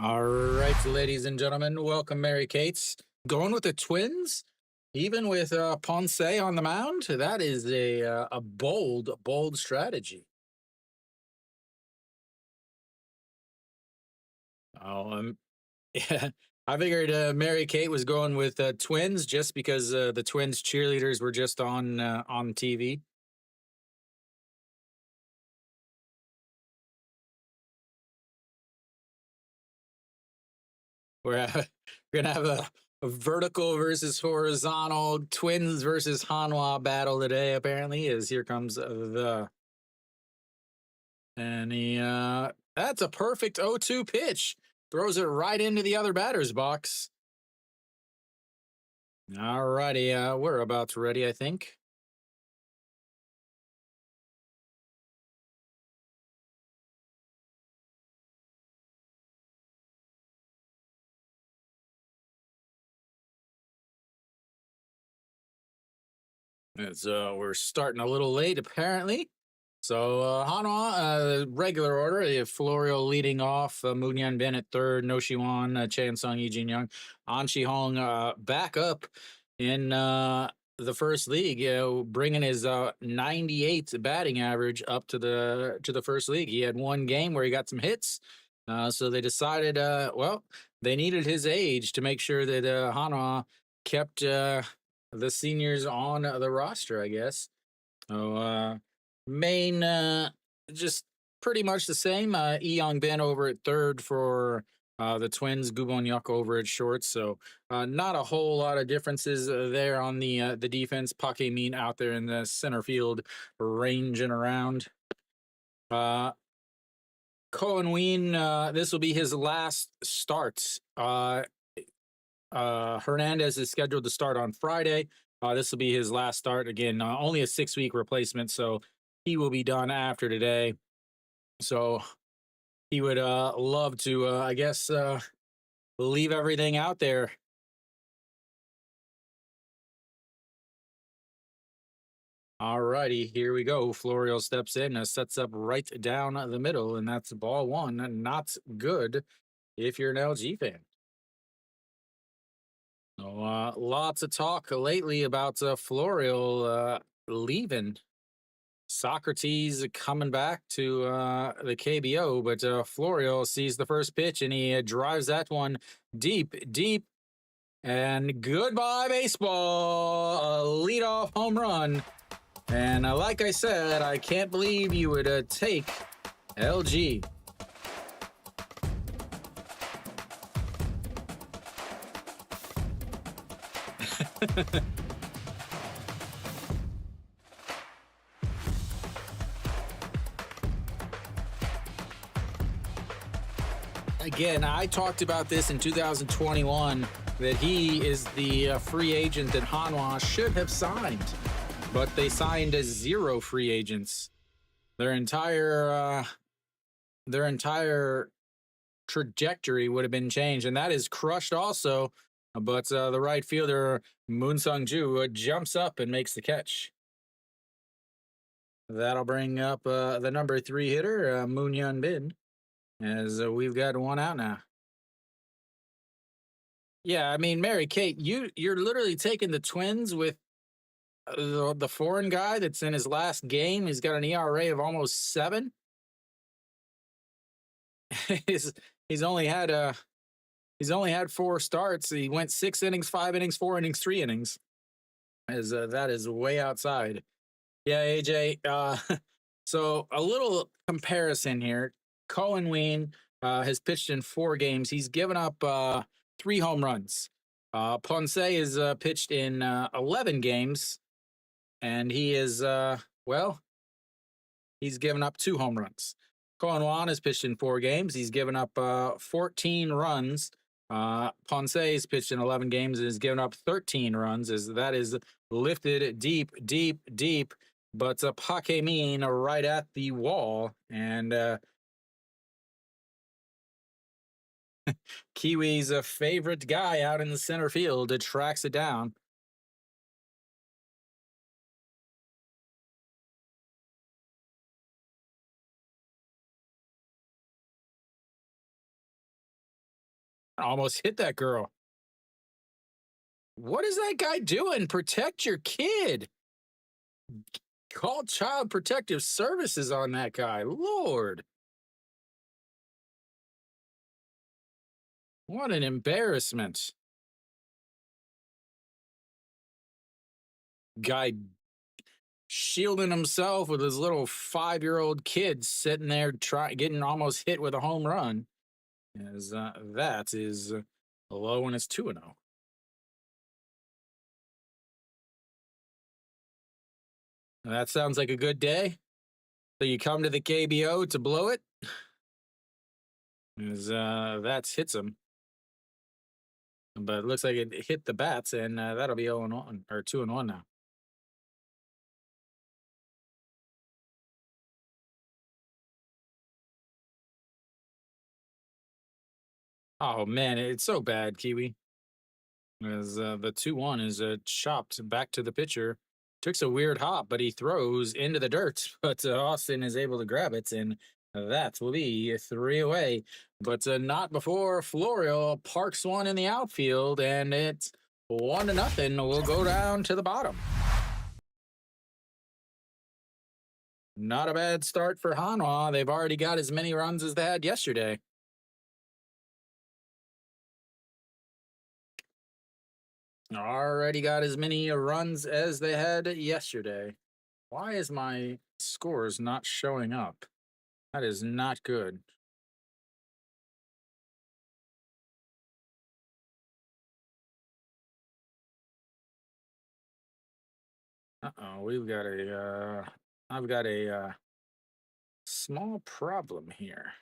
All right, ladies and gentlemen, welcome, Mary Kate's. Going with the Twins, even with Ponce on the mound. That is a bold strategy. Oh, yeah, I figured Mary Kate was going with Twins just because the Twins cheerleaders were just on TV. We're gonna have a vertical versus horizontal Twins versus Hanwha battle today. Apparently, as here comes the And that's a perfect 0-2 pitch. Throws it right into the other batter's box. All righty, we're about ready, I think. As we're starting a little late, apparently. So Hanwha, regular order. Florio leading off. Moon Yan Bin at third. No Shiwan, Chan Sung, Eugene Young, An Chi Hong back up in the first league. Bringing his 98 batting average up to the first league. He had one game where he got some hits. So they decided, well, they needed his age to make sure that Hanwha kept the seniors on the roster, I guess. So main just pretty much the same. Young Ben over at third for the Twins. Gubon over at short. So not a whole lot of differences there on the defense. Pake Mean out there in the center field, ranging around. Cohen Ween, this will be his last start. Hernandez is scheduled to start on Friday. This will be his last start. Again, only a 6-week replacement, so he will be done after today. So he would love to, I guess, leave everything out there. All righty, here we go. Florio steps in, sets up right down the middle, and that's ball one. Not good if you're an LG fan. So, lots of talk lately about Florio leaving. Socrates coming back to the KBO, but Florio sees the first pitch and he drives that one deep, and goodbye baseball. A leadoff home run. And like I said, I can't believe you would take LG. Again, I talked about this in 2021 that he is the free agent that Hanwha should have signed, but they signed as 0 free agents. Their entire trajectory would have been changed, and that is crushed also. But the right fielder Moon Sung Ju jumps up and makes the catch. That'll bring up the number 3 hitter Moon Yun Bin, as we've got one out now. Yeah, I mean, Mary Kate, you're literally taking the Twins with the foreign guy that's in his last game. He's got an ERA of almost 7. he's he's only had he's only had 4 starts. He went 6 innings, 5 innings, 4 innings, 3 innings. As that is way outside. Yeah, AJ. So a little comparison here. Cohen Ween has pitched in 4 games. He's given up 3 home runs. Ponce is pitched in 11 games, and he is well, he's given up 2 home runs. Cohen Wan has pitched in 4 games. He's given up 14 runs. Ponce has pitched in 11 games and has given up 13 runs. As that is lifted deep. But Pake Mean right at the wall, and Kiwi's a favorite guy out in the center field. It tracks it down. Almost hit that girl. What is that guy doing? Protect your kid. Call Child Protective Services on that guy. Lord. What an embarrassment. Guy shielding himself with his little 5-year-old kid sitting there getting almost hit with a home run. As that is low and it's 2-0. That sounds like a good day. So you come to the KBO to blow it? As that hits him. But it looks like it hit the bats, and that'll be 0-1 or 2-1 now. Oh man, it's so bad, Kiwi. As the 2-1 is chopped back to the pitcher. Takes a weird hop, but he throws into the dirt. But Austin is able to grab it, and that will be 3 away. But not before Florio parks one in the outfield, and it's 1-0. We'll go down to the bottom. Not a bad start for Hanwha. They've already got as many runs as they had yesterday. Already got as many runs as they had yesterday. Why is my scores not showing up? That is not good. Uh-oh, I've got a small problem here.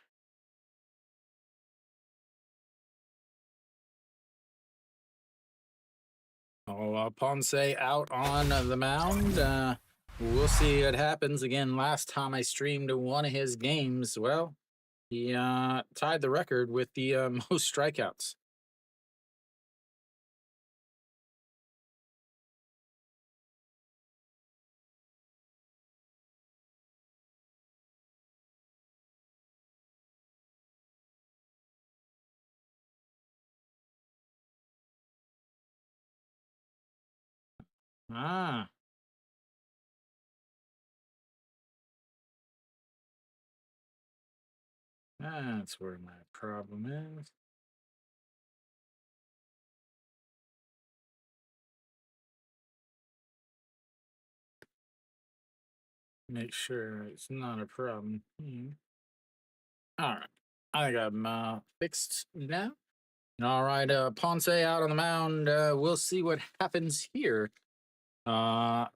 Oh, Ponce out on the mound. We'll see what happens. Again, last time I streamed one of his games, well, he tied the record with the most strikeouts. Ah, that's where my problem is. Make sure it's not a problem. All right. I think I'm fixed now. All right. Ponce out on the mound. We'll see what happens here.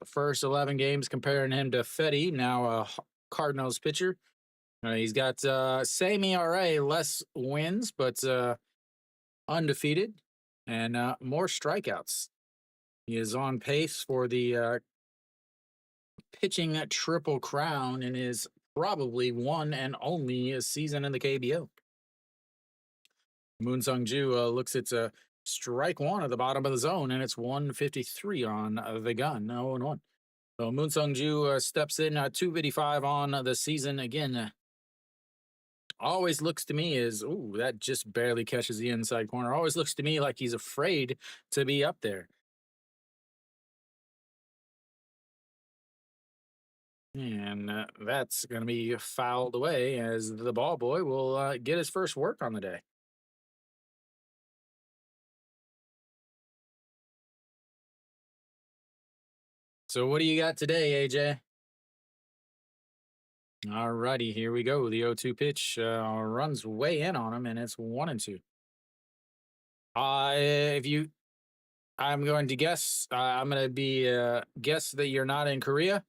First 11 games comparing him to Fetty, now a Cardinals pitcher. He's got same ERA, less wins, but undefeated and more strikeouts. He is on pace for the pitching triple crown in his probably one and only season in the KBO. Moon Sung Ju looks at strike one at the bottom of the zone, and it's 153 on the gun, 0-1. So Moon Sung Ju steps in 255 on the season again. Always looks to me as, ooh, that just barely catches the inside corner. Always looks to me like he's afraid to be up there. And that's going to be fouled away as the ball boy will get his first work on the day. So what do you got today, AJ? All righty, here we go. The 0-2 pitch runs way in on him, and it's 1-2. If you, I'm going to guess. I'm going to be guess that you're not in Korea.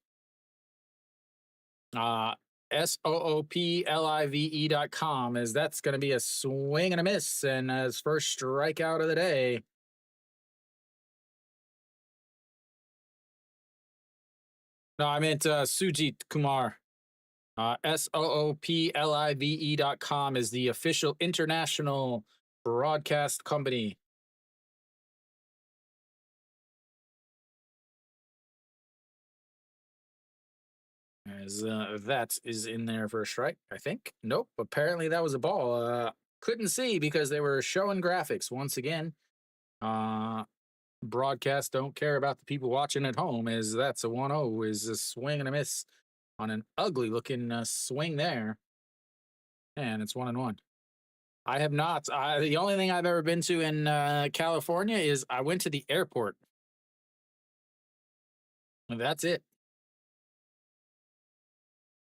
SOOPLIVE.com, as that's going to be a swing and a miss, and his first strikeout of the day. No, I meant Sujit Kumar. SOOPLIVE.com is the official international broadcast company. As that is in there for a strike, I think. Nope. Apparently that was a ball. couldn't see because they were showing graphics once again. Uh, Broadcast don't care about the people watching at home, as that's a 1-0, is a swing and a miss on an ugly looking swing there. And it's 1-1. I have not. The only thing I've ever been to in California is I went to the airport. And that's it.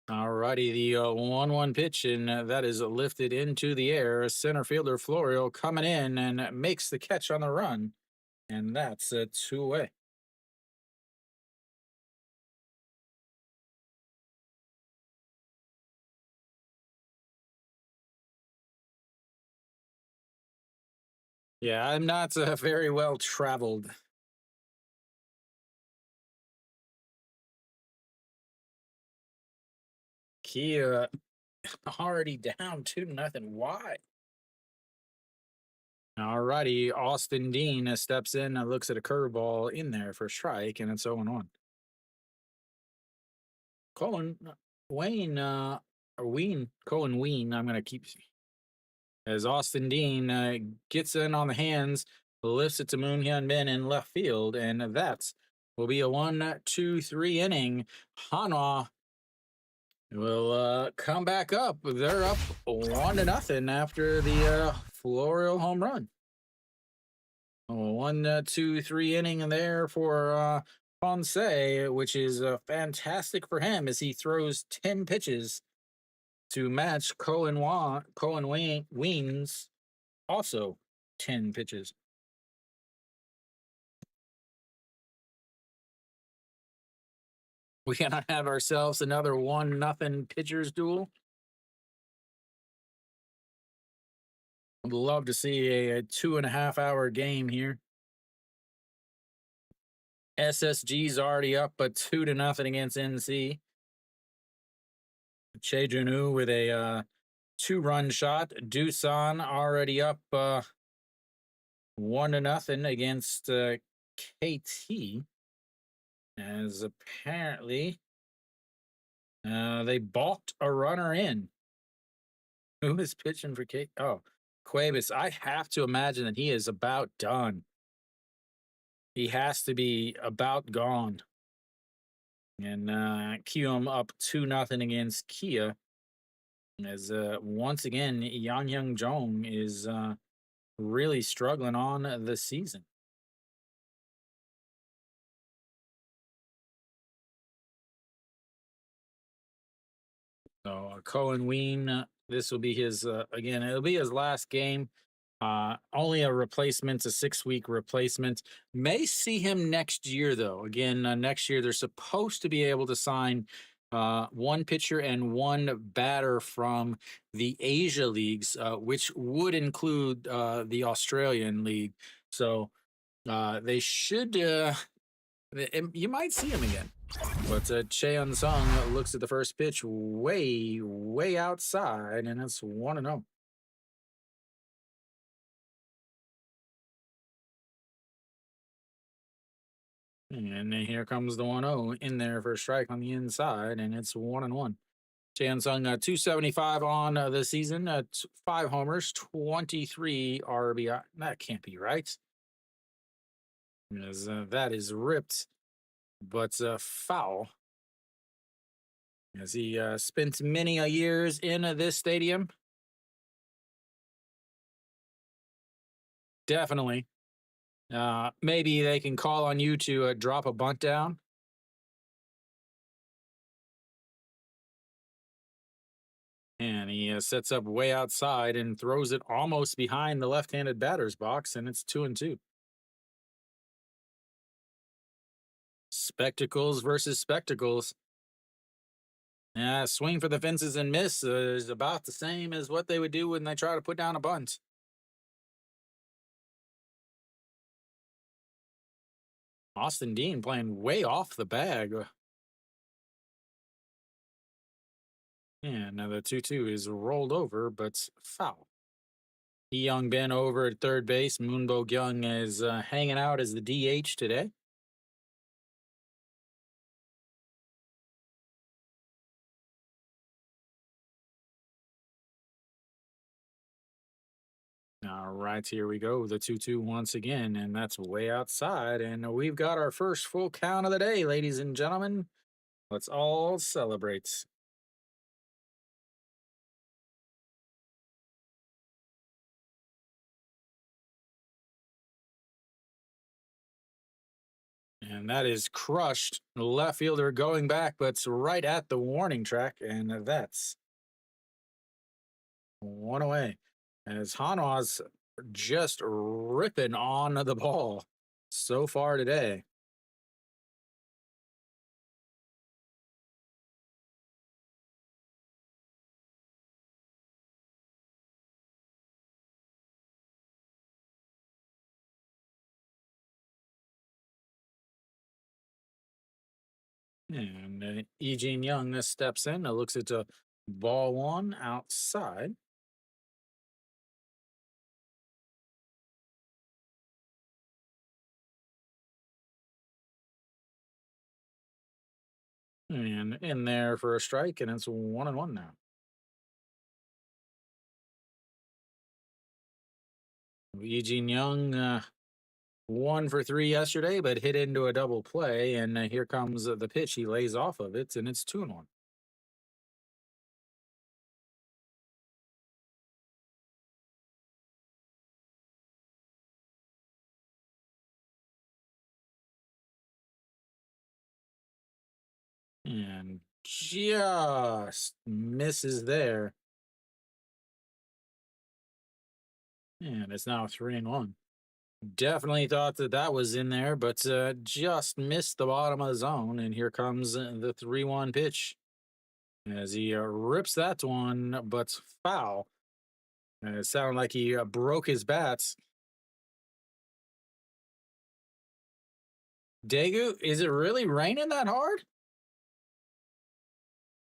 Alrighty, the 1-1 pitch, and that is lifted into the air. Center fielder Florio coming in and makes the catch on the run. And that's a 2-away. Yeah, I'm not very well traveled. Kia already down 2-0. Why? Alrighty, Austin Dean steps in and looks at a curveball in there for a strike, and it's 0-1. Colin Wayne, or Ween, Colin Ween, I'm going to keep as Austin Dean gets in on the hands, lifts it to Moon Hyun Bin in left field, and that will be a 1-2-3 inning. Hanwha will come back up. They're up 1-0 after the Florio home run. 1-2-3 inning there for Ponce, which is fantastic for him as he throws 10 pitches to match Colin Ween's also 10 pitches. We gotta have ourselves another 1-0 pitchers duel. I'd love to see a 2.5 hour game here. SSG's already up, but 2-0 against NC. Che Junu with a 2-run shot. Doosan already up 1-0 against KT. As apparently they balked a runner in. Who is pitching for KT? Oh, Cuevas. I have to imagine that he is about done. He has to be about gone. And Kium up 2-0 against Kia. As once again, Yang Young Jong is really struggling on the season. So Cohen Ween, this will be his again. It'll be his last game. Only a replacement, a 6-week replacement. May see him next year, though. Again, next year they're supposed to be able to sign one pitcher and one batter from the Asia leagues, which would include the Australian league. So they should. You might see him again. But Cheon Sung looks at the first pitch way, way outside, and it's 1-0. And here comes the 1-0 in there for a strike on the inside, and it's 1-1. Chan Sung 275 on the season, 5 homers, 23 RBI. That can't be right. Because, that is ripped, but foul. As he spent many years in this stadium. Definitely. Maybe they can call on you to drop a bunt down. And he sets up way outside and throws it almost behind the left-handed batter's box, and it's 2-2. Spectacles versus spectacles. Swing for the fences and miss is about the same as what they would do when they try to put down a bunt. Austin Dean playing way off the bag. And now the 2-2 is rolled over, but foul. Young Ben over at third base. Moonbo Young is hanging out as the DH today. All right, here we go. The 2-2 once again, and that's way outside. And we've got our first full count of the day, ladies and gentlemen. Let's all celebrate. And that is crushed. Left fielder going back, but it's right at the warning track. And that's one away. As Hanwha's just ripping on the ball so far today. And Eugene Young steps in, looks at ball one outside. And in there for a strike, and it's 1-1 now. Eugene Young, 1 for 3 yesterday, but hit into a double play. And here comes the pitch. He lays off of it, and it's 2-1. And just misses there. And it's now 3-1. Definitely thought that that was in there, but just missed the bottom of the zone. And here comes the 3-1 pitch as he rips that one, but foul. And it sounded like he broke his bats. Daegu, is it really raining that hard?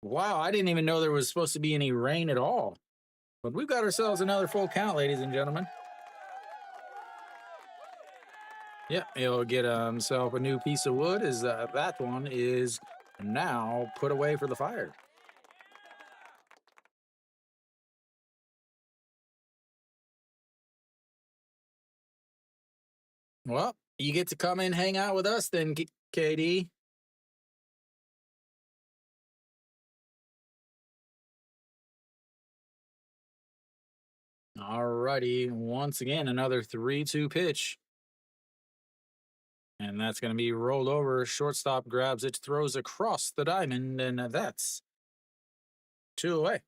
Wow, I didn't even know there was supposed to be any rain at all. But we've got ourselves another full count, ladies and gentlemen. Yeah, he'll get himself a new piece of wood as that one is now put away for the fire. Well, you get to come and hang out with us then, KD. All righty. Once again, another 3-2 pitch. And that's going to be rolled over. Shortstop grabs it, throws across the diamond, and that's 2 away.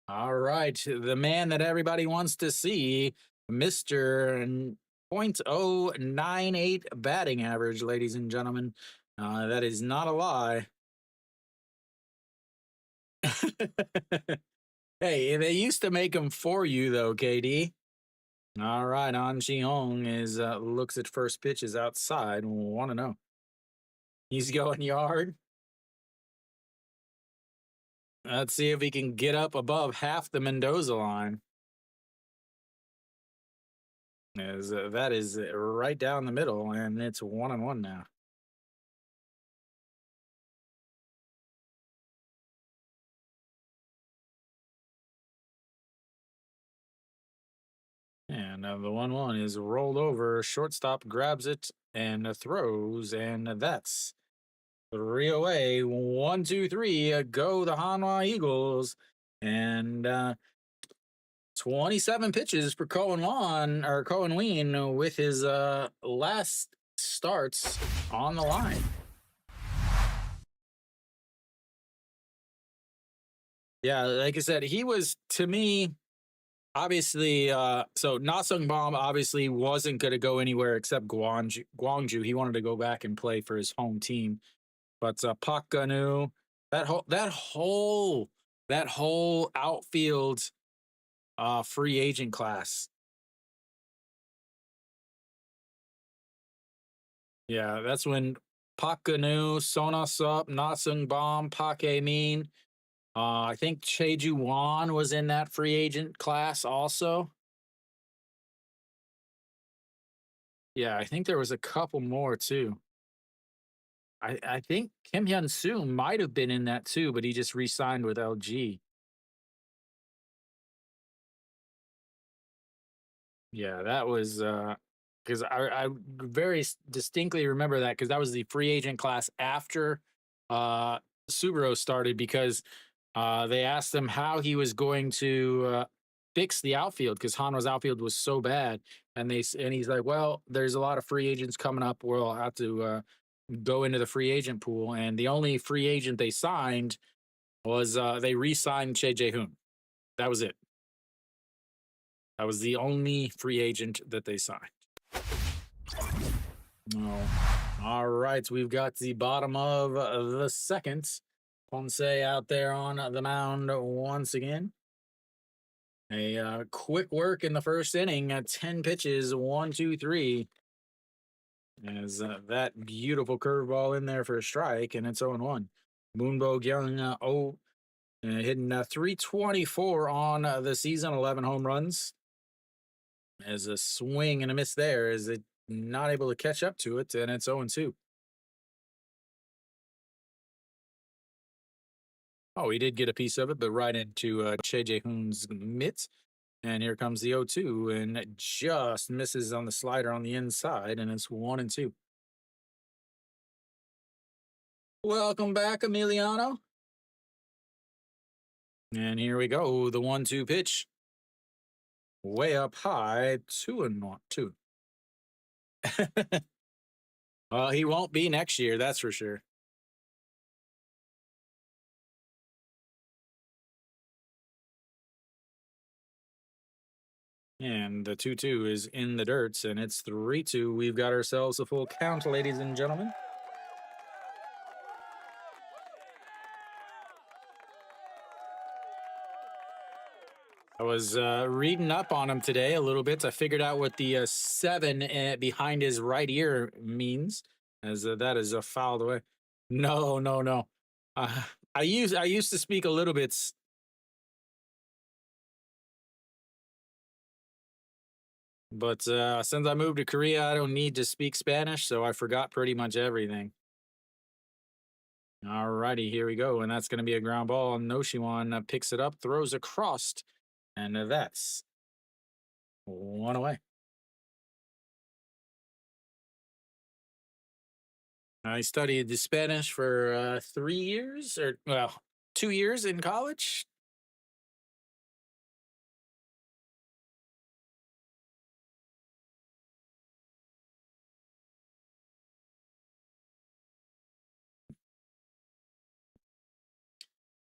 All right. The man that everybody wants to see, Mr. .098 batting average, ladies and gentlemen. That is not a lie. Hey, they used to make them for you, though, KD. All right, An Hong is looks at first pitch is outside. Want to know? He's going yard. Let's see if he can get up above half the Mendoza line. As that is right down the middle, and it's 1-1 now. And the 1-1 is rolled over. Shortstop grabs it and throws, and that's 3 away. 1-2-3. Go the Hanwha Eagles. And 27 pitches for Cohen Ween with his last starts on the line. Yeah, like I said, he was, to me, obviously, so Nasung Bomb obviously wasn't going to go anywhere except Gwangju. He wanted to go back and play for his home team. But Pak Ganu, that whole outfield free agent class. Yeah, that's when Pak Ganu, Sona Sup, Nasung Bomb, Pak Min. I think Cheju Wan was in that free agent class also. Yeah, I think there was a couple more too. I think Kim Hyun Soo might have been in that too, but he just re-signed with LG. Yeah, that was because I very distinctly remember that because that was the free agent class after uh Subaru started because they asked him how he was going to fix the outfield because Hanwha's outfield was so bad, and he's like, well, there's a lot of free agents coming up. We'll have to go into the free agent pool, and the only free agent they signed was they re-signed Che Jae Hoon. That was it. That was the only free agent that they signed. Oh. All right, we've got the bottom of the second. Ponce out there on the mound once again. A quick work in the first inning at 10 pitches, 1-2-3. As that beautiful curveball in there for a strike, and it's 0-1. Moonbo Young hitting 324 on the season, 11 home runs. As a swing and a miss there, is it not able to catch up to it, and it's 0-2. Oh, he did get a piece of it, but right into Che Jae-hoon's mitts. And here comes the 0-2, and it just misses on the slider on the inside, and it's 1-2. Welcome back, Emiliano. And here we go. The 1-2 pitch. Way up high, 2-2. Well, he won't be next year, that's for sure. And the 2-2 is in the dirt, and it's 3-2. We've got ourselves a full count, ladies and gentlemen. I was reading up on him today a little bit. I figured out what the 7 behind his right ear means, as that is fouled away. No, no, no. Uh, I used to speak a little bit. But since I moved to Korea, I don't need to speak Spanish, so I forgot pretty much everything. All righty, here we go. And that's going to be a ground ball. Noshiwan picks it up, throws across, and that's 1 away. I studied the Spanish for 3 years, or, well, 2 years in college.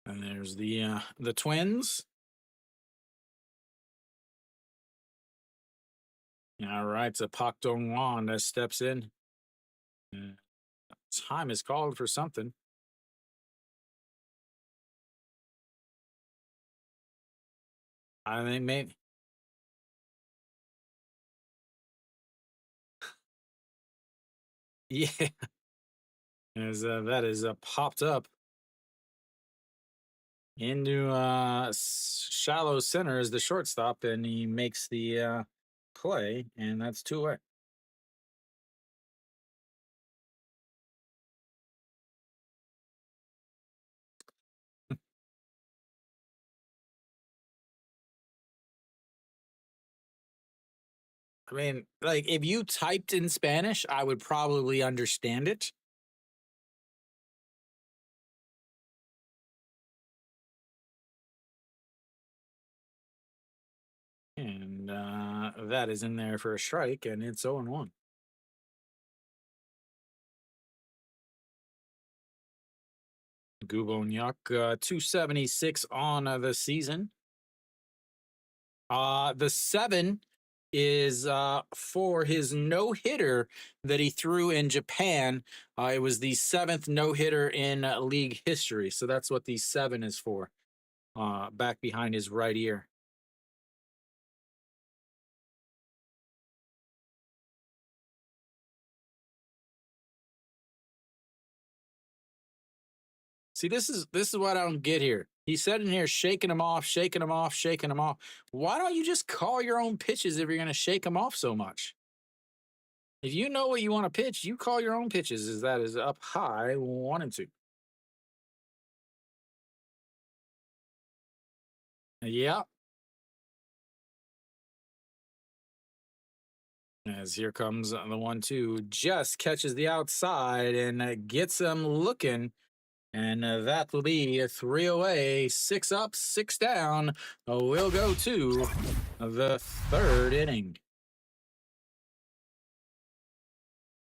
And there's the Twins. All right, so Pak Dong-wan that steps in. Time is called for something. I think maybe. Yeah, as that is popped up into shallow center as the shortstop, and he makes the play, and that's 2 away. I mean, like if you typed in Spanish, I would probably understand it. And that is in there for a strike, and it's 0-1. Gubonyak, 276 on the season. The 7 is for his no hitter that he threw in Japan. It was the 7th no hitter in league history. So that's what the 7 is for, back behind his right ear. See, this is what I don't get here. He's sitting here shaking him off, shaking him off, shaking him off. Why don't you just call your own pitches if you're going to shake him off so much? If you know what you want to pitch, you call your own pitches. Is that is up high, 1-2. Yeah. As here comes the 1-2, just catches the outside and gets him looking. And that will be a three away, six up, six down. We'll go to the third inning.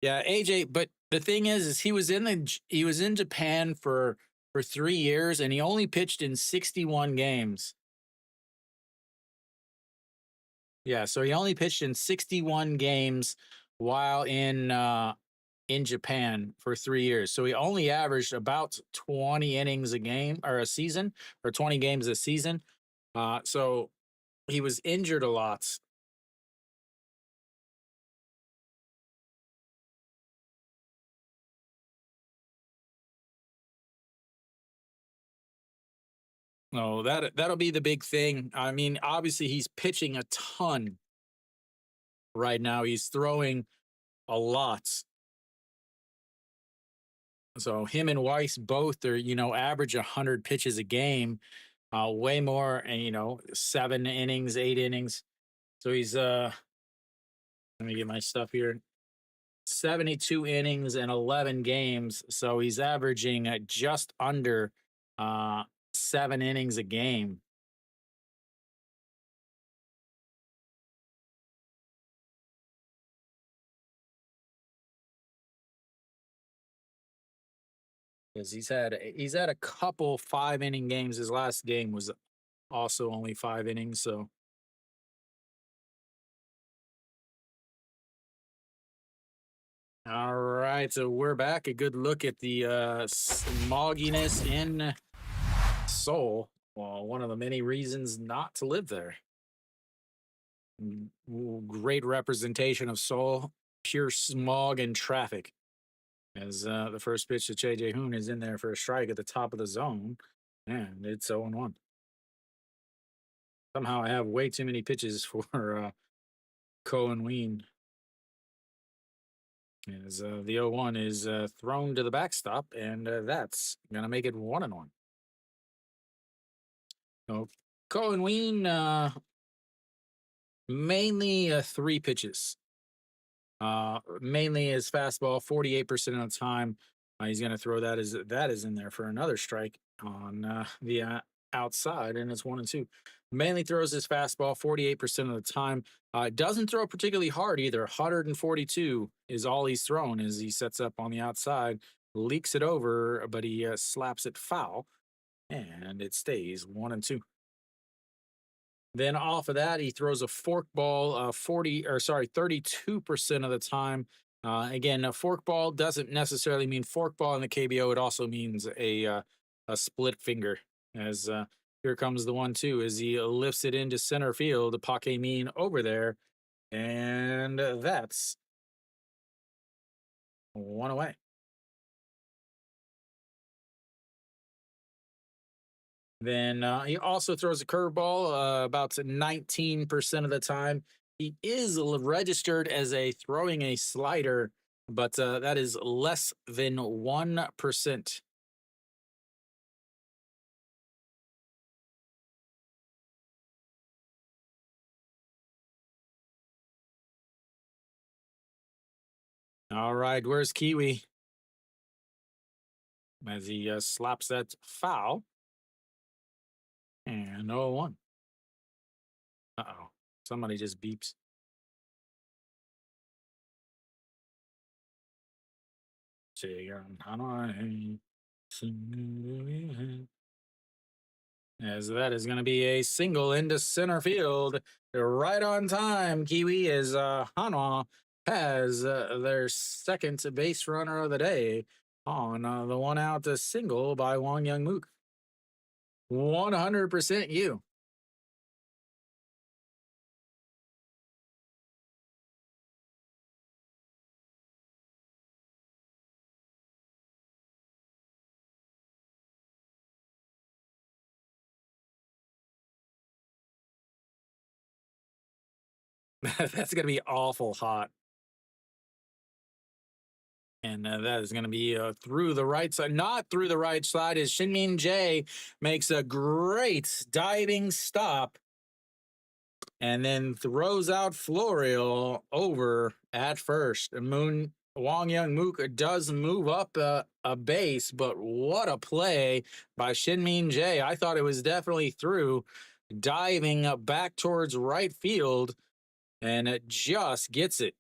Yeah, AJ. But the thing is he was in Japan for 3 years, and he only pitched in 61 games. Yeah, so he only pitched in 61 games while in Japan for 3 years. So he only averaged about 20 innings a game or a season, or 20 games a season. So he was injured a lot. No, that'll be the big thing. I mean, obviously he's pitching a ton right now. He's throwing a lot. So him and Weiss both are, average 100 pitches a game, way more, and 7 innings, 8 innings. So he's let me get my stuff here. 72 innings and 11 games. So he's averaging just under uh 7 innings a game. Because he's had a couple 5 inning games. His last game was also only 5 innings. So all right, so we're back. A good look at the smogginess in Seoul. Well, one of the many reasons not to live there. Great representation of Seoul, pure smog and traffic. As the first pitch to JJ Hoon is in there for a strike at the top of the zone, and it's 0-1. Somehow I have way too many pitches for Cohen Ween. As the 0-1 is thrown to the backstop, and that's going to make it 1-1. So Cohen Ween, mainly three pitches. Mainly his fastball, 48% of the time. He's going to throw that is in there for another strike on the outside, and it's 1-2. Mainly throws his fastball 48% of the time. Doesn't throw particularly hard either. 142 is all he's thrown as he sets up on the outside, leaks it over, but he slaps it foul, and it stays 1-2. Then off of that, he throws a fork ball 32% of the time. Again, a fork ball doesn't necessarily mean fork ball in the KBO. It also means a split finger. As here comes the 1-2 as he lifts it into center field. Pake Mean over there, and that's one away. Then he also throws a curveball about 19% of the time. He is registered as throwing a slider, but that is less than 1%. All right, where's Kiwi? As he slaps that foul. And 0-1. Uh-oh. Somebody just beeps. As that is going to be a single into center field. Right on time, Kiwi, as Hanwha has their second base runner of the day on the one out single by Wang Young Mook. 100% you. That's going to be awful hot. And that is going to be through the right side, not through the right side, as Shinmin Jae makes a great diving stop and then throws out Florial over at first. Wong Young Mook does move up a base, but what a play by Shinmin Jae. I thought it was definitely through, diving back towards right field, and it just gets it.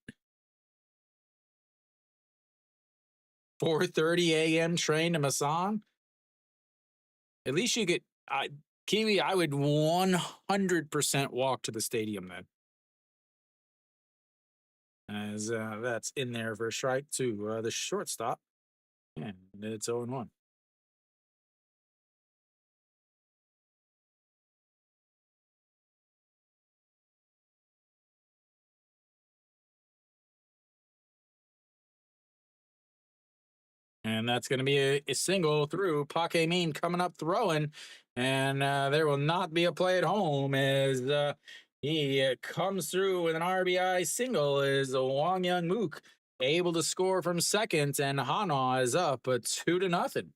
4:30 a.m. train to Masan. At least you get Kiwi. I would 100% walk to the stadium then, as that's in there for a strike to the shortstop, and it's 0-1. And that's going to be a single through. Pake Min coming up throwing, and there will not be a play at home as he comes through with an RBI single. Is Wong Young Mook able to score from second, and Hanwha is up 2-0.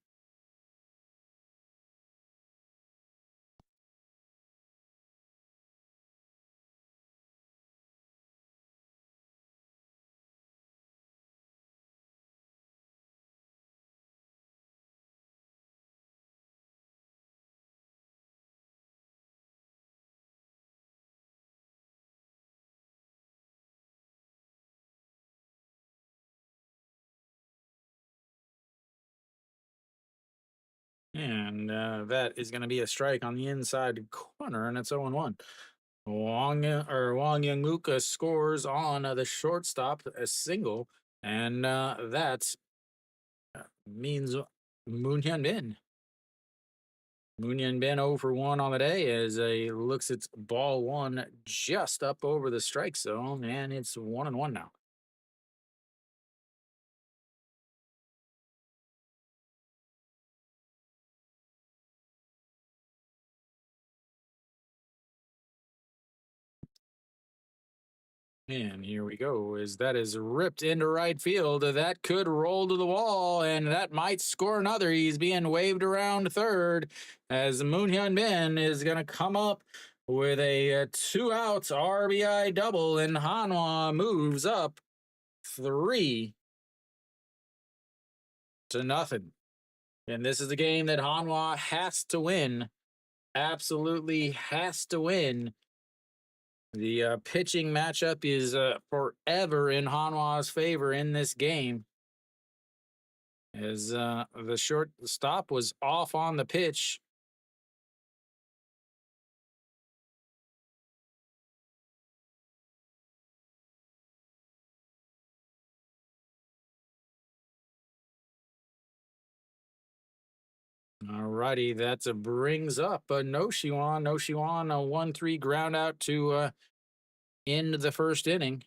And that is going to be a strike on the inside corner, and it's 0-1. Wong Young Mook scores on the shortstop, a single, and that means Moon Hyun Bin. Moon Hyun Bin 0 for 1 on the day as he looks at ball one just up over the strike zone, and it's 1-1 now. And here we go, as that is ripped into right field. That could roll to the wall, and that might score another. He's being waved around third as Moon Hyun Bin is going to come up with a 2-out RBI double, and Hanwha moves up 3-0. And this is a game that Hanwha has to win. Absolutely has to win. The pitching matchup is forever in Hanwha's favor in this game, as the short stop was off on the pitch. Alrighty, that brings up No Shiwan. No Shiwan, a 1-3 ground out to end the first inning.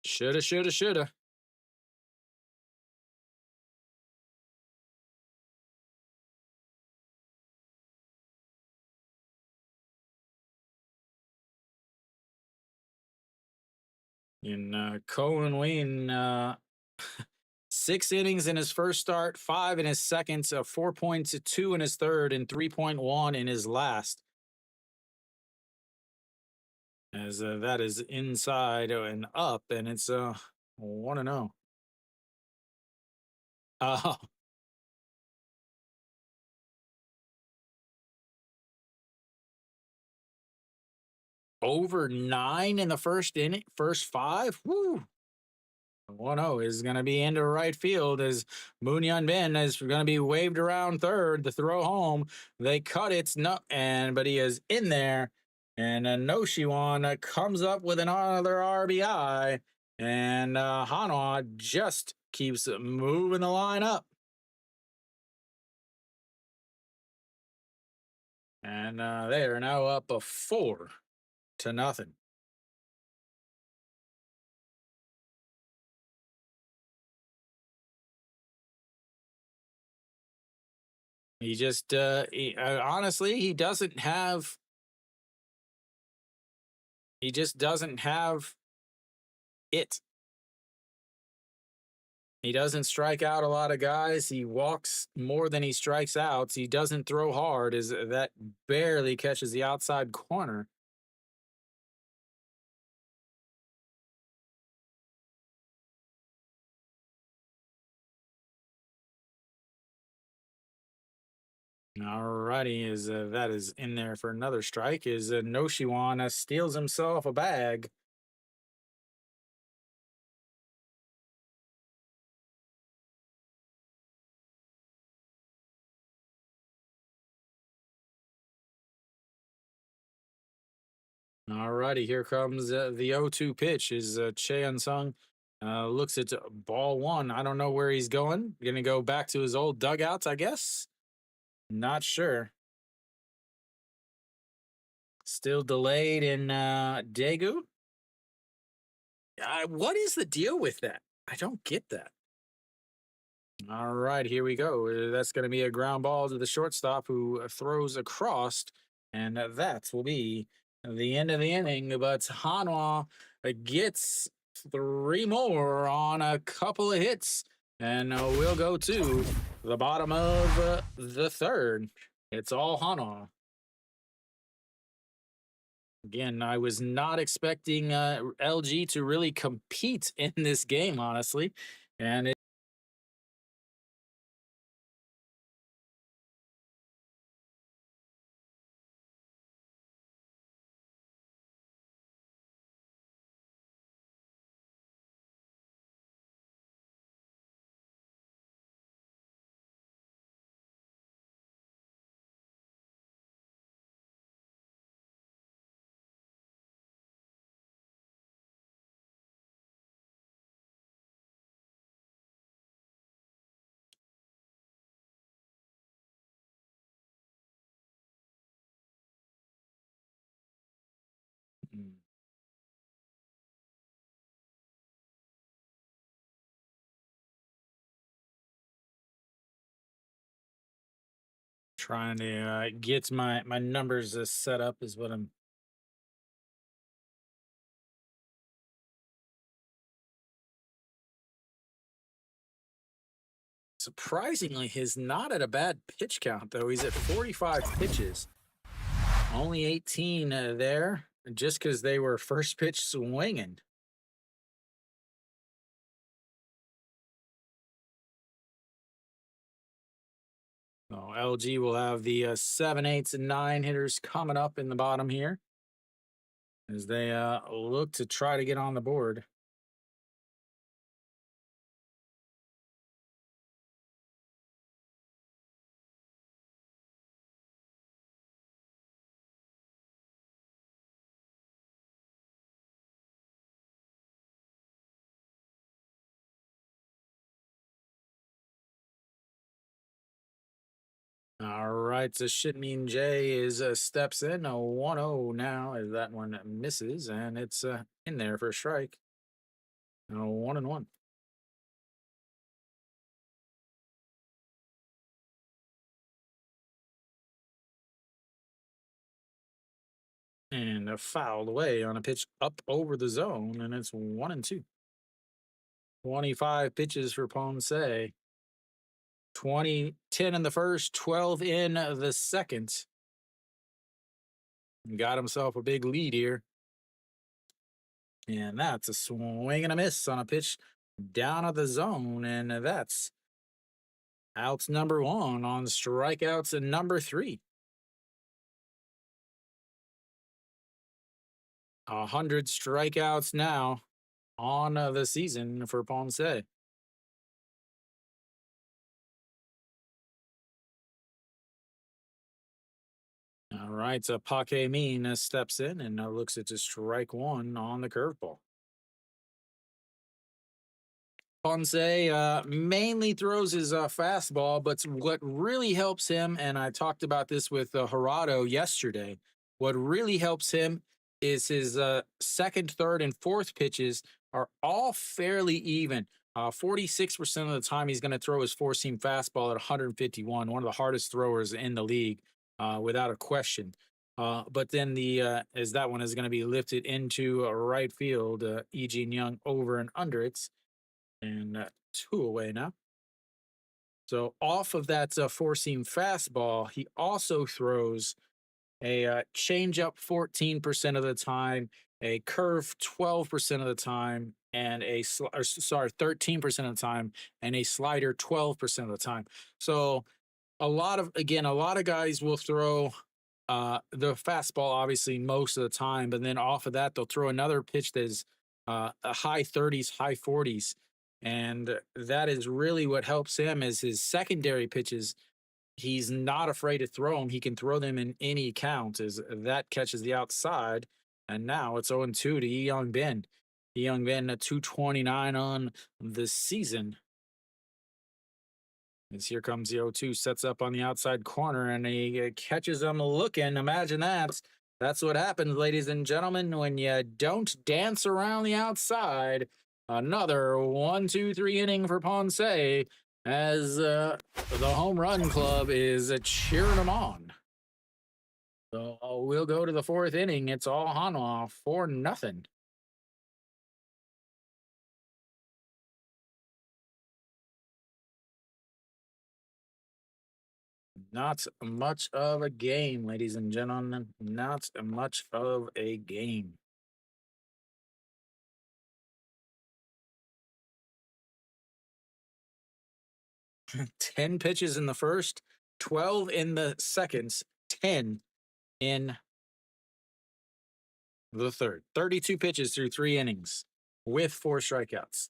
Shoulda. In Cohen Wayne, 6 innings in his first start, 5 in his second, 4.2 in his third, and 3.1 in his last. As that is inside and up, and it's 1-0. Uh, over 9 in the first inning, first 5. Woo! 1-0 is going to be into right field as Moon Hyun Bin is going to be waved around third. The throw home, they cut it, but he is in there, and No Shiwan comes up with another RBI, and Hanwha just keeps moving the line up. And they are now up 4-0. He just, honestly, he just doesn't have it. He doesn't strike out a lot of guys. He walks more than he strikes outs. He doesn't throw hard. Is that barely catches the outside corner. Alrighty, is that is in there for another strike? Is Noshiwan steals himself a bag. Alrighty, here comes the 0-2 pitch. Is Cheon Sung looks at ball one. I don't know where he's going. Gonna go back to his old dugouts, I guess. Not sure. Still delayed in Daegu. What is the deal with that? I don't get that. All right, here we go. That's going to be a ground ball to the shortstop who throws across, and that will be the end of the inning. But Hanwha gets three more on a couple of hits, and we'll go to the bottom of the third. It's all Hanwha. Again, I was not expecting LG to really compete in this game, honestly. And mm, trying to get my numbers set up is what I'm. Surprisingly, he's not at a bad pitch count, though. He's at 45 pitches, only 18 there, just because they were first pitch swinging. So LG will have the 7, 8s, and 9 hitters coming up in the bottom here as they look to try to get on the board. All right, so Shitmean J is steps in a 1-0 now as that one misses, and it's in there for a strike. 1-1. And a fouled away on a pitch up over the zone, and it's 1-2. 25 pitches for Ponce. 20, 10 in the first, 12 in the second. Got himself a big lead here. And that's a swing and a miss on a pitch down at the zone. And that's outs number one on strikeouts and number three. 100 strikeouts now on the season for Ponce. All right, so Paque Min steps in and looks at just strike one on the curveball. Ponce mainly throws his fastball, but what really helps him, and I talked about this with Gerardo yesterday, what really helps him is his second, third, and fourth pitches are all fairly even. 46% of the time he's going to throw his four seam fastball at 151, one of the hardest throwers in the league, without a question. But then as that one is going to be lifted into right field, Eugene Young over and under it, and two away now. So off of that four seam fastball, he also throws a changeup 14% of the time, a curve 12% of the time, and 13% of the time, and a slider 12% of the time. So a lot of guys will throw the fastball obviously most of the time, but then off of that they'll throw another pitch that is a high 30s, high 40s, and that is really what helps him is his secondary pitches. He's not afraid to throw them. He can throw them in any count as that catches the outside. And now it's 0-2 to Yi Young Bin. Yi Young Bin at 229 on the season. As here comes the 0-2, sets up on the outside corner, and he catches him looking. Imagine that. That's what happens, ladies and gentlemen, when you don't dance around the outside. Another 1-2-3 inning for Ponce as the home run club is cheering him on. So we'll go to the fourth inning. It's all Hanwha, 4-0. Not much of a game, ladies and gentlemen. Not much of a game. Ten pitches in the first, 12 in the second, 10 in the third. 32 pitches through 3 innings with 4 strikeouts.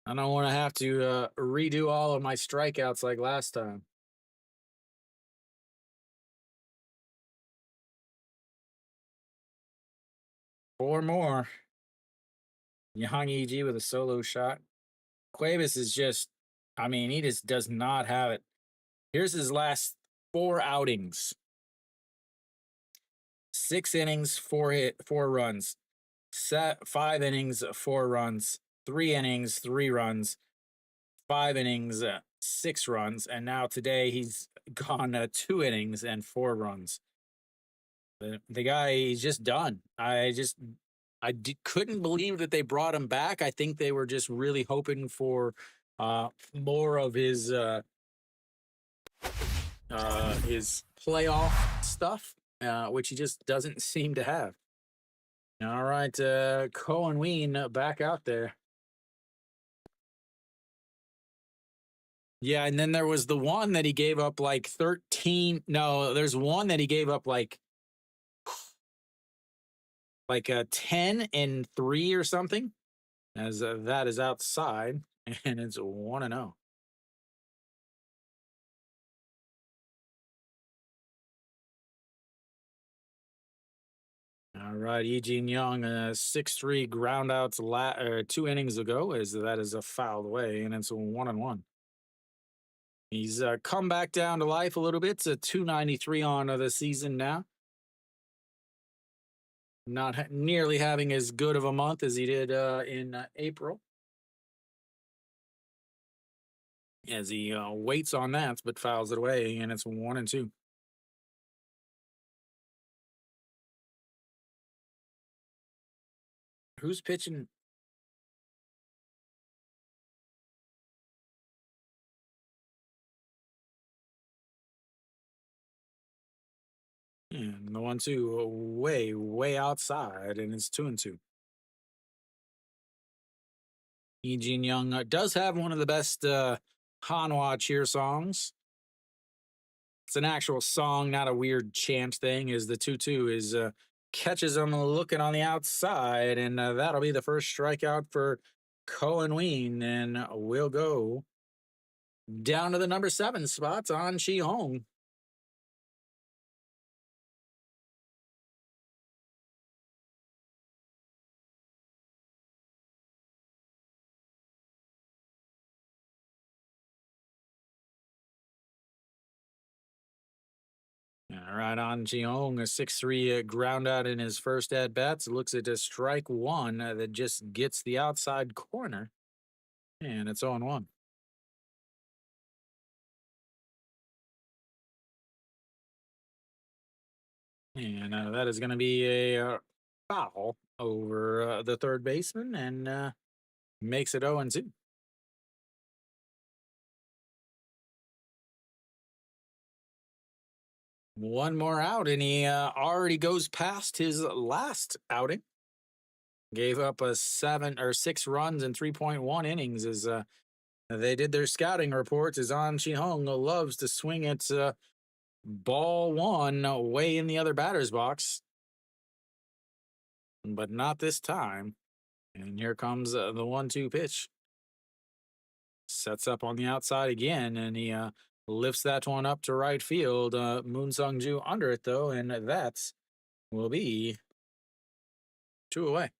I don't want to have to redo all of my strikeouts like last time. Four more. Yang EG with a solo shot. Cuevas is just, I mean, he just does not have it. Here's his last 4 outings. 6 innings, 4 runs. 5 innings, 4 runs. 3 innings, 3 runs. 5 innings, 6 runs. And now today he's gone 2 innings and 4 runs. The guy, he's just done. Couldn't believe that they brought him back. I think they were just really hoping for more of his playoff stuff, which he just doesn't seem to have. All right, Cohen Ween back out there. Yeah, and then there was the one that he gave up like 13. No, there's one that he gave up like a 10 and 3 or something, as that is outside, and it's 1-0. All right, Eugene Young, 6-3 groundouts 2 innings ago, as that is a fouled away, and it's 1-1. He's come back down to life a little bit. It's a 293 on the season now. Not nearly having as good of a month as he did in April. As he waits on that, but fouls it away, and it's 1-2. Who's pitching? And the 1-2 way outside, and it's 2-2. Eugene Young does have one of the best Hanwha cheer songs. It's an actual song, not a weird chant thing. Is the 2-2 is catches him looking on the outside, and that'll be the first strikeout for Cohen Ween, and we'll go down to the number 7 spots on Chi Hong. All All right, on Jiong, a 6-3 ground out in his first at bats. Looks at a strike one that just gets the outside corner, and it's on 1. And that is going to be a foul over the third baseman and makes it 0-2. One more out, and he already goes past his last outing. Gave up a 6 runs in 3.1 innings. As they did their scouting reports, as An Chi-hung loves to swing at ball one way in the other batter's box, but not this time. And here comes the 1-2 pitch. Sets up on the outside again, and he lifts that one up to right field. Moon Sung-ju under it, though, and that will be 2 away.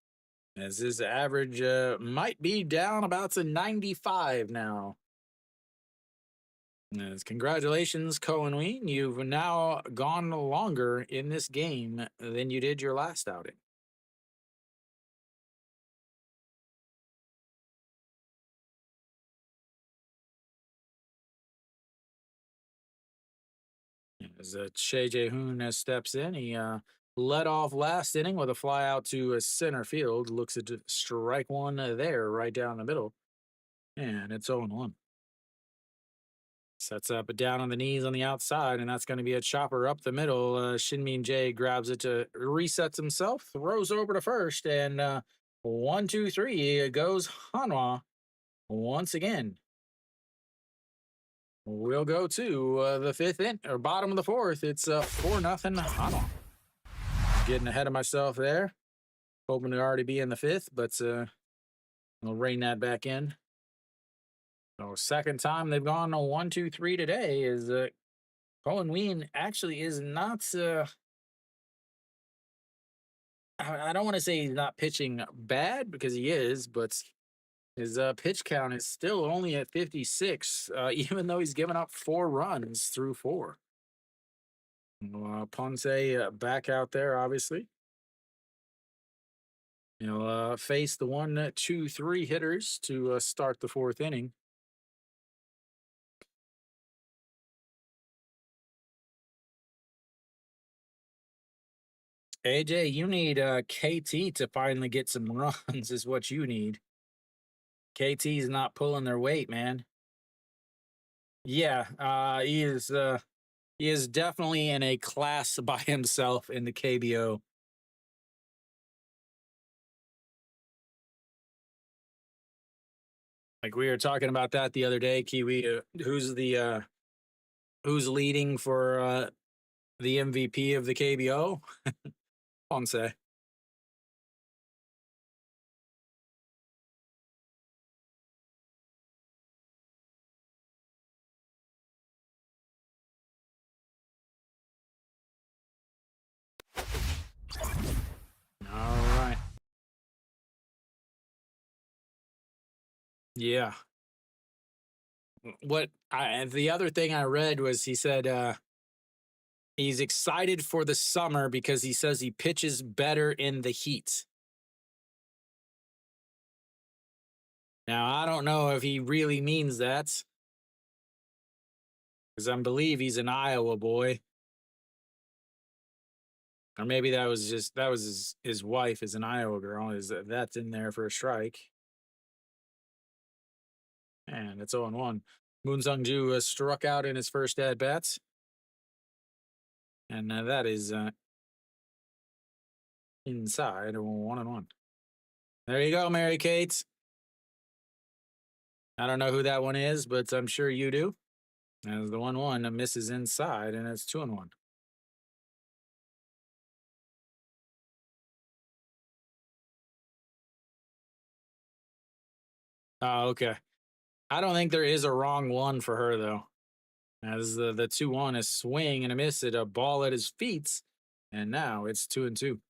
As his average might be down about to 95 now. As congratulations, Cohen Ween. You've now gone longer in this game than you did your last outing. As Shea Jae-hoon steps in, he led off last inning with a fly out to center field. Looks at strike one there, right down the middle. And it's 0-1. Sets up down on the knees on the outside, and that's going to be a chopper up the middle. Shin Min Jae grabs it to resets himself, throws over to first, and 1-2-3 goes Hanwha once again. We'll go to the fifth inning, or bottom of the fourth. It's 4-0 Hanwha. Getting ahead of myself there. Hoping to already be in the fifth, but I'll rein that back in. So second time they've gone 1-2-3 today is Cohen Ween actually is not. I don't want to say he's not pitching bad because he is, but his pitch count is still only at 56, even though he's given up 4 runs through 4. Ponce back out there, obviously. He'll face the 1-2-3 hitters to start the 4th inning. AJ, you need KT to finally get some runs, is what you need. KT's not pulling their weight, man. Yeah, he is definitely in a class by himself in the KBO. Like we were talking about that the other day, Kiwi. Who's leading for the MVP of the KBO? Ponce. All right. Yeah. The other thing I read was he said he's excited for the summer because he says he pitches better in the heat. Now, I don't know if he really means that because I believe he's an Iowa boy. Or maybe that was his wife is an Iowa girl. That's in there for a strike. And it's 0-1. Moon Sung-ju struck out in his first at bats. And that is inside 1-1. There you go, Mary Kate. I don't know who that one is, but I'm sure you do. As the 1-1 misses inside, and it's 2-1. Oh, okay. I don't think there is a wrong one for her though. As the 2-1 is swing and a miss at a ball at his feet, and now it's 2-2.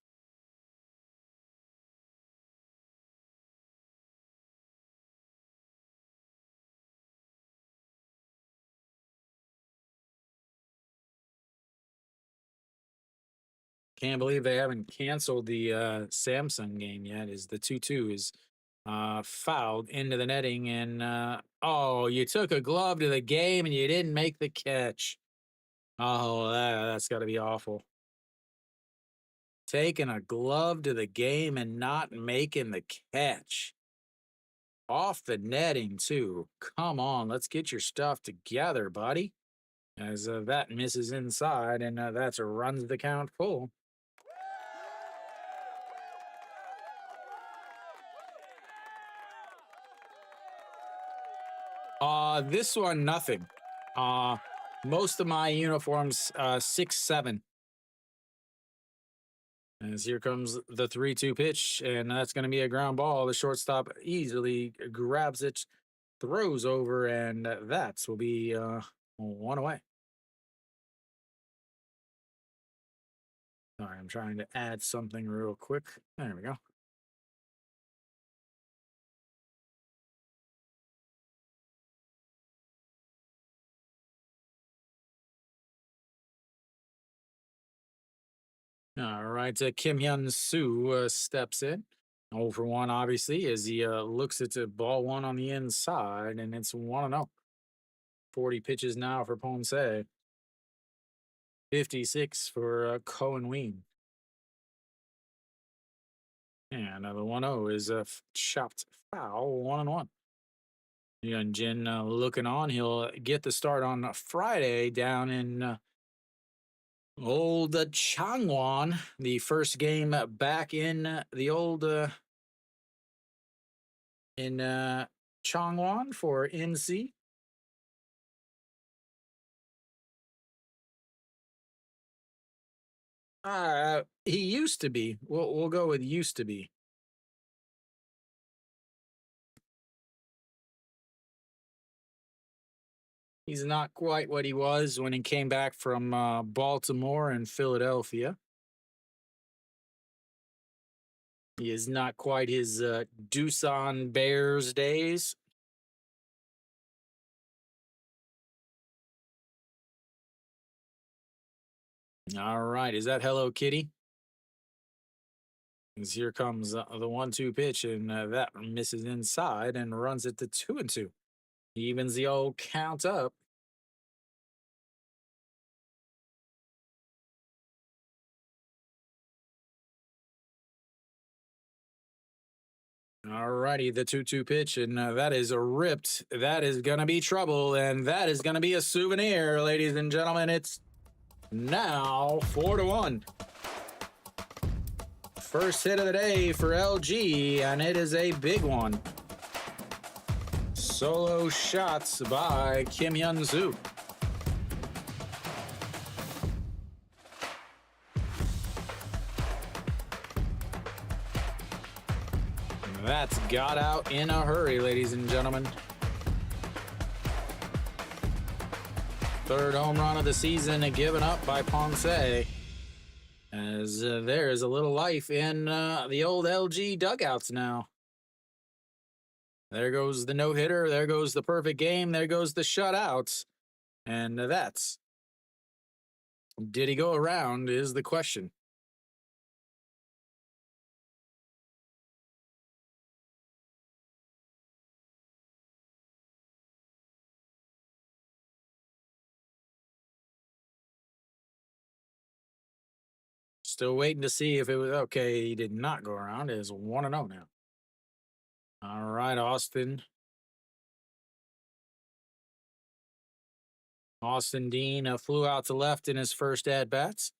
Can't believe they haven't canceled the Samsung game yet. Is the 2-2 is fouled into the netting, and oh, you took a glove to the game and you didn't make the catch. Oh, that's got to be awful. Taking a glove to the game and not making the catch. Off the netting, too. Come on, let's get your stuff together, buddy. As that misses inside, and that's a runs the count full. This one, nothing. Most of my uniforms, 6-7. As here comes the 3-2 pitch, and that's going to be a ground ball. The shortstop easily grabs it, throws over, and that will be one away. Sorry, I'm trying to add something real quick. There we go. All right, Kim Hyun Soo steps in. 0 for 1, obviously, as he looks at the ball one on the inside, and it's 1-0. 40 pitches now for Ponce. 56 for Cohen Ween. And the 1-0 is chopped foul, 1-1. Young Jin looking on. He'll get the start on Friday down in old Changwon. The first game back in the old in Changwon for NC. He used to be. We'll go with used to be. He's not quite what he was when he came back from Baltimore and Philadelphia. He is not quite his Doosan Bears days. All right, is that Hello Kitty? As here comes the 1-2 pitch, and that misses inside and runs it to 2-2. Evens the old count up. All righty, the 2-2 pitch, and that is a ripped. That is going to be trouble, and that is going to be a souvenir, ladies and gentlemen. It's now 4-1. First hit of the day for LG, and it is a big one. Solo shots by Kim Hyun Soo. That's got out in a hurry, ladies and gentlemen. Third home run of the season given up by Ponce. As there is a little life in the old LG dugouts now. There goes the no-hitter. There goes the perfect game. There goes the shutouts. And that's... did he go around is the question. Still waiting to see if it was okay. He did not go around. It is 1-0 now. All right, Austin. Austin Dean flew out to left in his first at bats.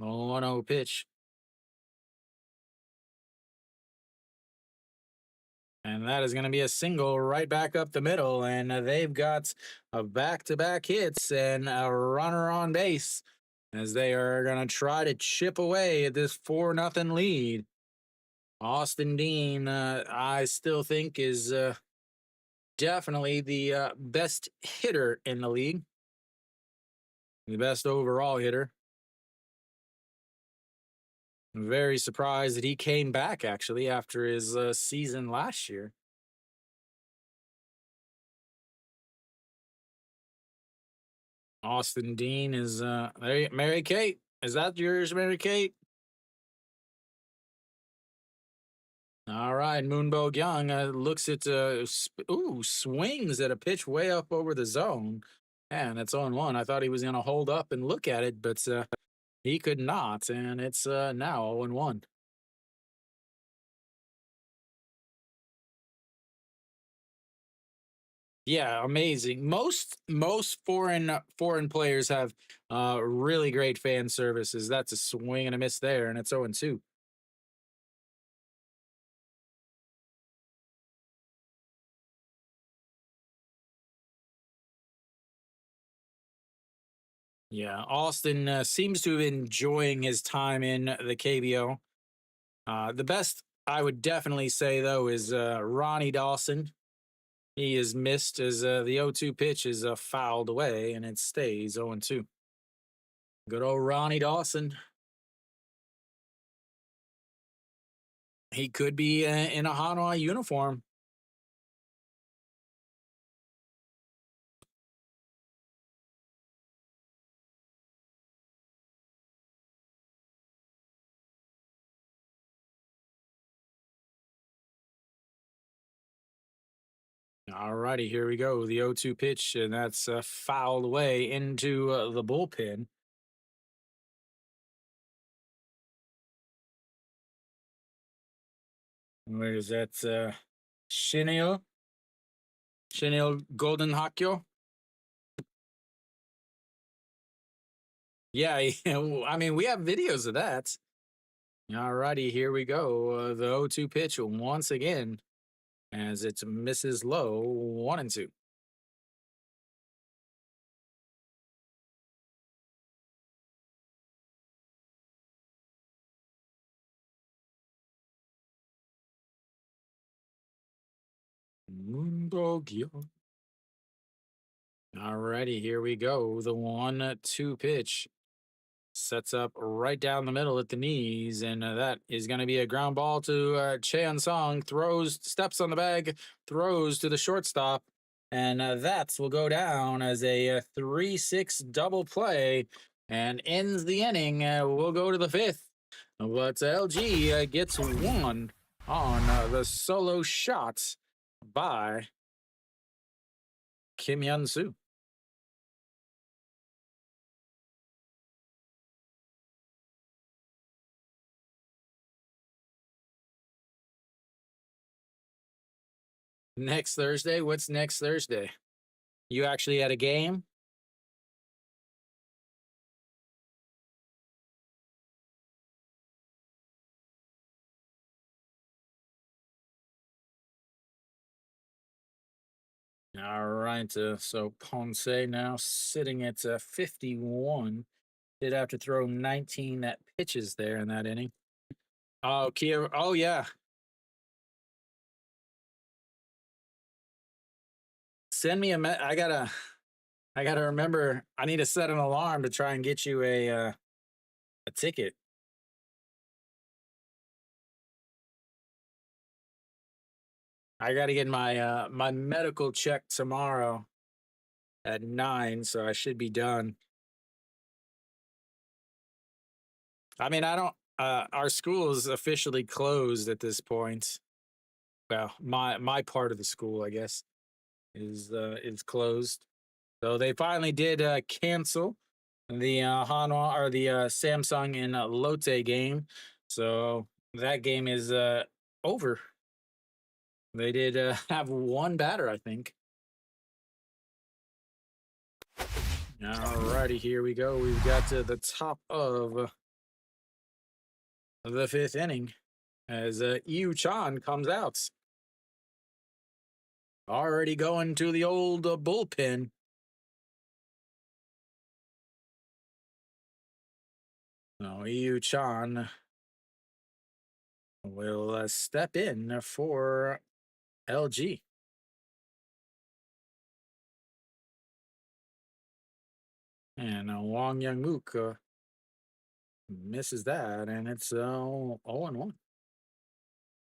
1-0 pitch. And that is going to be a single right back up the middle. And they've got a back-to-back hits and a runner on base, as they are going to try to chip away at this 4-0 lead. Austin Dean, I still think, is definitely the best hitter in the league. The best overall hitter. I'm very surprised that he came back, actually, after his season last year. Austin Dean is Mary Kate. Is that yours, Mary Kate? All right, Moonbo Young looks at swings at a pitch way up over the zone, and it's on one. I thought he was going to hold up and look at it, but he could not, and it's now 0-1. Yeah, amazing. Most foreign players have really great fan services. That's a swing and a miss there, and it's 0-2. Yeah, Austin seems to be enjoying his time in the KBO. The best I would definitely say though is Ronnie Dawson. He is missed as the 0-2 pitch is fouled away, and it stays 0-2. Good old Ronnie Dawson. He could be in a Hanwha uniform. All righty, here we go. The 0-2 pitch, and that's fouled away into the bullpen. Where is that? Shinil? Shinil Golden Hakyo? Yeah, I mean, we have videos of that. All righty, here we go. The 0-2 pitch once again as it misses low, 1-2. Moondog. All righty, here we go. The 1-2 pitch sets up right down the middle at the knees, and that is going to be a ground ball to Cheon Song. Throws, steps on the bag, throws to the shortstop, and that will go down as a 3-6 double play and ends the inning. We'll go to the fifth, but LG gets one on the solo shot by Kim Hyun Soo. Next Thursday? What's next Thursday? You actually had a game? All right. So Ponce now sitting at 51. Did have to throw 19 pitches there in that inning. Oh, Kia. Oh, yeah. Send me I gotta remember. I need to set an alarm to try and get you a ticket. I gotta get my medical check tomorrow at 9, so I should be done. I mean, I don't. Our school is officially closed at this point. Well, my part of the school, I guess, is closed. So they finally did cancel the Hanwha or the Samsung and Lotte game. So that game is over. They did have one batter, I think. All righty, here we go. We've got to the top of the fifth inning as Yu Chan comes out. Already going to the old bullpen. So Yu Chan will step in for LG. And Wang Young Mook misses that, and it's 0-1.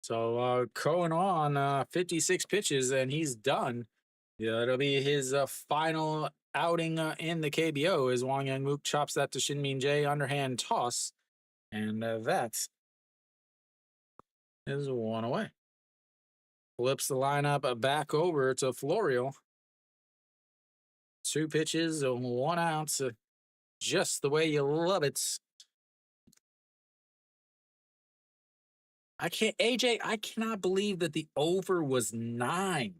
So Cohen on 56 pitches, and he's done. Yeah, it'll be his final outing in the KBO as Wang Yangmook chops that to Shinmin Jae underhand toss, and that is one away. Flips the lineup back over to Florial. 2 pitches, 1 out, just the way you love it. I cannot believe that the over was 9.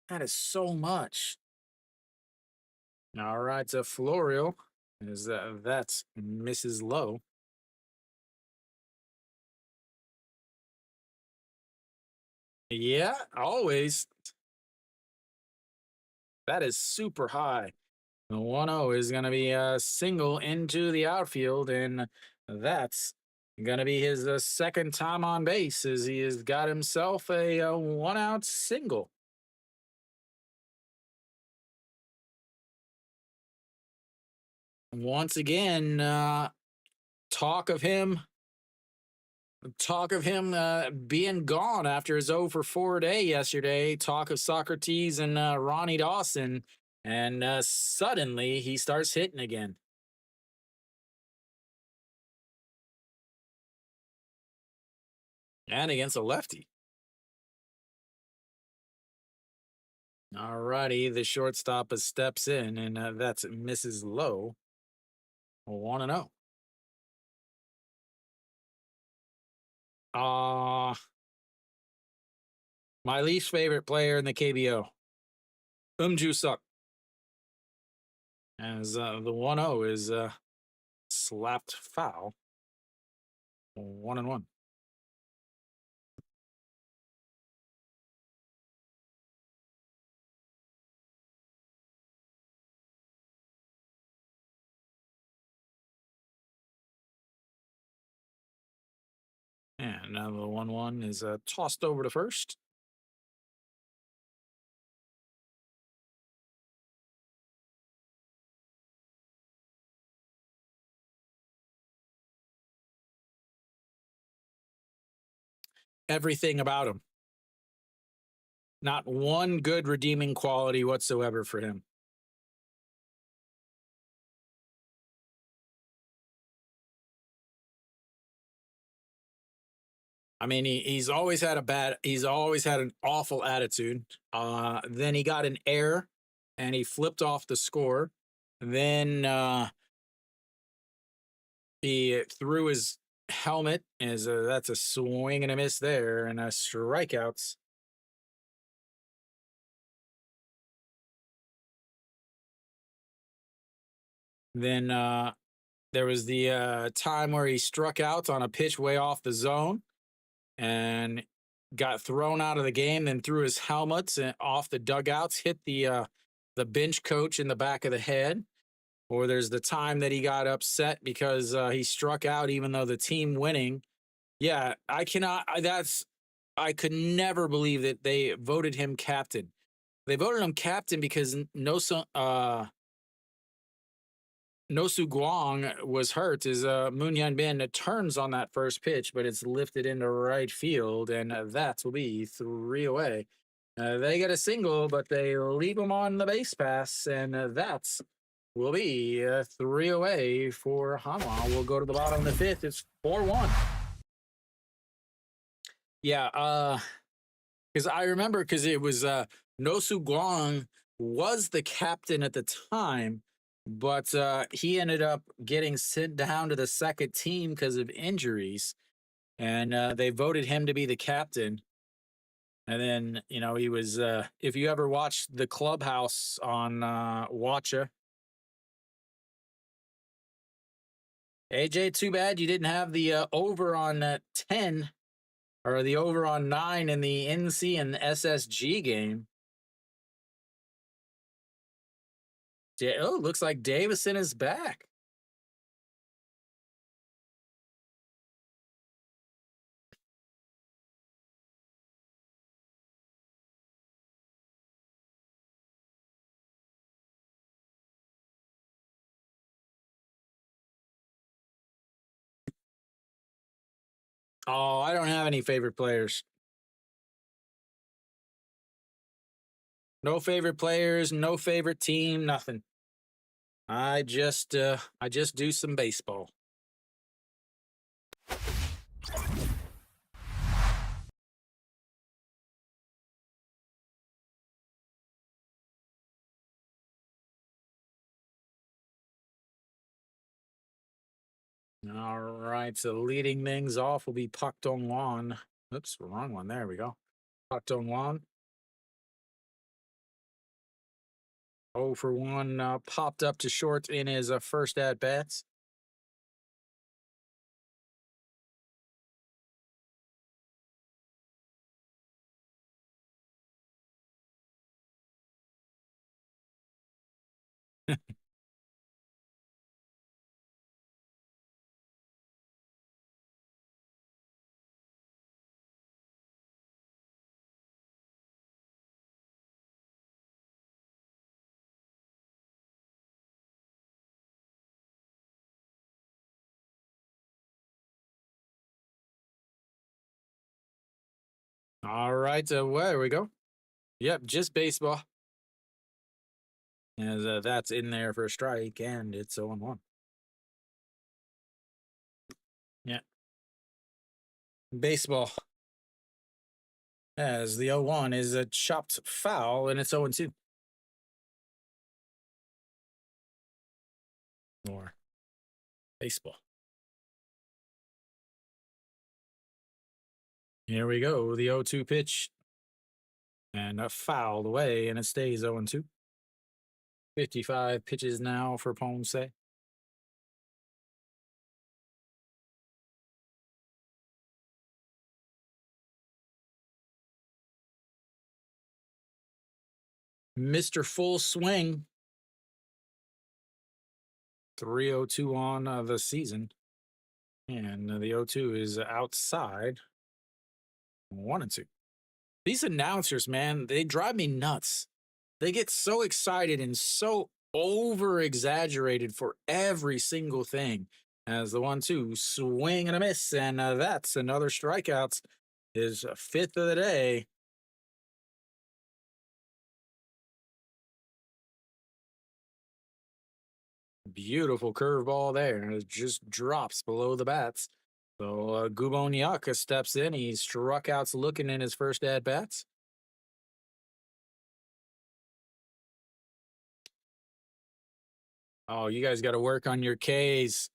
That is so much. All right, to Florial. That's Mrs. Low. Yeah, always. That is super high. The 1-0 is going to be a single into the outfield, and that's going to be his second time on base as he has got himself a 1-out single. Once again, talk of him being gone after his 0 for 4 day yesterday. Talk of Socrates and Ronnie Dawson, and suddenly he starts hitting again. And against a lefty. All righty, the shortstop steps in, and that's Mrs. Low. 1-0. My least favorite player in the KBO, Ju Suk. As the 1-0 is slapped foul. 1-1. And now the 1-1 is tossed over to first. Everything about him. Not one good redeeming quality whatsoever for him. I mean, he's always had an awful attitude. Then he got an error and he flipped off the score. Then he threw his helmet as that's a swing and a miss there, and strikeouts. Then there was the time where he struck out on a pitch way off the zone and got thrown out of the game, then threw his helmets off the dugouts, hit the bench coach in the back of the head. Or there's the time that he got upset because he struck out even though the team winning. Yeah, I could never believe that they voted him captain. They voted him captain because Nosu Guang was hurt as Moon Yanbin turns on that first pitch, but it's lifted into right field, and that will be 3 away. They get a single, but they leave him on the base pass, and that will be 3 away for Hanwha. We'll go to the bottom of the 5th. It's 4-1. Yeah, because I remember it was Nosu Guang was the captain at the time, but he ended up getting sent down to the second team because of injuries, and they voted him to be the captain. And then, he was, if you ever watched the Clubhouse on Watcha, AJ, too bad you didn't have the over on 10 or the over on 9 in the NC and SSG game. Oh, looks like Davison is back. Oh, I don't have any favorite players. No favorite players, no favorite team, nothing. I just do some baseball. All right, so leading things off will be Pak Dong Wan. Oops, wrong one. There we go. Pak Dong Wan. 0 for 1, popped up to short in his first at bats. All right, well, there we go. Yep, just baseball. As that's in there for a strike, and it's 0 1. Yeah, baseball. As the 0 1 is a chopped foul, and it's 0 2. More baseball. Here we go. The 0 2 pitch. And fouled away, and it stays 0 2. 55 pitches now for Ponce. Mr. Full Swing. 302 on the season. And the 0 2 is outside. 1 and 2. These announcers, man, they drive me nuts. They get so excited and so over exaggerated for every single thing. As the 1 2 swing and a miss, and that's another strikeout. His fifth of the day. Beautiful curveball there. It just drops below the bats. So Guboniaka steps in. He struck out looking in his first at bats. Oh, you guys got to work on your Ks.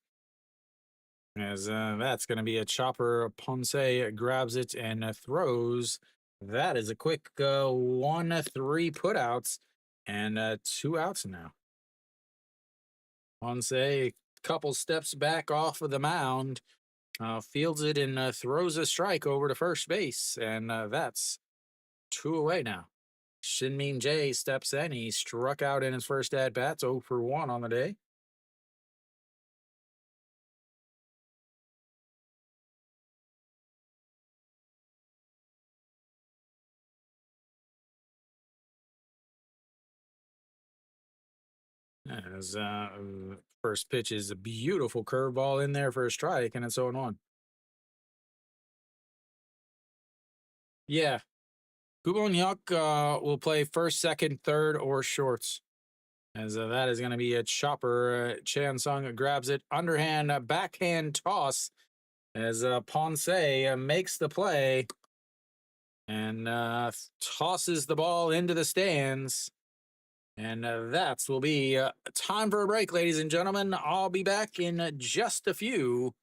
As that's going to be a chopper. Ponce grabs it and throws. That is a quick 1-3 putouts and 2 outs now. Ponce, a couple steps back off of the mound, fields it and throws a strike over to first base. And that's 2 away now. Shinmin J steps in. He struck out in his first at bats, 0 for 1 on the day. As first pitch is a beautiful curveball in there for a strike, and it's 0 1. Yeah. Guboniak will play first, second, third, or shorts. As that is going to be a chopper. Chan Sung grabs it. Underhand, backhand toss as Ponce makes the play and tosses the ball into the stands. And that will be time for a break, ladies and gentlemen. I'll be back in just a few.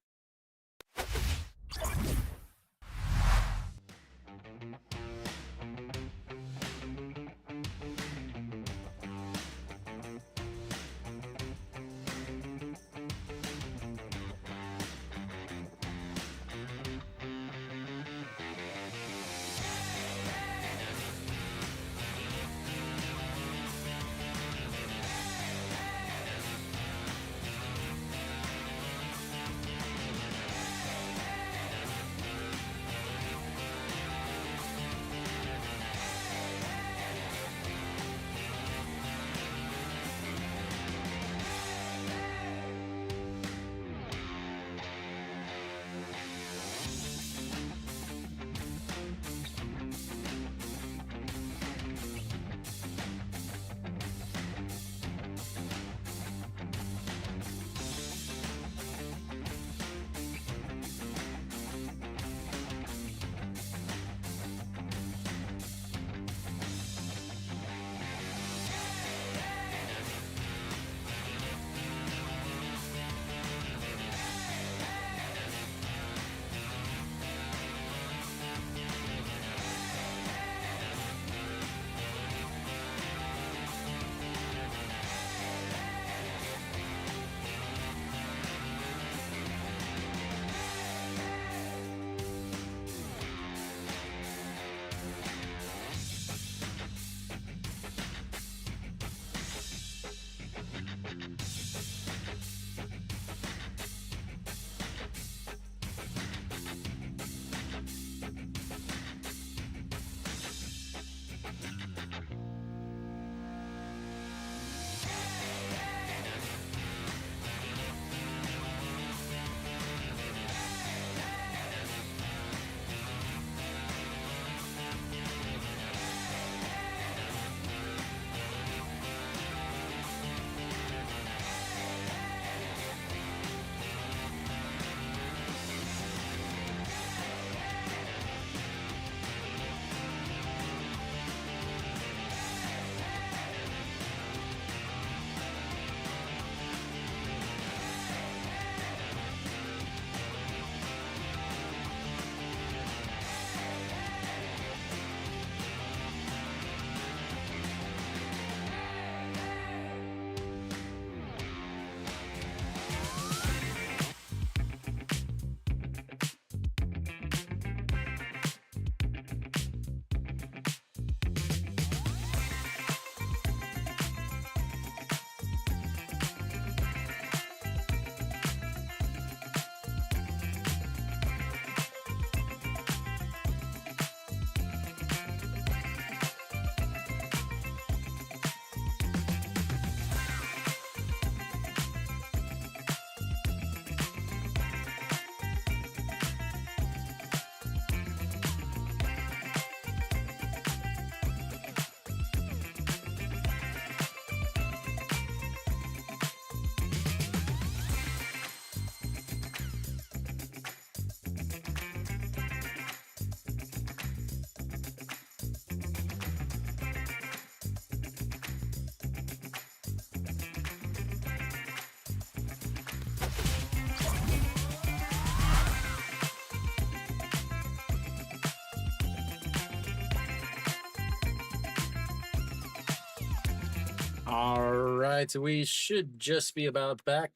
All right, we should just be about back.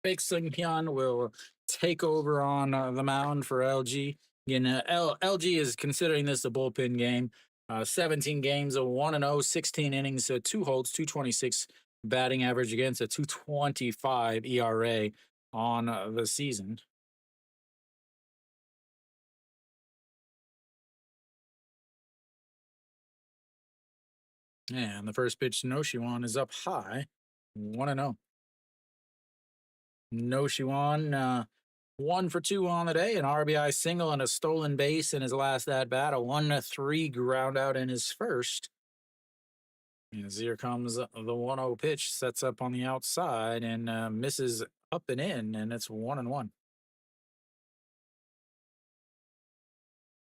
Baek Sung Hyun will take over on the mound for LG. LG is considering this a bullpen game. 17 games, a 1-0, 16 innings, 2 holds, 226 batting average against a 225 ERA on the season. And the first pitch to Noshiwan is up high, 1-0. Noshiwan, 1 for 2 on the day, an RBI single and a stolen base in his last at bat, a 1-3 ground out in his first. As here comes the 1-0 pitch, sets up on the outside and misses up and in, and it's 1-1.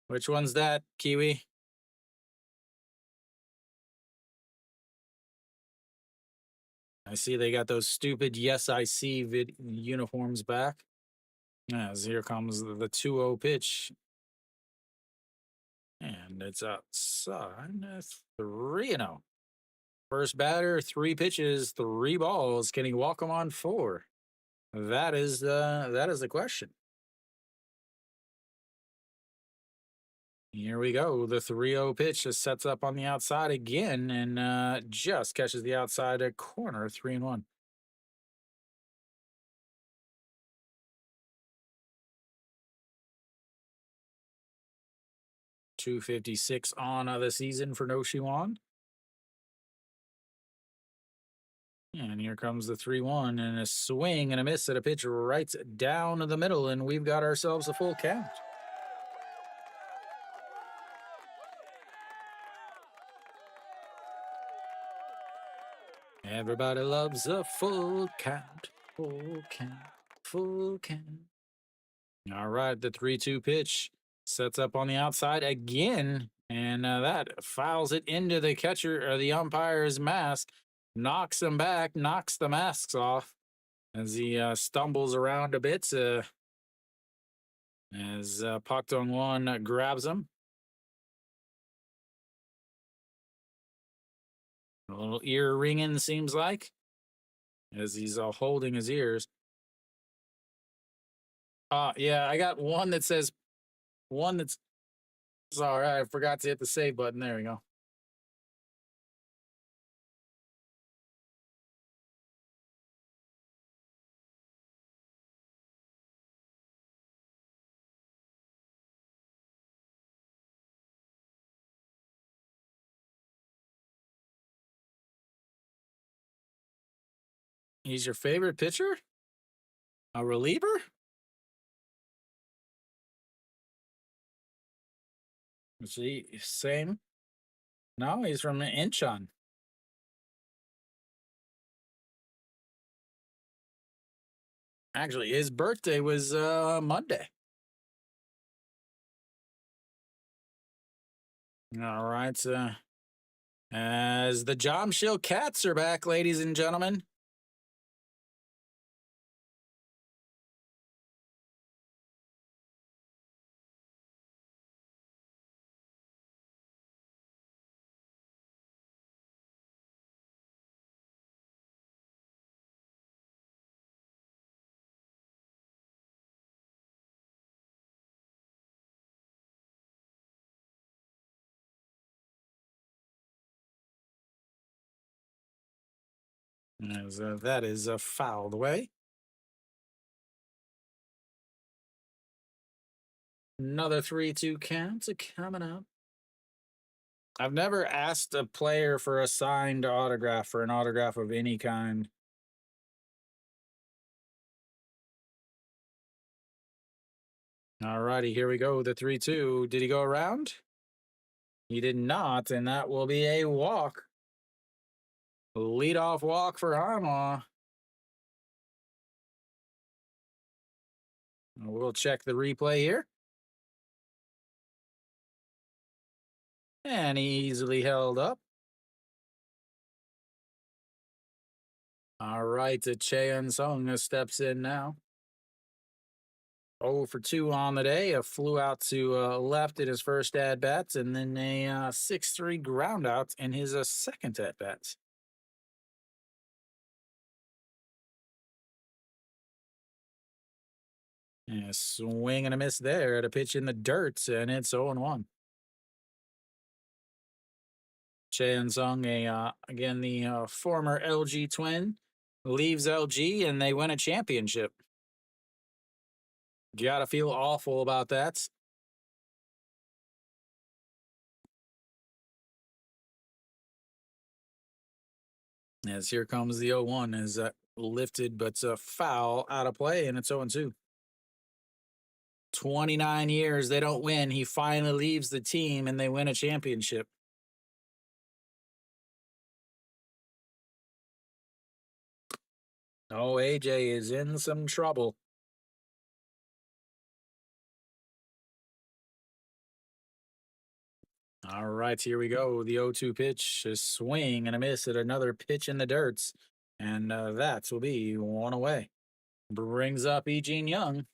Which one's that, Kiwi? I see they got those stupid Yes I See uniforms back. As here comes the 2-0 pitch. And it's outside. 3-0. First batter, 3 pitches, 3 balls. Can he walk him on 4? That is the question. Here we go. The 3-0 pitch just sets up on the outside again and just catches the outside corner, 3-1. .256 on the season for No Shiwan. And here comes the 3-1 and a swing and a miss at a pitch right down the middle, and we've got ourselves a full count. Everybody loves a full count, full count, full count. All right, the 3-2 pitch sets up on the outside again, and that fouls it into the catcher or the umpire's mask, knocks him back, knocks the masks off as he stumbles around a bit. As Pak Dong-won grabs him. A little ear ringing, seems like, as he's holding his ears. Yeah, I got one that says, sorry, I forgot to hit the save button. There we go. He's your favorite pitcher? A reliever? Is he same? No, he's from Incheon. Actually, his birthday was Monday. All right. As the Jomshil Cats are back, ladies and gentlemen. As that is fouled away. Another 3-2 count coming up. I've never asked a player for a signed autograph, for an autograph of any kind. All righty, here we go. The 3-2. Did he go around? He did not, and that will be a walk. Leadoff walk for Hanwha. We'll check the replay here. And he easily held up. All right, Cheon Sung steps in now. 0 for 2 on the day. A flew out to left in his first at bats, and then a 6-3 ground out in his second at bats. Yeah, swing and a miss there at a pitch in the dirt, and it's 0-1. Chan Sung, again, the former LG twin, leaves LG and they win a championship. You got to feel awful about that. As here comes the 0-1 is lifted, but foul out of play, and it's 0-2. 29 years, they don't win. He finally leaves the team and they win a championship. Oh, AJ is in some trouble. All right, here we go. The 0-2 pitch, a swing and a miss at another pitch in the dirt. And that will be one away. Brings up Eugene Young.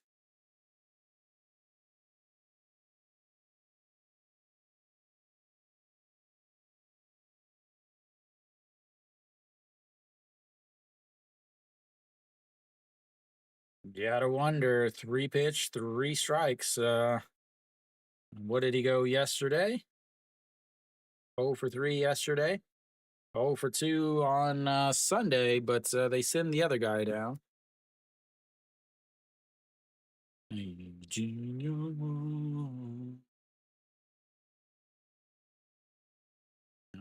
You gotta wonder, 3 pitch, 3 strikes. What did he go yesterday? 0 for 3 yesterday. 0 for 2 on Sunday, but they send the other guy down. Eugene Young.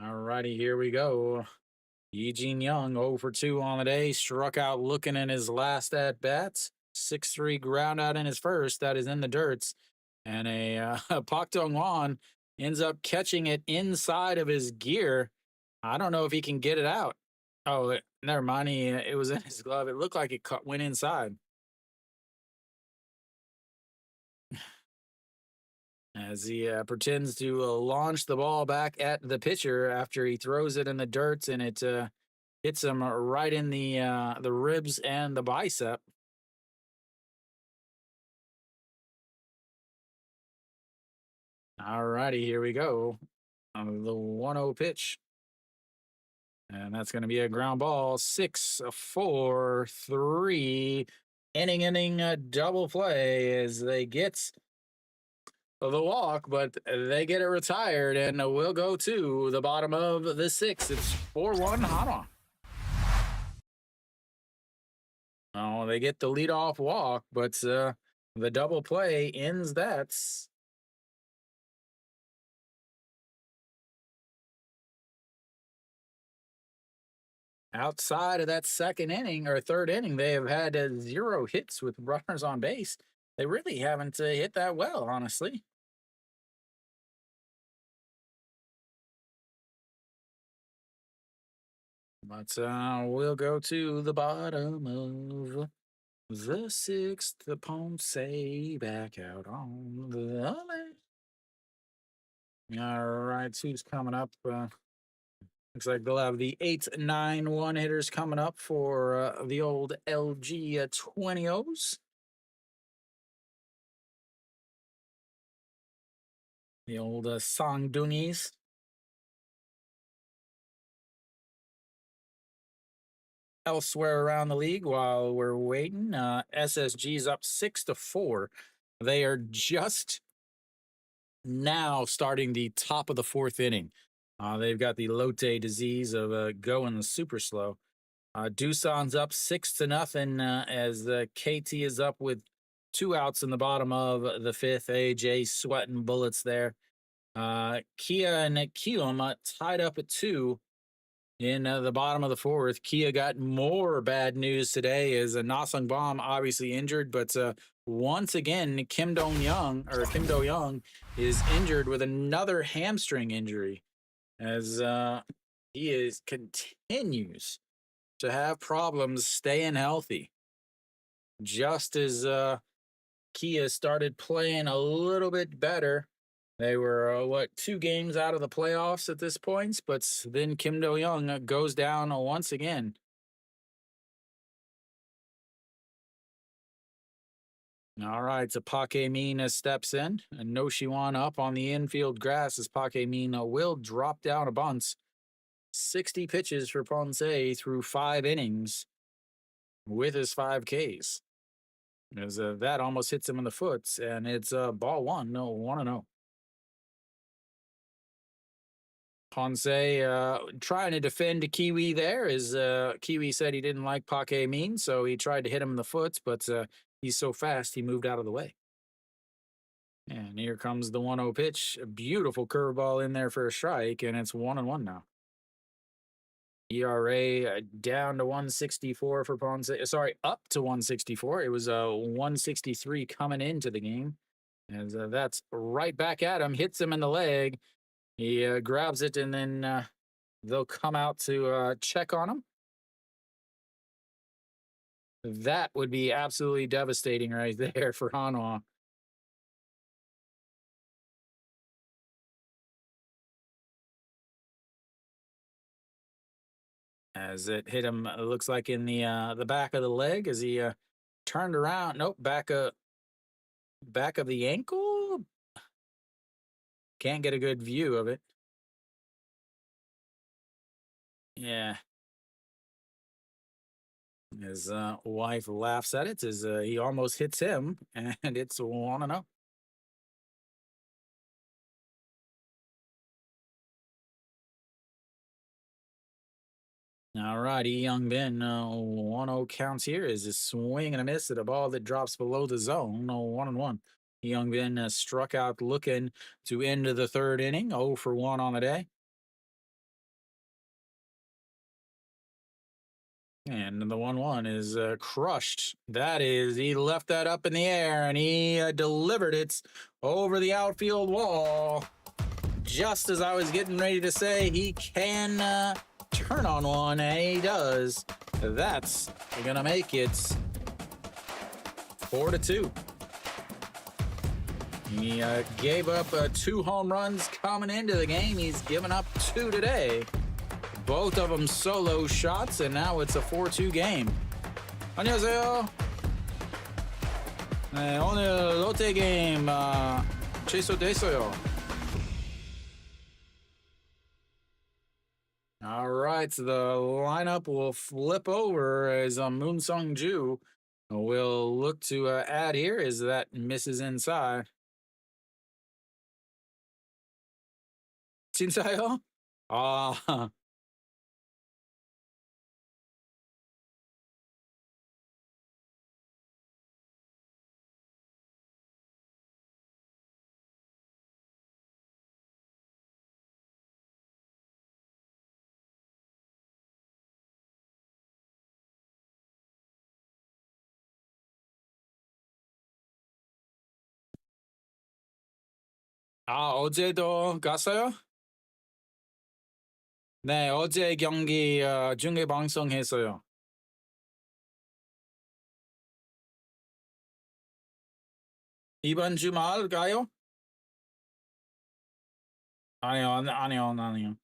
All righty, here we go. Eugene Young, 0 for 2 on the day, struck out looking in his last at bats. 6-3 ground out in his first. That is in the dirts. And Pak Dong Wan ends up catching it inside of his gear. I don't know if he can get it out. Oh, never mind. It was in his glove. It looked like it went inside. As he pretends to launch the ball back at the pitcher after he throws it in the dirt, and it hits him right in the ribs and the bicep. All righty, here we go. The 1-0 pitch. And that's going to be a ground ball. 6-4-3. Inning double play as they get the walk, but they get it retired, and we'll go to the bottom of the 6th. It's 4-1 Hanwha. Oh, they get the leadoff walk, but the double play ends that. Outside of that second inning or third inning, they have had 0 hits with runners on base. They really haven't hit that well, honestly. But we'll go to the bottom of the 6th. The Ponce back out on the left. All right, who's coming up? Looks like they'll have the 8-9-1 hitters coming up for the old LG 20s. The old Sangdungis. Elsewhere around the league, while we're waiting, SSG's up 6-4. They are just now starting the top of the 4th inning. They've got the Lotte disease of going super slow. Doosan's up 6-0 as KT is up with 2 outs in the bottom of the 5th. AJ sweating bullets there. Kia and Kium tied up at 2 in the bottom of the 4th. Kia got more bad news today as Nasung Bom obviously injured, but once again, Kim Do Young is injured with another hamstring injury as he continues to have problems staying healthy. Just as Kia started playing a little bit better, they were 2 games out of the playoffs at this point, but then Kim Do Young goes down once again. All right, so Pake Min steps in, and No Shiwan up on the infield grass as Pake Min will drop down a bunt. 60 pitches for Ponce through 5 innings with his 5 Ks. As that almost hits him in the foot, and it's ball one, no 1-0. Ponce trying to defend Kiwi there. As Kiwi said he didn't like Pake mean, so he tried to hit him in the foot, but he's so fast he moved out of the way. And here comes the 1-0 pitch. A beautiful curveball in there for a strike, and it's 1-1 now. ERA down to 164 for Ponce. Sorry, up to 164. It was 163 coming into the game. As that's right back at him, hits him in the leg. He grabs it, and then they'll come out to check on him. That would be absolutely devastating right there for Hanwha. As it hit him, it looks like in the back of the leg as he turned around. Nope, back of the ankle. Can't get a good view of it. Yeah. His wife laughs at it as he almost hits him, and it's 1-0. All right, Young Bin, 1-0 counts here as a swing and a miss at a ball that drops below the zone, 1-1. Young Bin struck out looking to end the third inning, 0 for 1 on the day. And the 1-1 is crushed. That is, he left that up in the air and he delivered it over the outfield wall. Just as I was getting ready to say he can turn on one, and he does. That's going to make it 4-2. He gave up 2 home runs coming into the game. He's given up 2 today. Both of them solo shots, and now it's a 4-2 game. 안녕하세요. 네, 오늘 롯데 게임 취소됐어요. All right, so the lineup will flip over as Moon Sung Ju will look to add here as that misses inside. 진짜요? 아. 어제도 갔어요? 네, 어제 경기 중계 방송했어요. 이번 주말 가요? 아니요.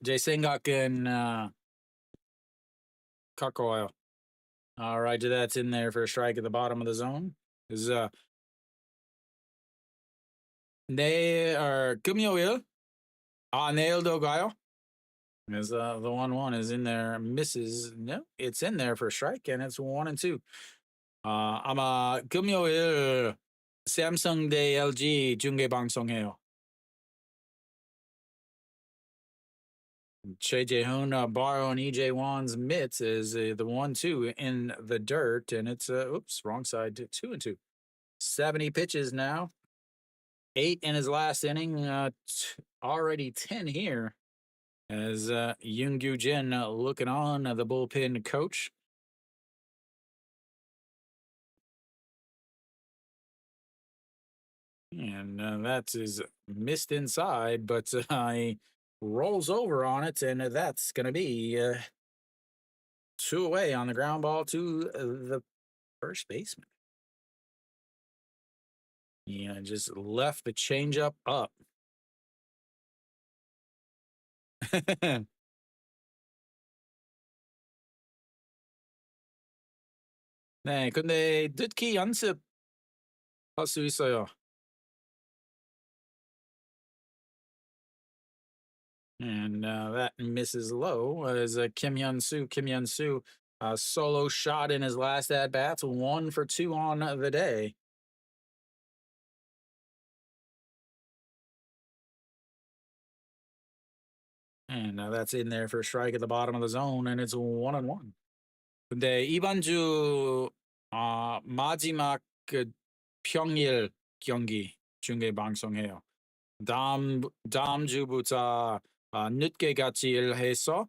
제 생각은 가까워요. All right, that's in there for a strike at the bottom of the zone. Is 금요일? 내일도 가요? As the 1-1 is in there, misses. No, it's in there for a strike, and it's 1-2. 아마 금요일 삼성 대 LG 중계 방송해요. Choi Jae-hoon borrowing EJ Wan's mitts is the 1-2 in the dirt, and it's oops, wrong side, 2-2. 70 pitches now, 8 in his last inning, already 10 here. As Yoon Gyu Jin looking on the bullpen coach. And that is missed inside, but he rolls over on it, and that's going to be 2 away on the ground ball to the first baseman. Yeah, just left the changeup up. 네, 근데 듣기 연습할 수 있어요. And that misses low as Kim Hyun Soo A solo shot in his last at bats, 1 for 2 on the day. And that's in there for a strike at the bottom of the zone, and it's 1-1. 근데 이번 주 마지막 그 평일 경기 중계 방송해요. 다음 주부터 늦게 같이 일해서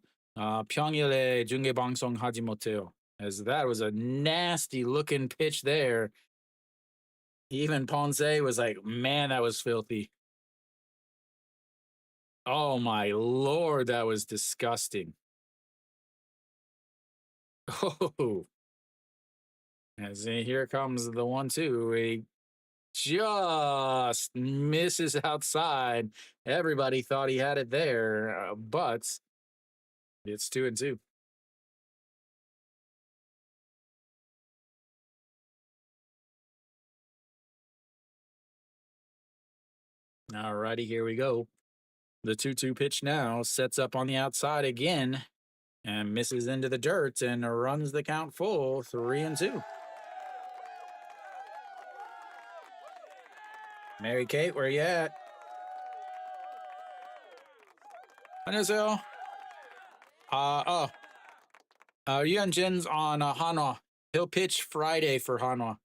평일에 중계 방송 하지 못해요. As that was a nasty looking pitch there. Even Ponce was like, man, that was filthy. Oh my lord, that was disgusting. Oh, as here comes the 1-2. He just misses outside. Everybody thought he had it there, but it's 2-2. All righty, here we go. The 2-2 pitch now sets up on the outside again and misses into the dirt and runs the count full, 3-2. Mary Kate, where you at? 안녕하세요. Yuan Jin's on Hanwha. He'll pitch Friday for Hanwha.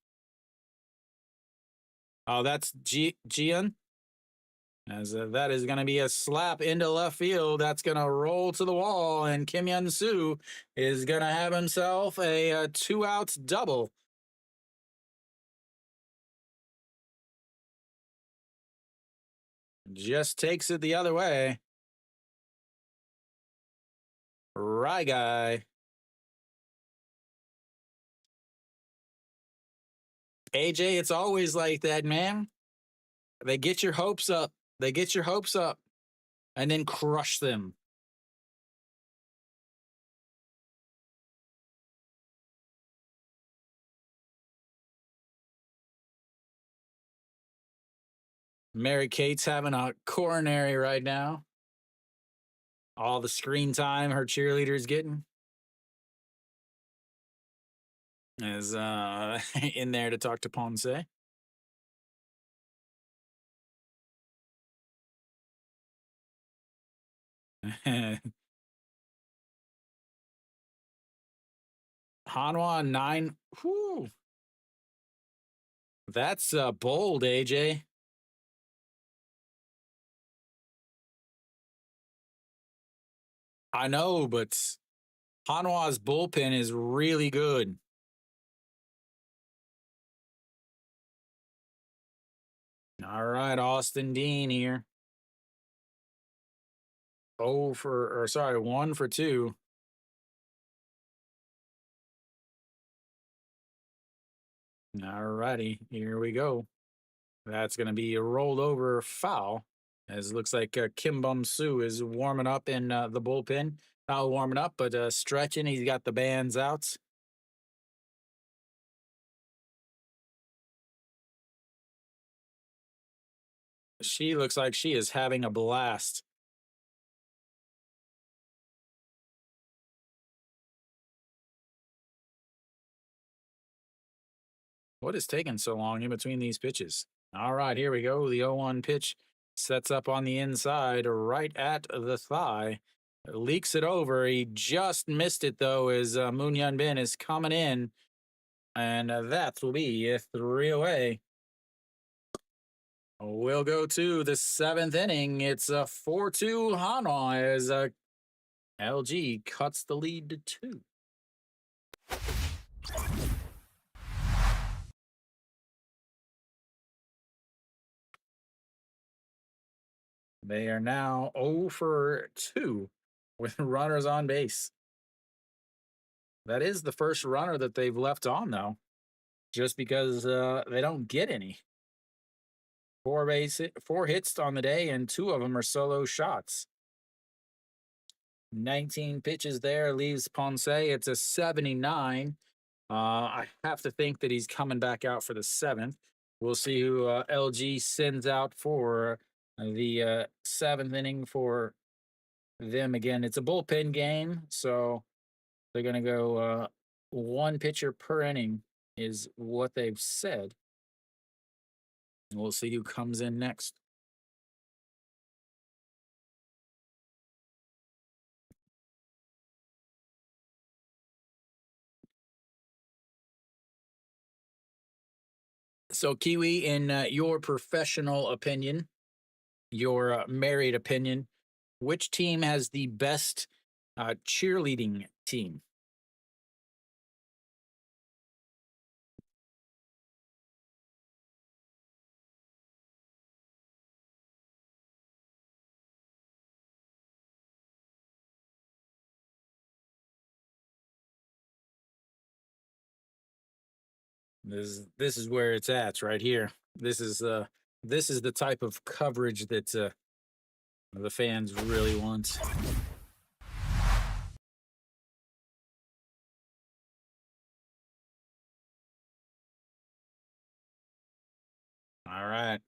Oh, that's Jian. As that is going to be a slap into left field. That's going to roll to the wall, and Kim Yun Soo is going to have himself a 2-out double. Just takes it the other way. Right guy. AJ, it's always like that, man. They get your hopes up. And then crush them. Mary Kate's having a coronary right now. All the screen time her cheerleader's getting is in there to talk to Ponce. Hanwha 9. Whew. That's bold, AJ. I know, but Hanwha's bullpen is really good. All right, Austin Dean here. 1 for 2. All righty, here we go. That's going to be a rolled over foul. As it looks like Kim Bum Soo is warming up in the bullpen. Not warming up, but stretching. He's got the bands out. She looks like she is having a blast. What is taking so long in between these pitches? All right, here we go. The 0-1 pitch sets up on the inside, right at the thigh. Leaks it over. He just missed it, though, as Moon Hyun Bin is coming in. And that will be a 3 away. We'll go to the 7th inning. It's a 4-2 Hanwha as LG cuts the lead to 2. They are now 0 for 2 with runners on base. That is the first runner that they've left on, though, just because they don't get any. 4 hits on the day, and 2 of them are solo shots. 19 pitches there, leaves Ponce. It's a 79. I have to think that he's coming back out for the 7th. We'll see who LG sends out for the 7th inning for them again. It's a bullpen game, so they're going to go one pitcher per inning is what they've said. And we'll see who comes in next. So, Kiwi, in your professional opinion, your married opinion, which team has the best cheerleading team? This is where it's at right here. This is the type of coverage that the fans really want. All right,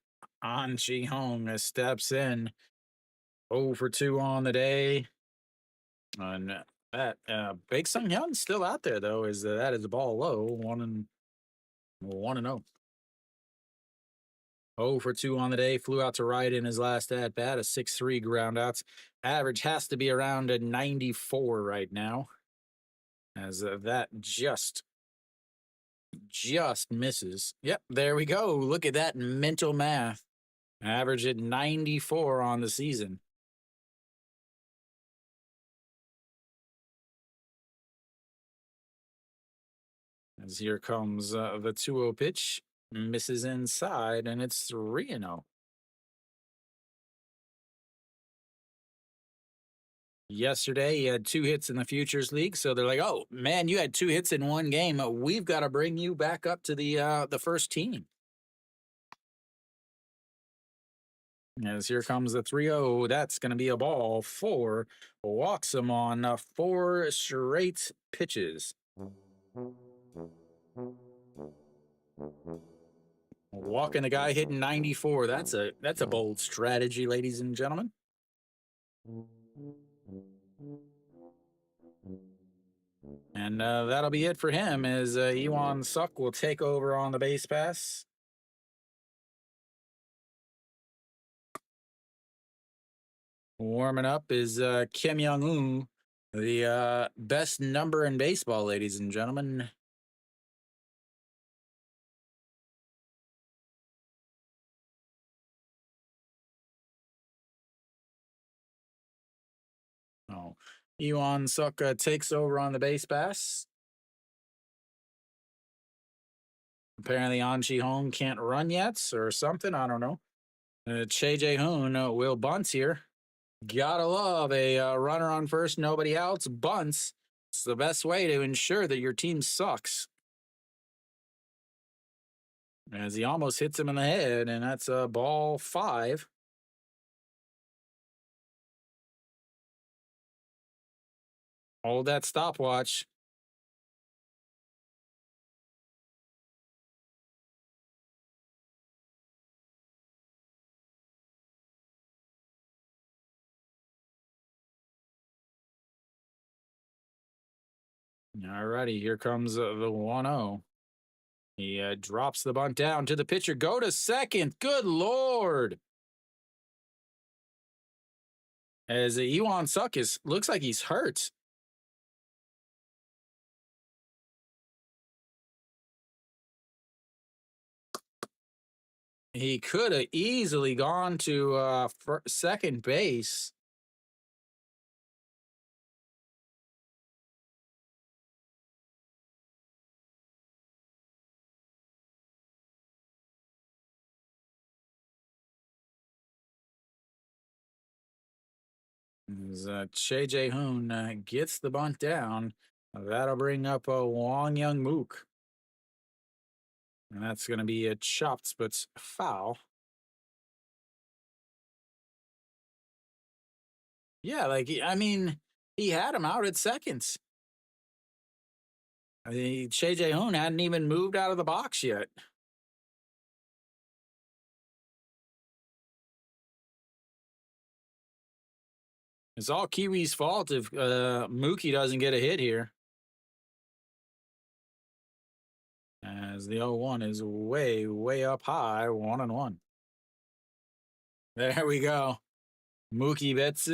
An Chi Hong steps in, 0 for 2 on the day, and that Big Sung Hyun's still out there though. Is that is the ball low, 1-0. 0 for 2 on the day. Flew out to right in his last at bat, a 6-3 ground outs. Average has to be around a 94 right now, as that just misses. Yep, there we go. Look at that mental math. Average at 94 on the season. As here comes the 2-0 pitch. Misses inside, and it's 3-0. Yesterday, he had 2 hits in the Futures League, so they're like, "Oh man, you had 2 hits in one game. We've got to bring you back up to the first team." As here comes the 3-0, that's going to be a ball 4. Walks him on 4 straight pitches. Walking a guy hitting 94. That's a bold strategy, ladies and gentlemen. And that'll be it for him as Iwan Suk will take over on the base pass. Warming up is Kim Young-woo, the best number in baseball, ladies and gentlemen. Oh, Iwan Suk takes over on the base pass. Apparently, An Chi Hong can't run yet or something. I don't know. Che Jae Hoon will bunt here. Gotta love a runner on first, nobody else, bunts. It's the best way to ensure that your team sucks. As he almost hits him in the head, and that's a ball 5. Hold that stopwatch. Alrighty, here comes the 1-0. He drops the bunt down to the pitcher. Go to second. Good Lord. As Iwan Suk looks like he's hurt. He could have easily gone to second base. As Che Jae Hoon gets the bunt down, that'll bring up Wong Young Mook. And that's going to be a chopped but foul. Yeah, like, I mean, he had him out at seconds. Che Jae Hoon hadn't even moved out of the box yet. It's all Kiwi's fault if Mookie doesn't get a hit here. as the 0-1 is way, way up high, 1-1. There we go. Mookie Betts.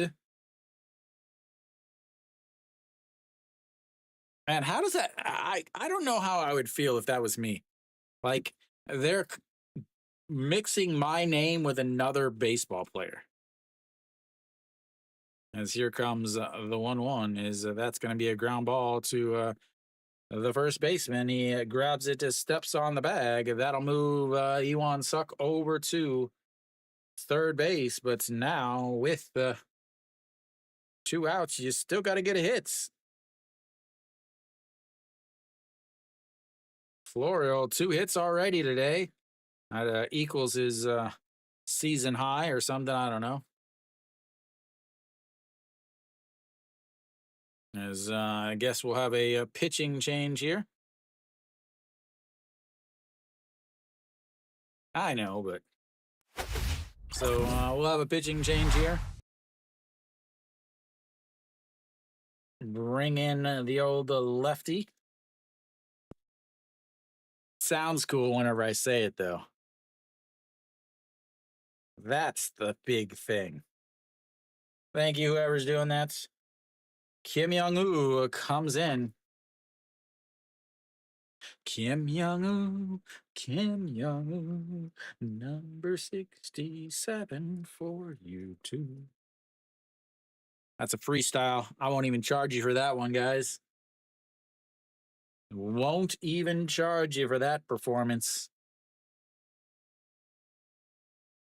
And how does that? I don't know how I would feel if that was me. Like they're mixing my name with another baseball player. As here comes the 1-1 is that's going to be a ground ball to the first baseman. He grabs it, steps on the bag. That'll move Ewan Suk over to third base. But now with the 2 outs, you still got to get a hit. Florial, 2 hits already today. That equals his season high or something. I don't know. As I guess we'll have a pitching change here. I know, but so we'll have a pitching change here. Bring in the old lefty. Sounds cool whenever I say it, though. That's the big thing. Thank you, whoever's doing that. Kim Young-woo comes in. Kim Young-woo, Kim Young-woo, number 67 for you too. That's a freestyle. I won't even charge you for that one, guys. Won't even charge you for that performance.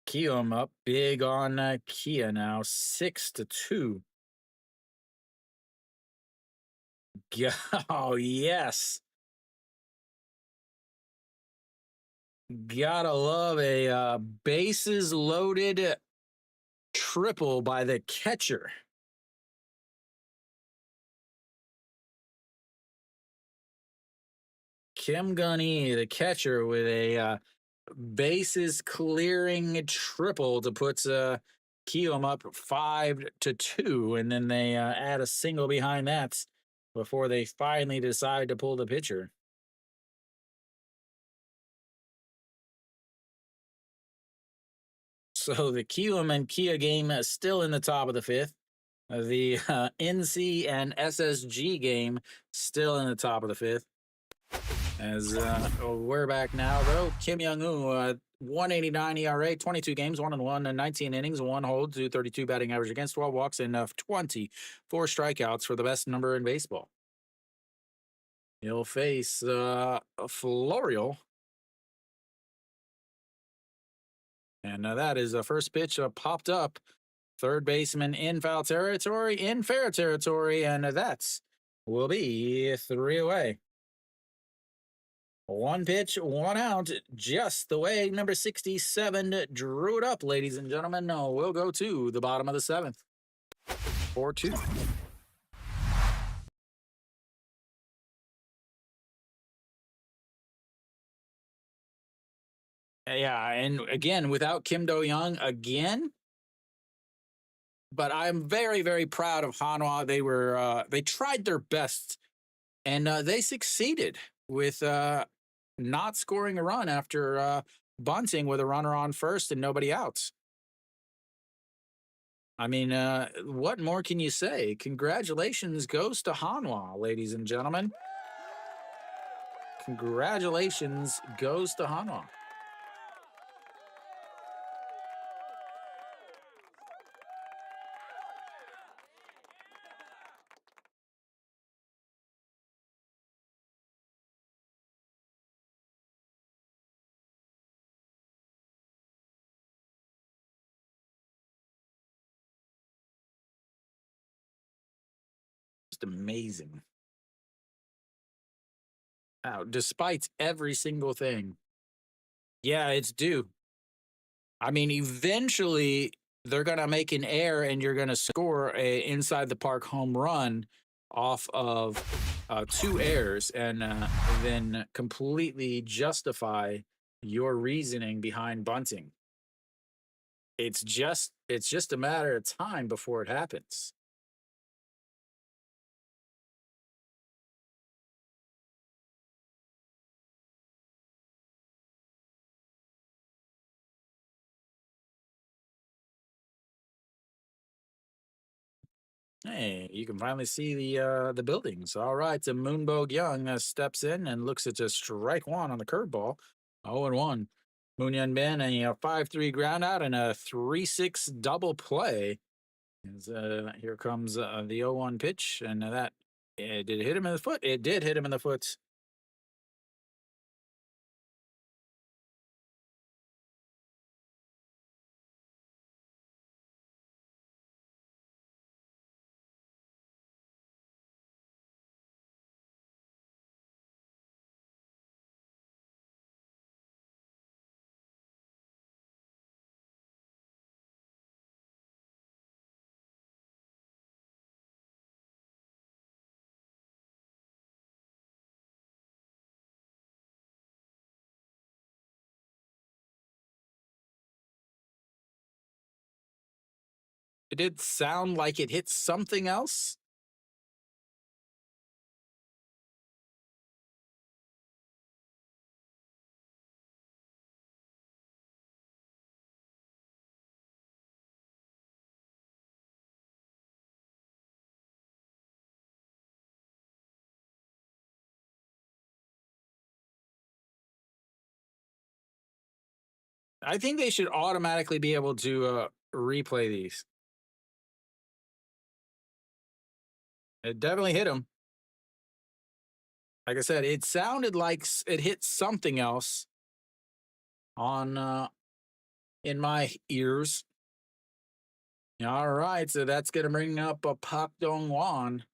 Kium up big on Kia now, 6-2. Oh, yes. Gotta love a bases loaded triple by the catcher. Kim Gunny, the catcher, with a bases clearing triple to put Kium up 5-2, and then they add a single behind that before they finally decide to pull the pitcher. So the Kium and Kia game is still in the top of the 5th. The NC and SSG game still in the top of the 5th. As we're back now, though. Kim Young-woo, 189 ERA, 22 games, 1-1, and 19 innings, 1 hold, 232 batting average against, 12 walks, and 24 strikeouts for the best number in baseball. He'll face Florial. And that is the first pitch popped up. Third baseman in foul territory, in fair territory, and that's will be 3 away. 1 pitch, 1 out, just the way number 67 drew it up, ladies and gentlemen. No, we'll go to the bottom of the 7th. 4-2. Yeah, and again, without Kim Do-young again. But I'm very, very proud of Hanwha. They tried their best, and they succeeded with not scoring a run after bunting with a runner on first and nobody out. I mean, what more can you say? Congratulations goes to Hanwha, ladies and gentlemen. Congratulations goes to Hanwha. Just amazing. Wow, despite every single thing. Yeah, it's due. I mean, eventually they're going to make an error and you're going to score a inside the park home run off of 2 errors and then completely justify your reasoning behind bunting. It's just a matter of time before it happens. Hey, you can finally see the buildings. All right, so Moonbo Young steps in and looks at just strike one on the curveball. 0-1. Moonyan Ben a 5-3 ground out and a 3-6 double play. As, here comes the 0-1 pitch, and that did it hit him in the foot? It did hit him in the foot. It did sound like it hit something else. I think they should automatically be able to replay these. It definitely hit him. Like I said, it sounded like it hit something else on in my ears. All right, so that's gonna bring up a Pak Dong Wan.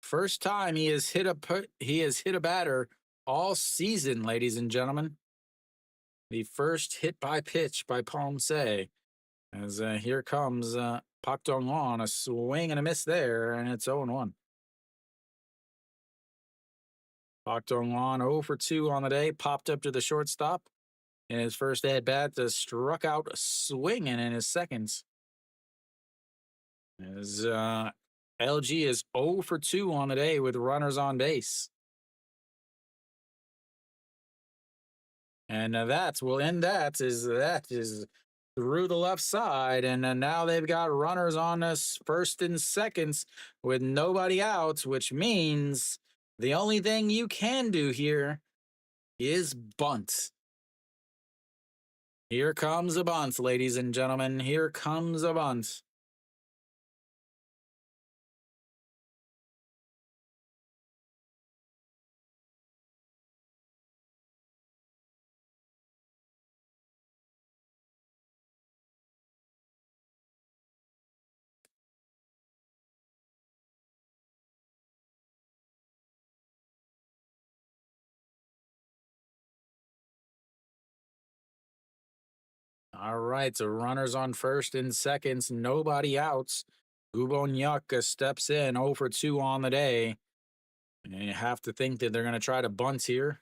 First time he has hit a batter all season, ladies and gentlemen. The first hit by pitch by Ponce. As here comes Pak Dong Wan, a swing and a miss there, and it's 0-1. Pak Dong Wan 0 for 2 on the day, popped up to the shortstop. In his first at bat, struck out swinging in his seconds. As LG is 0 for 2 on the day with runners on base. And that will end that is through the left side. And now they've got runners on us first and seconds with nobody out, which means the only thing you can do here is bunt. Here comes a bunt, ladies and gentlemen. Here comes a bunt. All right, so runners on first and seconds, nobody outs. Gubonyak steps in 0 for 2 on the day. And you have to think that they're going to try to bunt here.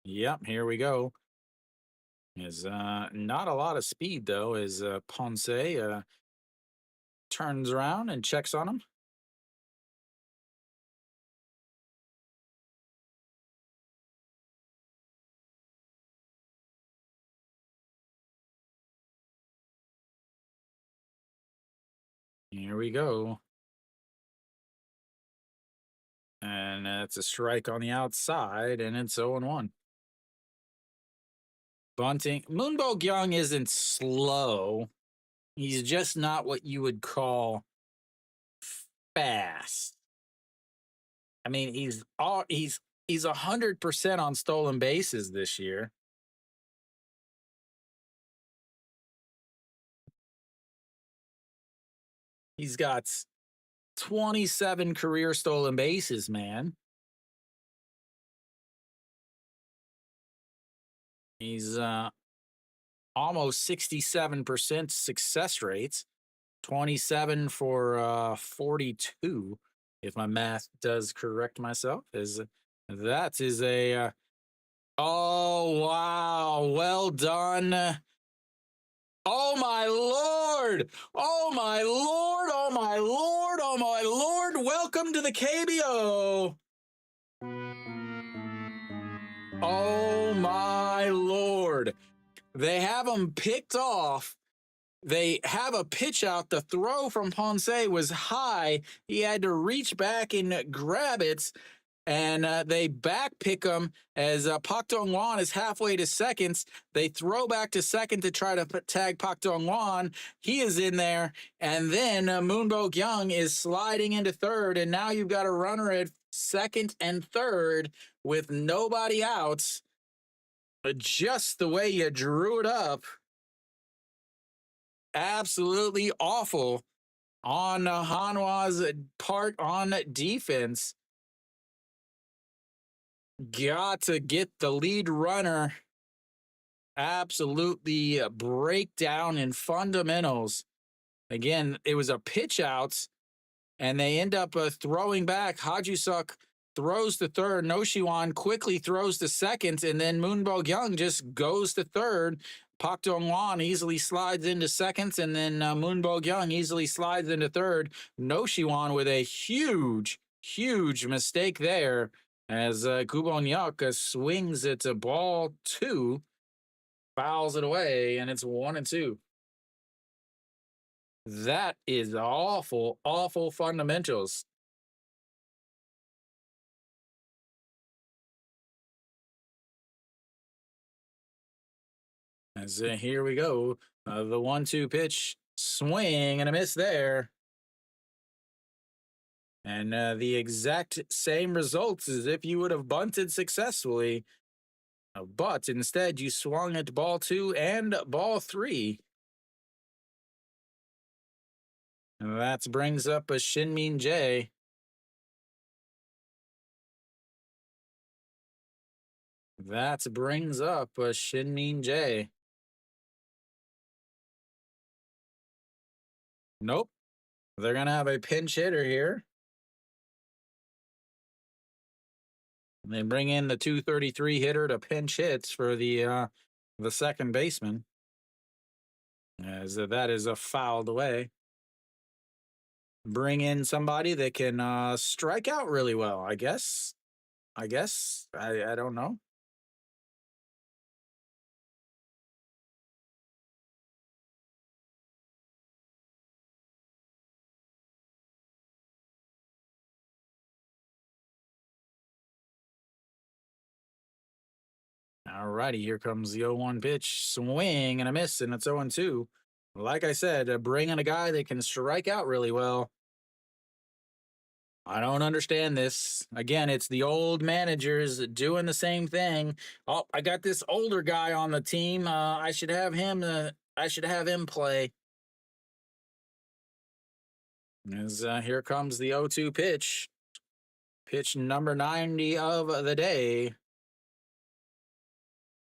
Yep, here we go. Is not a lot of speed though. As Ponce turns around and checks on him. Here we go. And it's a strike on the outside, and it's 0-1. Bunting. Moonbo Young isn't slow. He's just not what you would call fast. I mean, he's 100% on stolen bases this year. He's got 27 career stolen bases, man. He's almost 67% success rates, 27 for 42, if my math does correct myself. That is a oh wow, well done. Oh my lord! Oh my lord! Oh my lord! Oh my lord! Welcome to the KBO. Oh my lord! They have him picked off They have a pitch out. The throw from Ponce was high. He had to reach back and grab it, and they back pick him as Pak Dong-wan is halfway to seconds. They throw back to second to try to tag Pak Dong-wan. He is in there, and then Moon Bo-kyung is sliding into third, and now you've got a runner at second and third with nobody out. Just the way you drew it up. Absolutely awful on Hanwha's part on defense. Got to get the lead runner. Absolutely breakdown in fundamentals. Again, it was a pitch out, and they end up throwing back. Hajusuk throws to third. Noshiwan quickly throws to second, and then Moon Bo-kyung just goes to third. Pak Dong-wan easily slides into seconds, and then Moon Bo-kyung easily slides into third. Noshiwan with a huge mistake there as Kubon-hyuk swings it to ball 2, fouls it away, and it's 1-2. That is awful fundamentals. As here we go. The 1-2 pitch, swing and a miss there. And the exact same results as if you would have bunted successfully. But instead, you swung at ball 2 and ball 3. And that brings up a Shin-min Jae. That brings up a Shin-min Jae. Nope. They're going to have a pinch hitter here. They bring in the 233 hitter to pinch hits for the second baseman. As that is fouled away. Bring in somebody that can strike out really well, I guess. I don't know. All righty, here comes the 0-1 pitch. Swing and a miss, and it's 0-2. Like I said, bring in a guy that can strike out really well. I don't understand this. Again, it's the old managers doing the same thing. Oh, I got this older guy on the team. I should have him. I should have him play. As here comes the 0-2 pitch. Pitch number 90 of the day.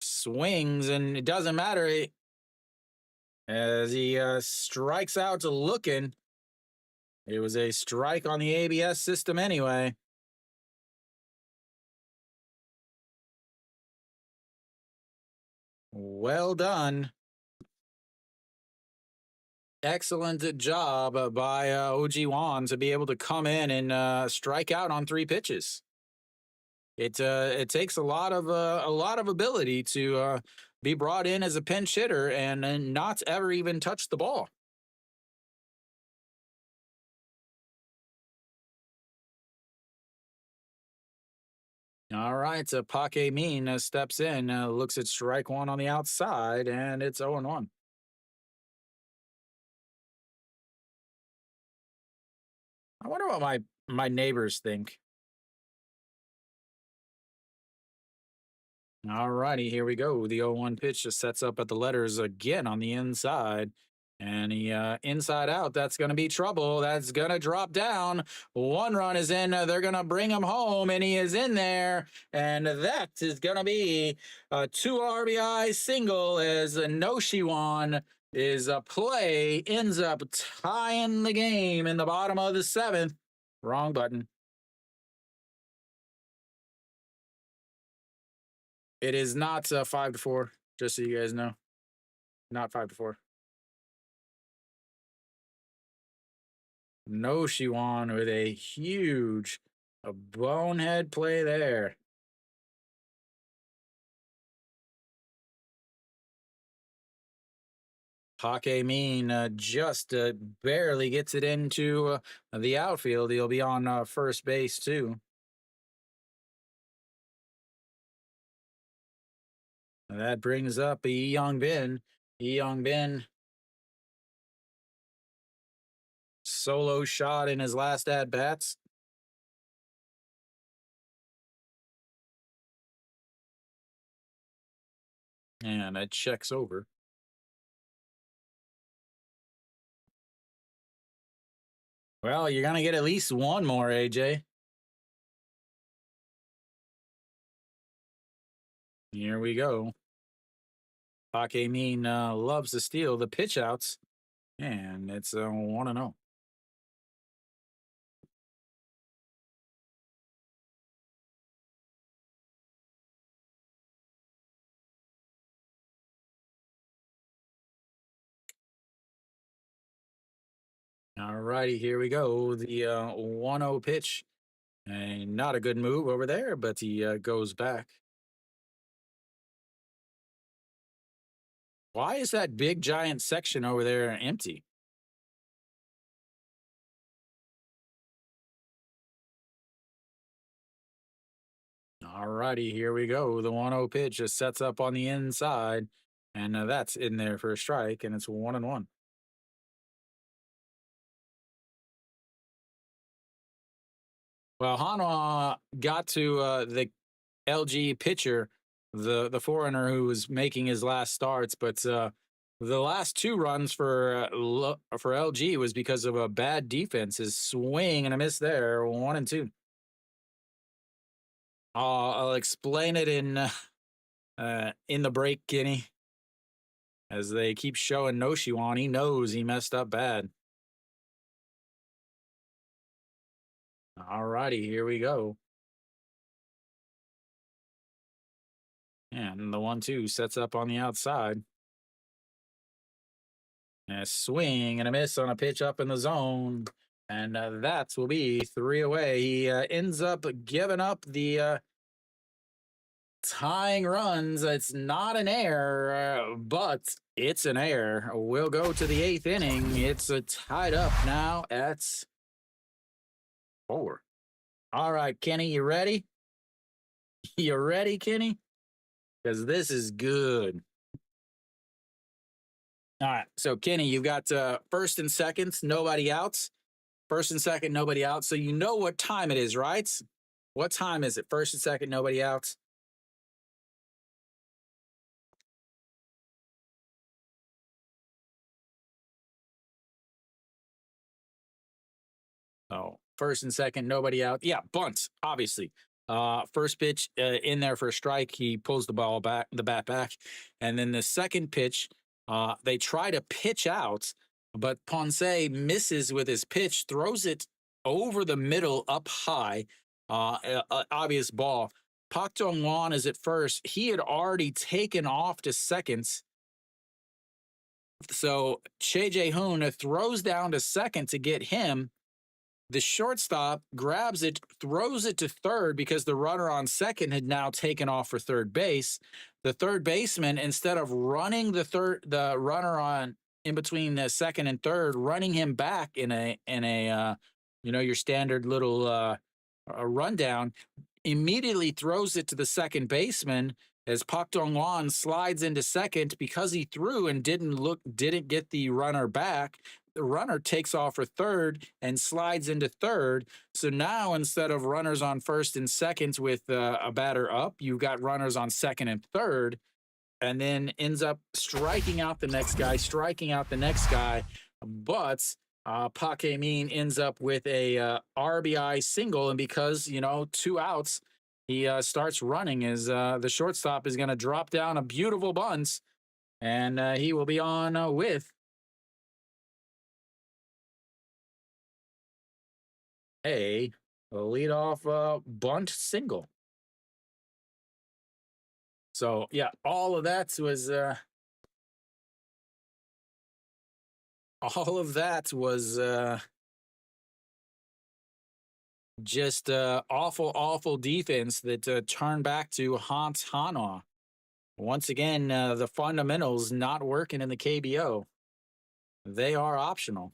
Swings, and it doesn't matter as he strikes out to looking. It was a strike on the ABS system anyway. Well done. Excellent job by OG Wan to be able to come in and strike out on 3 pitches. It takes a lot of ability to be brought in as a pinch hitter and not ever even touch the ball. All right, so Pak Min steps in, looks at strike 1 on the outside, and it's 0-1. I wonder what my neighbors think. All righty, here we go. The 0-1 pitch just sets up at the letters again on the inside. And he inside out, that's going to be trouble. That's going to drop down. 1 run is in. They're going to bring him home, and he is in there. And that is going to be a 2 RBI single as Noshiwan is a play, ends up tying the game in the bottom of the 7th. Wrong button. It is not 5-4, just so you guys know. Not 5-4. Noshiwan with a huge bonehead play there. Hake Mean just barely gets it into the outfield. He'll be on first base too. And that brings up Young Bin. Young Bin solo shot in his last at bats. And it checks over. Well, you're going to get at least one more, AJ. Here we go. Hake Mean loves to steal the pitch outs. And it's 1-0. All righty, here we go. The 1-0 pitch. And not a good move over there, but he goes back. Why is that big giant section over there empty? All righty, here we go. The 1-0 pitch just sets up on the inside, and that's in there for a strike, and it's 1-1. Well, Hanwha got to the LG pitcher, the foreigner who was making his last starts, but the last two runs for LG was because of a bad defense. His swing and a miss there, 1-2. I'll explain it in the break, Kenny. As they keep showing Noshiwan, he knows he messed up bad. All righty, here we go. And the 1-2 sets up on the outside. And a swing and a miss on a pitch up in the zone. And that will be 3 away. He ends up giving up the tying runs. It's not an error, but it's an error. We'll go to the 8th inning. It's tied up now at 4. All right, Kenny, you ready? You ready, Kenny? Because this is good. All right, so Kenny, you've got first and seconds, nobody outs. First and second, nobody out. So you know what time it is, right? What time is it? First and second, nobody outs. Oh, first and second, nobody out. Yeah, bunt, obviously. First pitch in there for a strike. He pulls the bat back. And then the second pitch, they try to pitch out, but Ponce misses with his pitch, throws it over the middle up high. Obvious ball. Pak Dong-won is at first. He had already taken off to second. So Che Jae-hoon throws down to second to get him. The shortstop grabs it, throws it to third because the runner on second had now taken off for third base. The third baseman, instead of running the runner on in between the second and third, running him back in a your standard little rundown, immediately throws it to the second baseman as Pak Dong-won slides into second because he threw and didn't get the runner back. The runner takes off for third and slides into third. So now instead of runners on first and second with a batter up, you've got runners on second and third, and then ends up striking out the next guy. But Pak Hae-min ends up with a RBI single, and because 2 outs, he starts running as the shortstop is going to drop down a beautiful bunt, and he will be on with a leadoff bunt single. So yeah, all of that was just awful defense that turned back to haunt Hanwha. Once again, the fundamentals not working in the KBO. they are optional.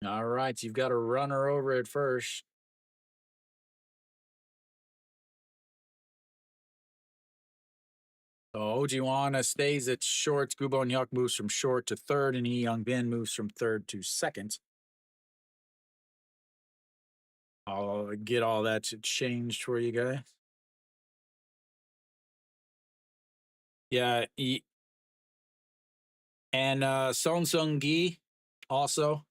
All right, you've got a runner over at first. So Ojiwana stays at short. Gubon Yuk moves from short to third, and Lee Young Bin moves from third to second. I'll get all that changed for you guys. Yeah, and Song Sung Gi also.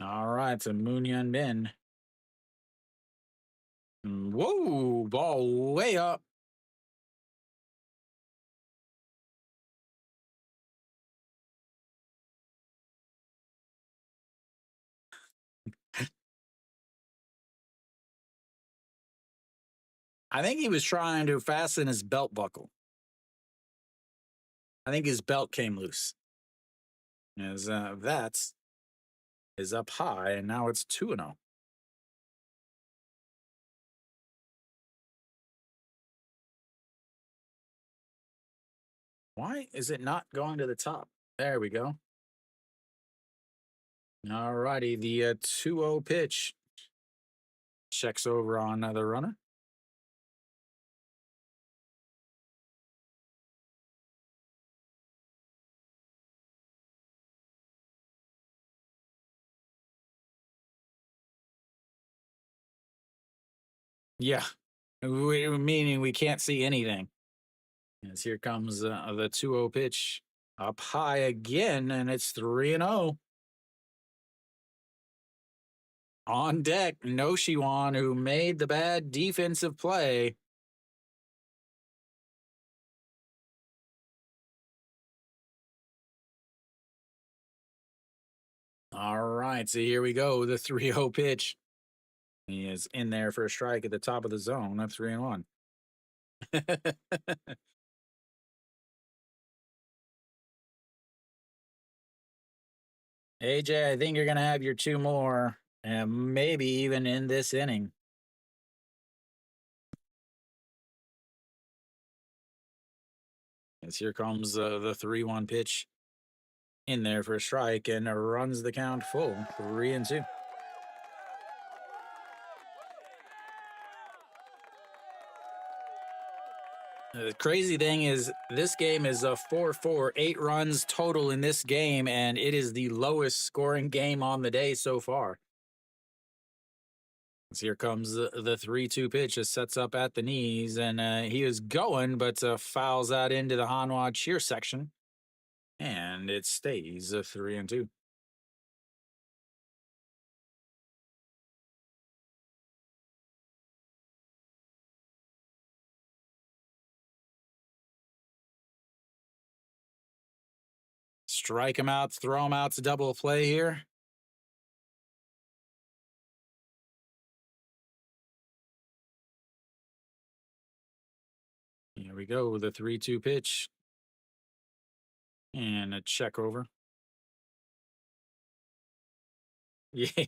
All right, so Moon Yun Bin. Whoa, ball way up. I think he was trying to fasten his belt buckle. I think his belt came loose. As that is up high, and now it's 2-0. Why is it not going to the top? There we go. All righty, the 2-0 pitch checks over on the runner. Yeah, meaning we can't see anything. As here comes the 2-0 pitch up high again, and it's 3-0. On deck, Noshiwan, who made the bad defensive play. All right, so here we go. The 3-0 pitch. He is in there for a strike at the top of the zone. That's 3-1. AJ, I think you're going to have your two more, and maybe even in this inning. As here comes the 3-1 pitch in there for a strike and runs the count full, 3-2. The crazy thing is, this game is a 4-4, 8 runs total in this game, and it is the lowest scoring game on the day so far. So here comes the 3-2 pitch. It sets up at the knees, and he is going, but fouls out into the Hanwha cheer section, and it stays a 3-2. Strike him out, throw him out to double play here. Here we go with the 3-2 pitch. And a check over.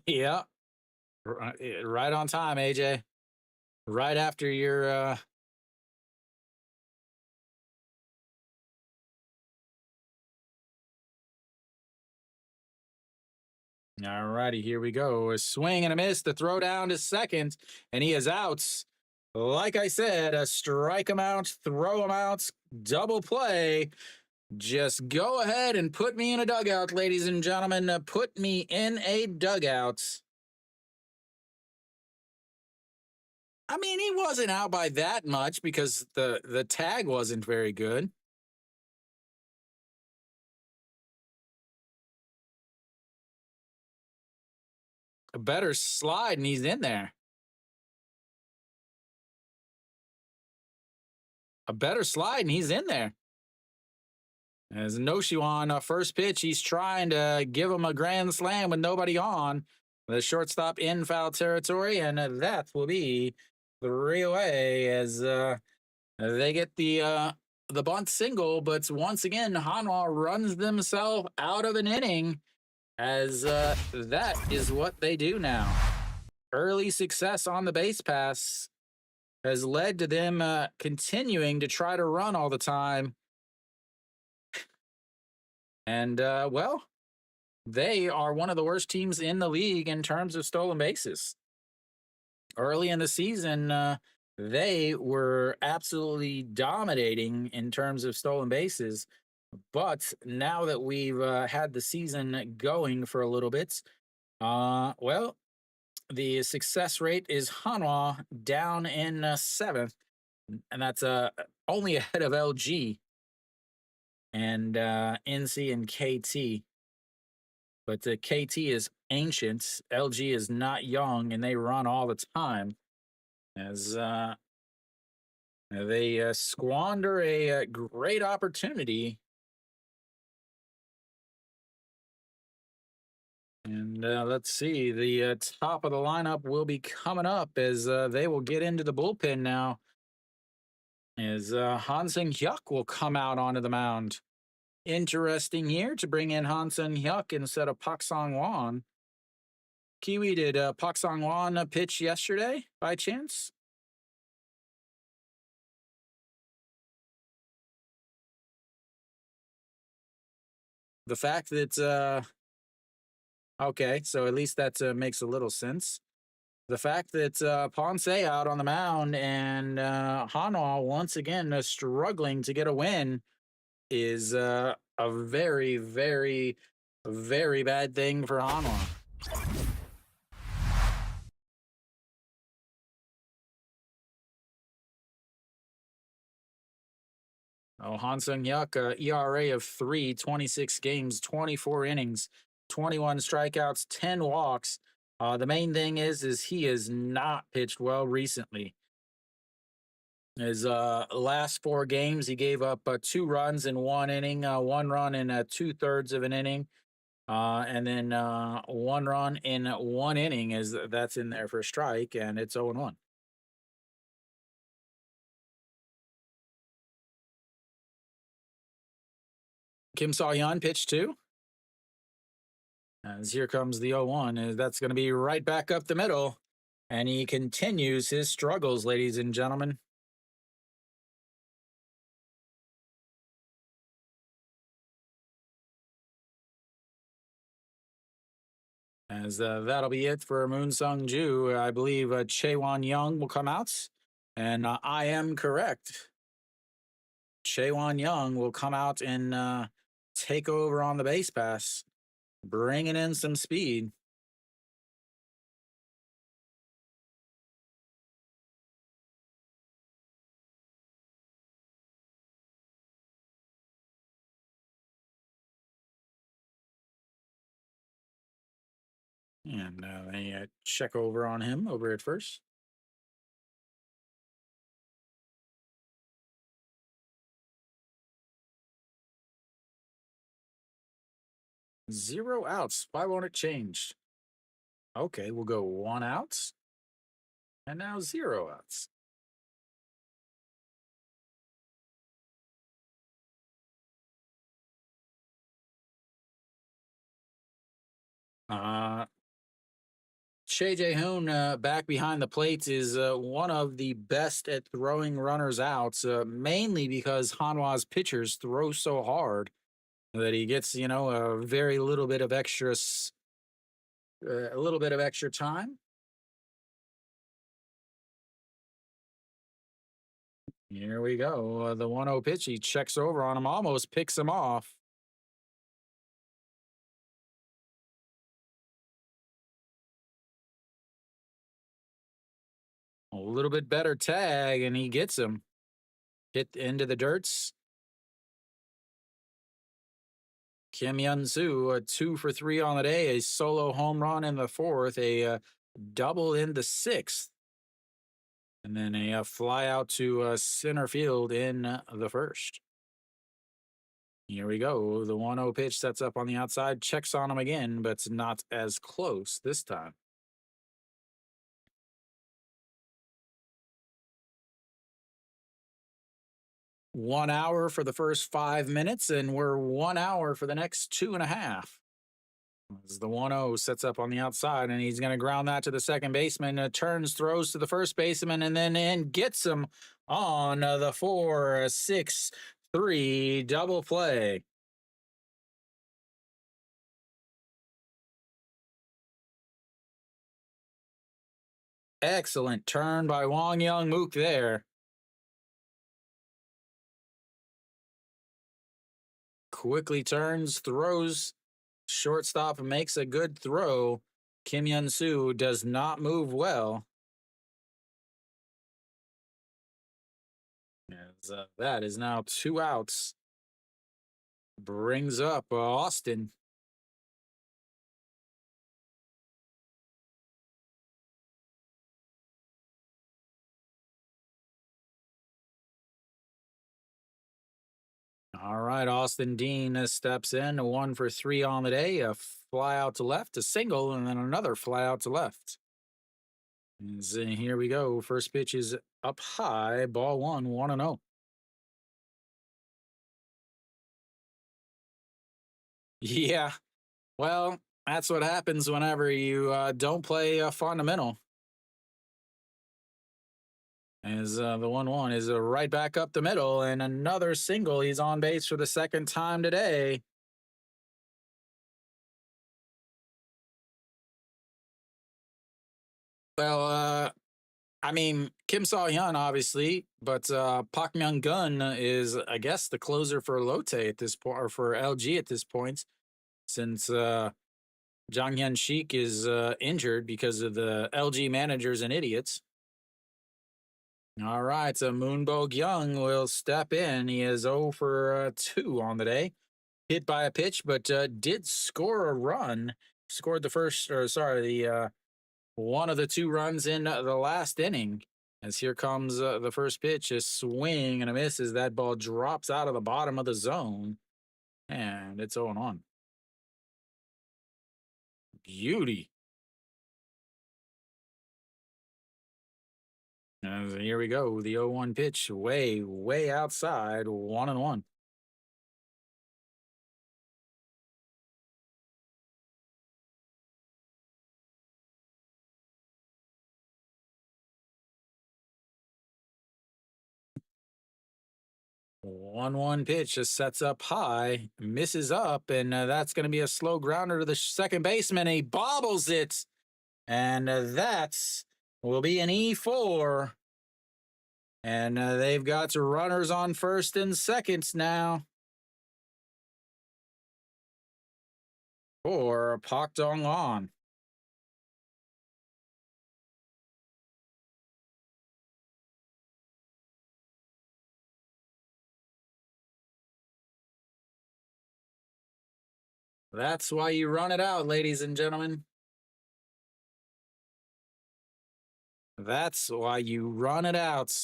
Yeah. Right on time, AJ. Right after your all righty, here we go. A swing and a miss, the throw down to second, and he is outs. Like I said, a strike him out, throw him out, double play. Just go ahead and put me in a dugout, ladies and gentlemen. Put me in a dugout. I mean, he wasn't out by that much because the tag wasn't very good. A better slide, and he's in there. A better slide, and he's in there. As Noshiwan, first pitch, he's trying to give him a grand slam with nobody on. The shortstop in foul territory, and that will be 3 away as they get the bunt single. But once again, Hanwha runs themselves out of an inning, as that is what they do now. early success on the base pass has led to them continuing to try to run all the time. And, well, they are one of the worst teams in the league in terms of stolen bases. Early in the season, they were absolutely dominating in terms of stolen bases. But now that we've had the season going for a little bit, well, the success rate is Hanwha down in seventh, and that's only ahead of LG and NC and KT. But the KT is ancient, LG is not young, and they run all the time. As they squander a great opportunity. And let's see, the top of the lineup will be coming up as they will get into the bullpen now. As Hansen Hyuk will come out onto the mound. Interesting here to bring in Hansen Hyuk instead of Pak Song Won. Kiwi, did Pak Song Won pitch yesterday by chance? The fact that okay, so at least that makes a little sense. The fact that Ponce out on the mound and Hanwha once again struggling to get a win is a very, very, very bad thing for Hanwha. Oh, Han Sung Hyuk, ERA of 3, 26 games, 24 innings, 21 strikeouts, 10 walks. The main thing is he has not pitched well recently. His last 4 games, he gave up 2 runs in 1 inning, 1 run in 2/3 of an inning, and then 1 run in 1 inning. Is that's in there for a strike, and it's 0-1. Kim Saw Hyun pitched too. As here comes the 0-1, and that's going to be right back up the middle. And he continues his struggles, ladies and gentlemen. As that'll be it for Moon Sung Ju. I believe Chaewon Young will come out. And I am correct. Chaewon Young will come out and take over on the base pass, bringing in some speed. And they check over on him over at first. Zero outs. Why won't it change? Okay, we'll go 1 out. And now 0 outs. Uh, Shea Jae-hoon back behind the plates is one of the best at throwing runners out, mainly because Hanwha's pitchers throw so hard that he gets, a very little bit of a little bit of extra time. Here we go. The 1-0 pitch. He checks over on him, almost picks him off. A little bit better tag, and he gets him. Hit into the dirts. Kim Yun Soo, 2 for 3 on the day, a solo home run in the fourth, a double in the sixth, and then a fly out to center field in the first. Here we go. The 1-0 pitch sets up on the outside, checks on him again, but it's not as close this time. 1 hour for the first 5 minutes, and we're 1 hour for the next 2.5. As the 1-0 sets up on the outside, and he's going to ground that to the second baseman. Turns, throws to the first baseman, and then gets him on the 4-6-3 double play. Excellent turn by Wong Young Mook there. Quickly turns, throws, shortstop makes a good throw. Kim Yun Soo does not move well. As, that is now 2 outs. Brings up Austin. All right, Austin Dean steps in, 1 for 3 on the day, a fly out to left, a single, and then another fly out to left. And here we go. First pitch is up high, ball 1, 1-0. Yeah, well, that's what happens whenever you don't play a fundamental. As the 1-1 is right back up the middle, and another single. He's on base for the second time today. Well, I mean, Kim Saw-hyun, obviously, but Park Myung-gun is, I guess, the closer for Lotte at this point, or for LG at this point, since Jang Hyun-sik is injured because of the LG managers and idiots. All right, so Moon Bo-kyung will step in. He is 0 for 2 on the day. Hit by a pitch, but did score a run. Scored the first, or sorry, the one of the 2 runs in the last inning. As here comes the first pitch, a swing and a miss as that ball drops out of the bottom of the zone. And it's 0-1. Beauty. And here we go. The 0-1 pitch, way outside, 1-1. One pitch just sets up high, misses up, and that's going to be a slow grounder to the second baseman. He bobbles it, and that's will be an E4. And they've got runners on first and second now for Pak Dong-on. That's why you run it out, ladies and gentlemen. That's why you run it out.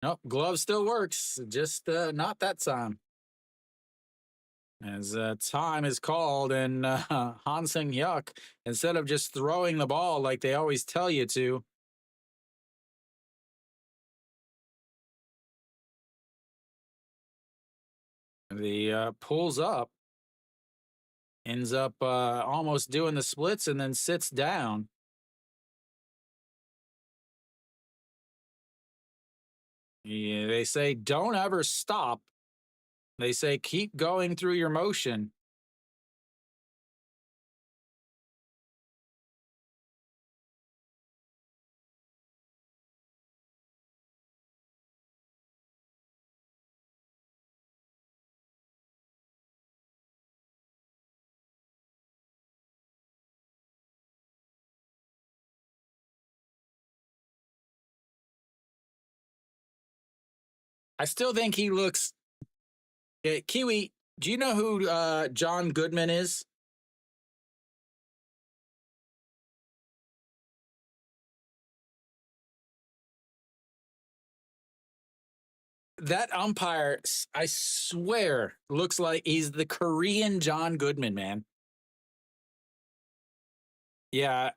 Nope, glove still works, just not that time. As time is called, and Han Seung-hyuk, instead of just throwing the ball like they always tell you to, the pulls up, ends up almost doing the splits, and then sits down. Yeah, they say don't ever stop. They say keep going through your motion. I still think he looks. Kiwi, do you know who John Goodman is? That umpire, I swear, looks like he's the Korean John Goodman, man. Yeah,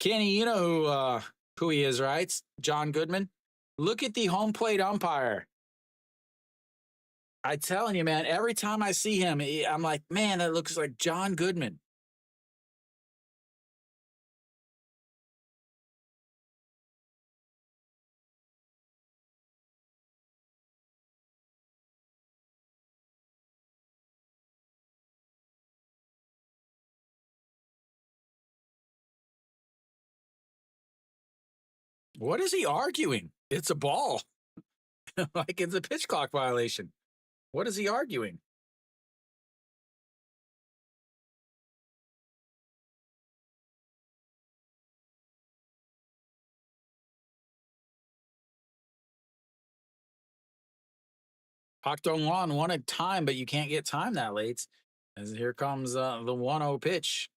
Kenny, you know who he is, right? John Goodman. Look at the home plate umpire. I telling you, man, every time I see him, I'm like, man, that looks like John Goodman. What is he arguing? It's a ball. Like it's a pitch clock violation. What is he arguing? Pak Dong-won wanted time, but you can't get time that late. As here comes the 1-0 pitch.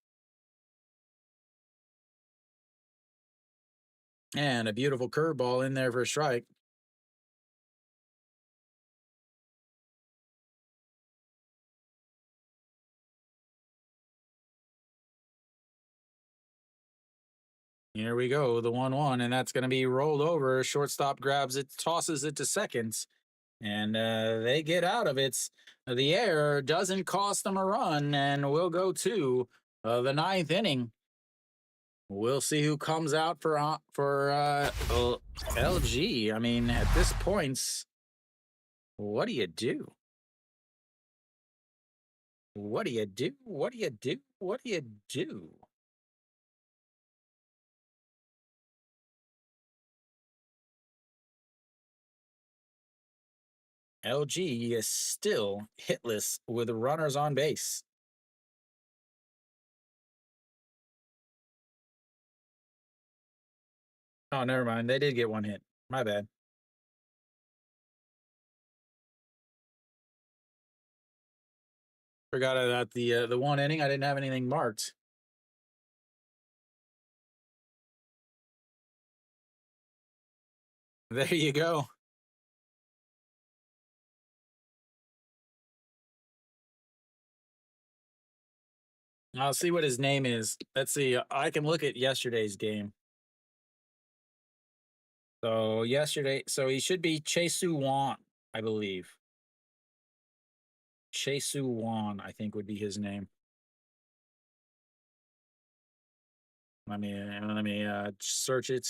And a beautiful curveball in there for a strike. Here we go, the 1-1, and that's going to be rolled over. Shortstop grabs it, tosses it to seconds, and they get out of it. The error doesn't cost them a run, and we'll go to the ninth inning. We'll see who comes out for LG. I mean, at this point, what do you do? What do you do? What do you do? What do you do? LG is still hitless with runners on base. Oh, never mind. They did get one hit. My bad. Forgot about the one inning. I didn't have anything marked. There you go. I'll see what his name is. Let's see. I can look at yesterday's game. So he should be Chesu Wan, I believe. Chesu Wan, I think would be his name. Let me search it.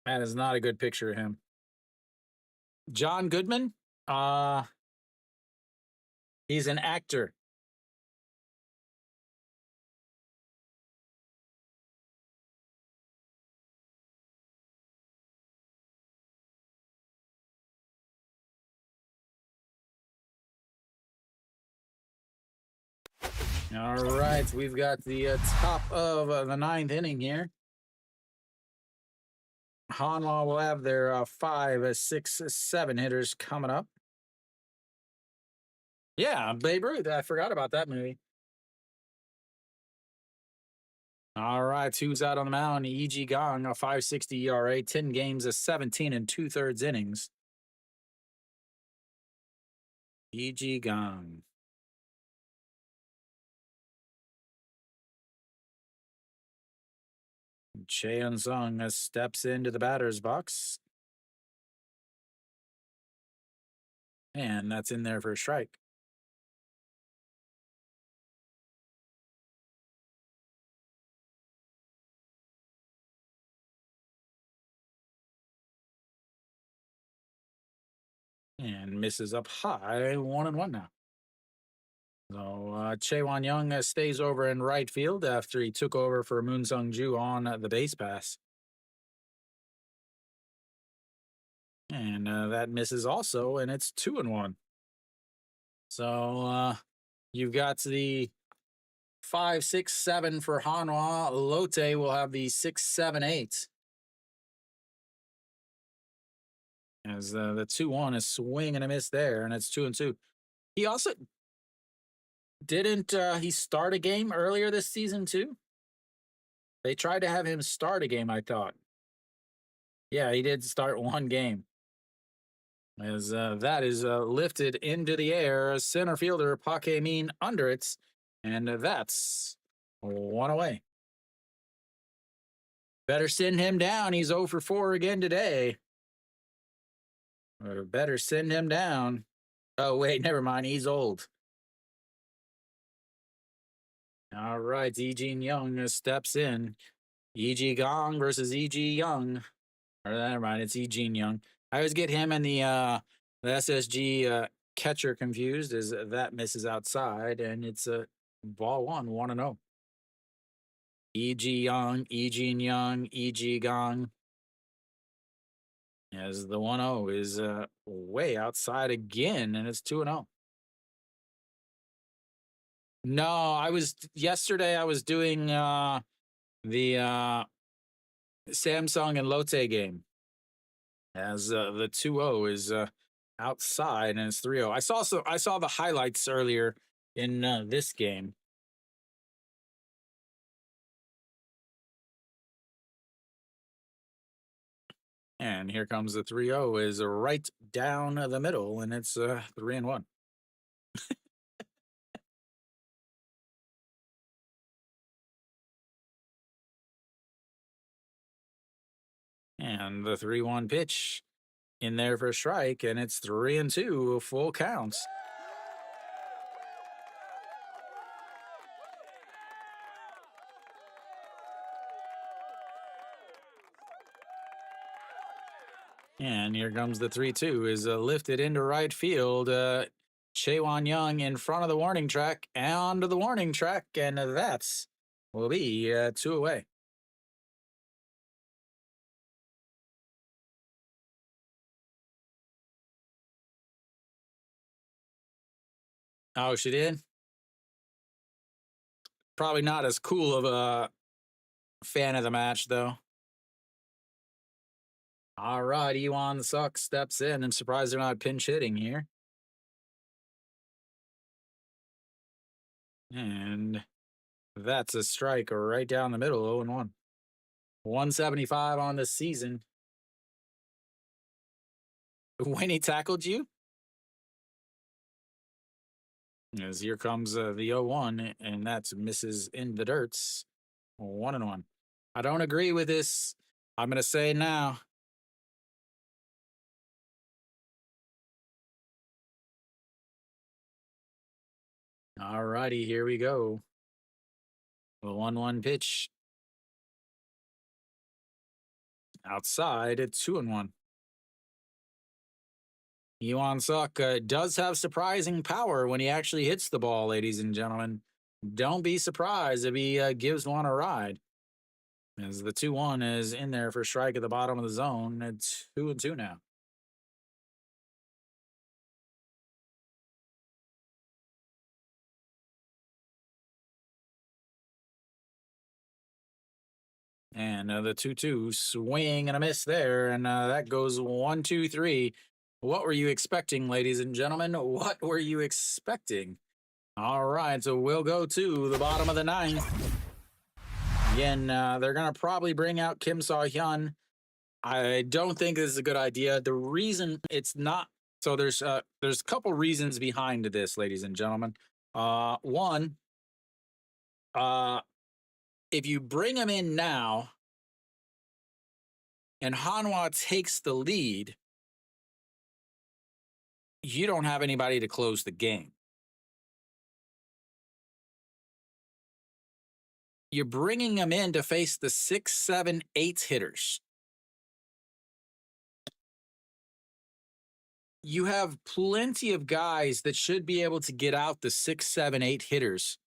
That is not a good picture of him. John Goodman? He's an actor. All right, we've got the top of the ninth inning here. Hanwha will have their 5, 6, 7 hitters coming up. Yeah, Babe Ruth. I forgot about that movie. All right, who's out on the mound? E.G. Gong, a 5.60 ERA, 10 games, a 17 and 2/3 innings. E.G. Gong. Cheon Sung steps into the batter's box. And that's in there for a strike. And misses up high, 1-1 now. So Chaewon Young stays over in right field after he took over for Moon Sung Ju on the base pass. And that misses also, and it's 2-1. So you've got the 5, 6, 7 for Hanwha. Lotte will have the 6, 7, 8. As the 2-1 is swing and a miss there, and it's 2-2. He also didn't he start a game earlier this season too? They tried to have him start a game, I thought. Yeah, he did start one game. As that is lifted into the air, center fielder Park Min under it, and that's one away. Better send him down. He's 0 for 4 again today. Or better send him down. Oh, wait, never mind. He's old. All right, Eugene Young steps in. E.G. Gong versus E.G. Young. Or never mind, it's Eugene Young. I always get him and the SSG catcher confused as that misses outside, and it's a ball 1-0. E.G. Young, Eugene Young, E.G. Gong. As the 1-0 is way outside again, and it's 2-0. No, yesterday I was doing the Samsung and Lotte game. As the 2-0 is outside and it's 3-0. I saw the highlights earlier in this game. And here comes the 3-0 is right down the middle, and it's 3-1. And the 3-1 pitch in there for a strike, and it's 3-2 full counts. And here comes the 3-2 is lifted into right field. Chaewon Young in front of the warning track, onto the warning track, and that's will be 2 away. Oh, she did? Probably not as cool of a fan of the match, though. All right, Ewan Suk steps in. I'm surprised they're not pinch hitting here. And that's a strike right down the middle, 0-1. 175 on the season. When he tackled you? As here comes the 0-1, and that's misses in the dirts. 1-1. I don't agree with this. I'm going to say now. All righty, here we go. The 1-1 pitch. Outside at 2-1. Ewan Suk does have surprising power when he actually hits the ball, ladies and gentlemen. Don't be surprised if he gives one a ride. As the 2-1 is in there for strike at the bottom of the zone. It's 2-2 now. And the 2-2 swing and a miss there. And that goes 1-2-3. What were you expecting, ladies and gentlemen? What were you expecting? All right, so we'll go to the bottom of the ninth. Again, they're going to probably bring out Kim Saw-hyun. I don't think this is a good idea. The reason it's not, so there's a couple reasons behind this, ladies and gentlemen. One, if you bring him in now and Hanwha takes the lead, you don't have anybody to close the game. You're bringing him in to face the 6, 7, 8 hitters. You have plenty of guys that should be able to get out the 6, 7, 8 hitters.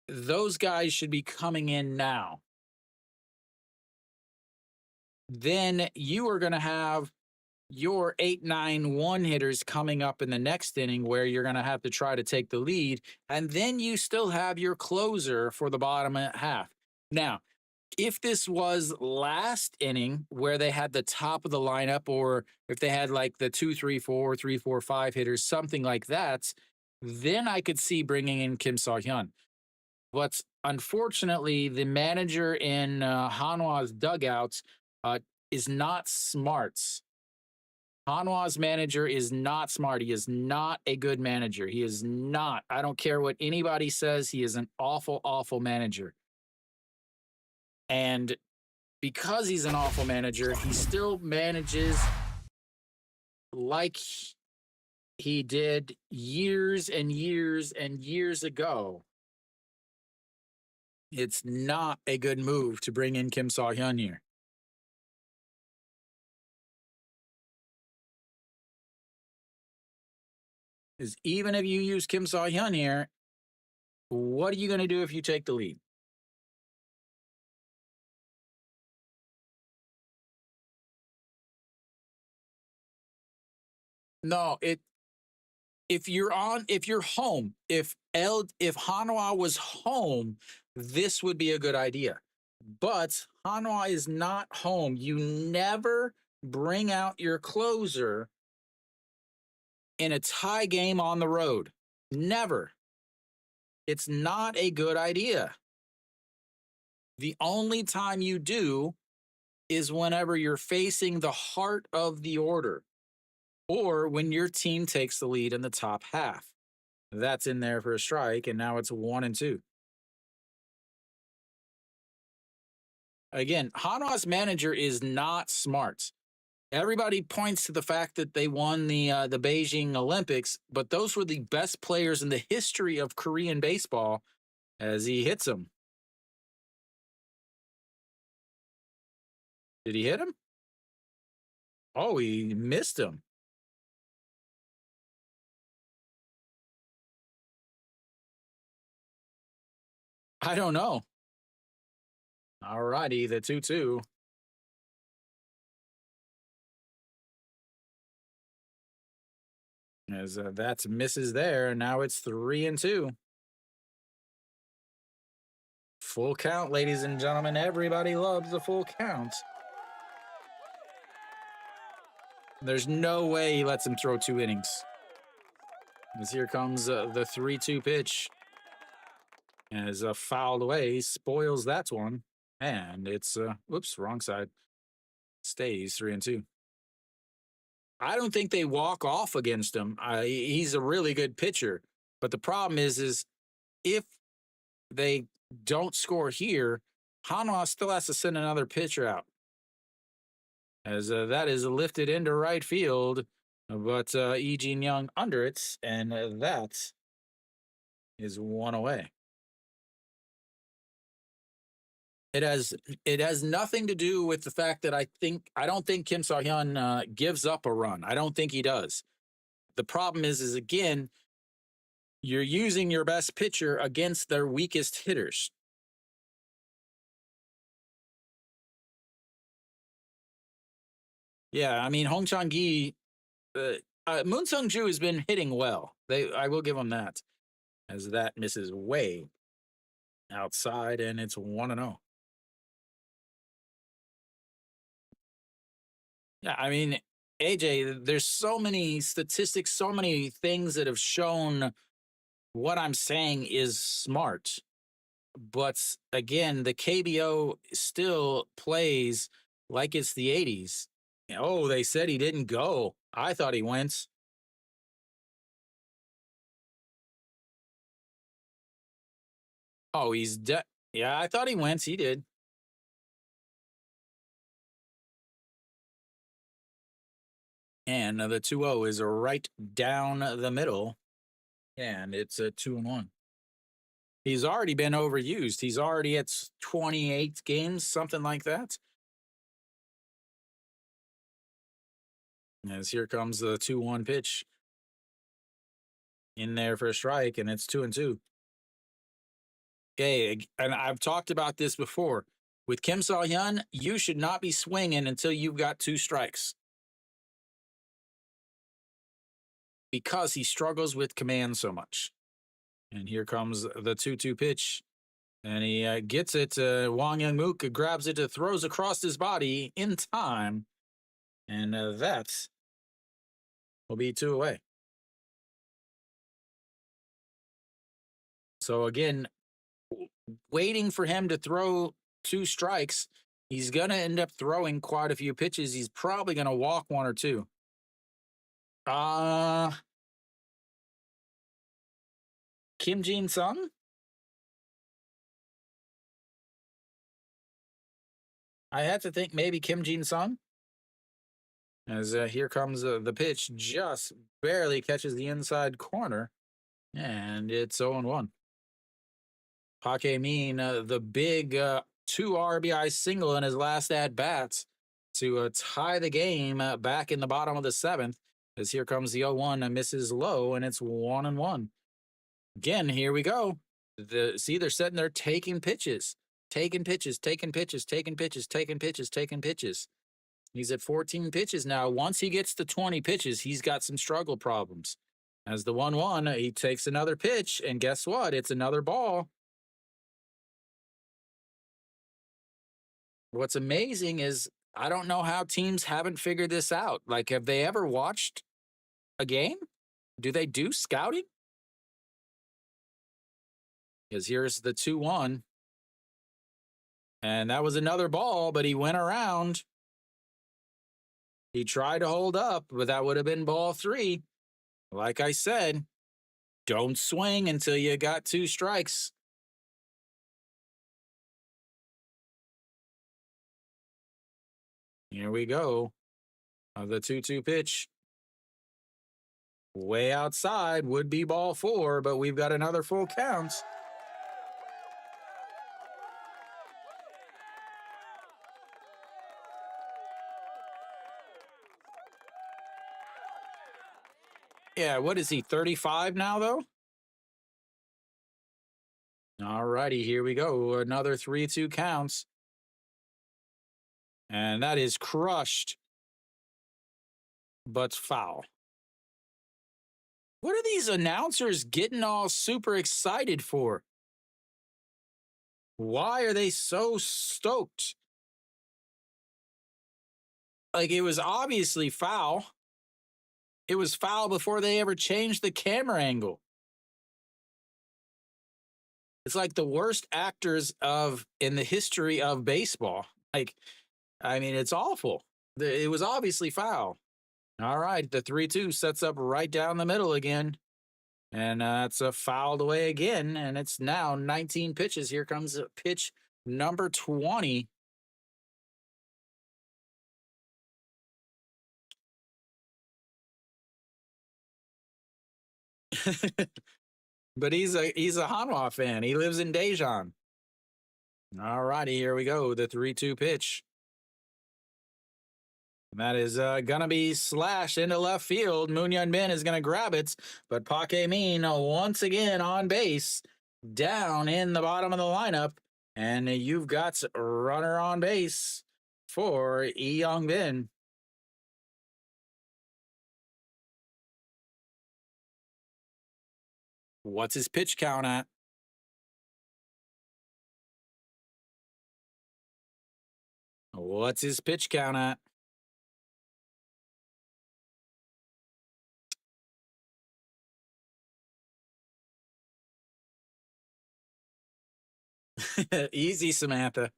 Those guys should be coming in now. Then you are going to have your 8, 9, 1 hitters coming up in the next inning where you're going to have to try to take the lead. And then you still have your closer for the bottom half. Now, if this was last inning where they had the top of the lineup, or if they had like the 2, 3, 4, 3, 4, 5 hitters, something like that, then I could see bringing in Kim Saw-hyun. But unfortunately, the manager in Hanwha's dugouts is not smart. Hanwha's manager is not smart. He is not a good manager. He is not. I don't care what anybody says. He is an awful, awful manager. And because he's an awful manager, he still manages like he did years and years and years ago. It's not a good move to bring in Kim Saw-hyun here. Because even if you use Kim Saw-hyun here, what are you going to do if you take the lead? No, if you're home, if Hanwha was home, this would be a good idea. But Hanwha is not home. You never bring out your closer in a tie game on the road. Never. It's not a good idea. The only time you do is whenever you're facing the heart of the order or when your team takes the lead in the top half. That's in there for a strike, and now it's 1-2. Again, Hanwha's manager is not smart. Everybody points to the fact that they won the Beijing Olympics, but those were the best players in the history of Korean baseball as he hits them. Did he hit him? Oh, he missed him. I don't know. All righty, the 2-2. As that's misses there. Now it's 3-2. Full count, ladies and gentlemen. Everybody loves the full count. There's no way he lets him throw 2 innings. As here comes the 3-2 pitch. As fouled away, spoils that one. And it's, whoops, wrong side. Stays 3-2. I don't think they walk off against him. He's a really good pitcher. But the problem is if they don't score here, Hanwha still has to send another pitcher out. As that is lifted into right field, but Lee Jin-young under it, and that is 1 away. It has nothing to do with the fact that I don't think Kim Saw-hyun gives up a run. I don't think he does. The problem is again, you're using your best pitcher against their weakest hitters. Yeah, I mean Hong Chang-gi, Moon Sung-ju has been hitting well. I will give him that. As that misses way outside, and it's 1-0. Yeah, I mean, AJ, there's so many statistics, so many things that have shown what I'm saying is smart. But again, the KBO still plays like it's the 80s. Oh, they said he didn't go. I thought he went. Oh, he's dead. Yeah, I thought he went. He did. And the 2-0 is right down the middle. And it's a 2-1. He's already been overused. He's already at 28 games, something like that. As here comes the 2-1 pitch. In there for a strike, and it's 2-2. Okay, and I've talked about this before. With Kim Saw-hyun, you should not be swinging until you've got 2 strikes. Because he struggles with command so much. And here comes the 2-2 pitch. And he gets it. Wang Young-mook grabs it, throws across his body in time. And that will be 2 away. So again, waiting for him to throw 2 strikes, he's going to end up throwing quite a few pitches. He's probably going to walk 1 or 2. Kim Jin-sung? I had to think maybe Kim Jin-sung. As here comes the pitch, just barely catches the inside corner, and it's 0-1. Park Min, the big 2 RBI single in his last at bats to tie the game back in the bottom of the seventh. As here comes the 0-1, misses low, and it's 1-1. Again, here we go. See, they're sitting there taking pitches, taking pitches, taking pitches, taking pitches, taking pitches, taking pitches. He's at 14 pitches now. Once he gets to 20 pitches, he's got some struggle problems. As the 1-1, he takes another pitch, and guess what? It's another ball. What's amazing is I don't know how teams haven't figured this out. Like, have they ever watched a game? Do they do scouting? Because here's the 2-1. And that was another ball, but he went around. He tried to hold up, but that would have been ball 3. Like I said, don't swing until you got 2 strikes. Here we go. The 2-2 pitch. Way outside would be ball 4, but we've got another full count. Yeah, what is he, 35 now, though? All righty, here we go. Another 3-2 counts. And that is crushed, but foul. What are these announcers getting all super excited for? Why are they so stoked? Like, it was obviously foul. It was foul before they ever changed the camera angle. It's like the worst actors in the history of baseball. Like, I mean, it's awful. It was obviously foul. All right, the 3-2 sets up right down the middle again. And it's fouled away again, and it's now 19 pitches. Here comes pitch number 20. But he's a Hanwha fan. He lives in Daejeon. All righty, here we go. The 3-2 pitch. And that is going to be slashed into left field. Moon Hyun-bin is going to grab it, but Park Min once again on base, down in the bottom of the lineup, and you've got a runner on base for Lee Young-bin. What's his pitch count at? What's his pitch count at? Easy, Samantha.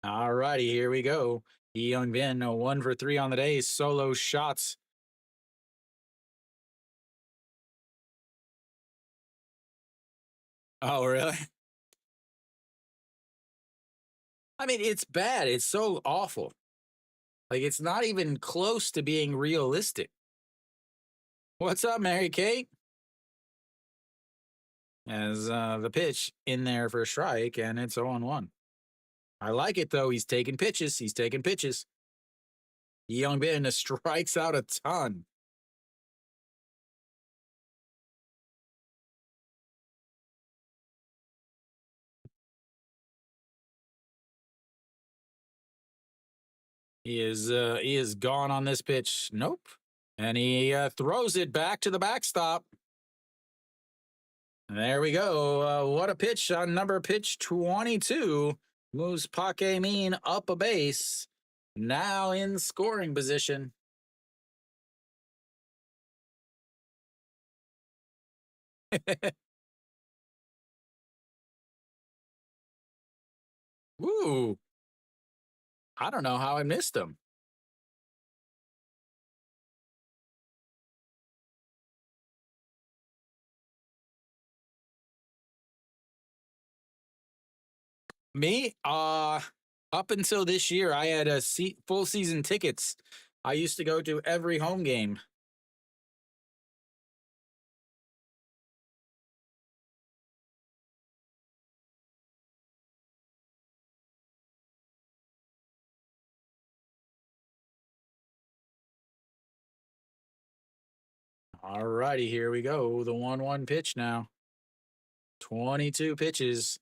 All righty, here we go. Lee Young-bin, 1 for 3 on the day, solo shots. Oh, really? I mean, it's bad. It's so awful. Like, it's not even close to being realistic. What's up, Mary Kate? As the pitch in there for a strike, and it's 0-1. I like it, though. He's taking pitches. He's taking pitches. Lee Young-bin strikes out a ton. He is gone on this pitch. Nope. And he throws it back to the backstop. There we go. What a pitch on pitch 22. Moves Park Min up a base. Now in scoring position. Woo. I don't know how I missed him. Me? Up until this year, I had full season tickets. I used to go to every home game. All righty, here we go. The 1-1 pitch now. 22 pitches.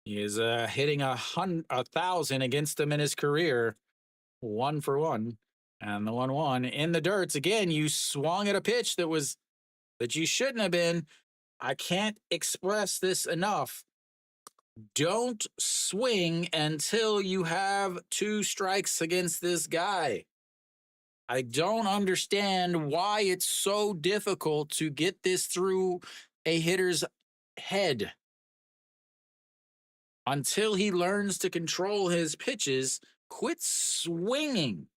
He is hitting 1,000 against him in his career. 1 for 1. And the 1-1 in the dirts. Again, you swung at a pitch that you shouldn't have been. I can't express this enough. Don't swing until you have 2 strikes against this guy. I don't understand why it's so difficult to get this through a hitter's head. Until he learns to control his pitches, quit swinging.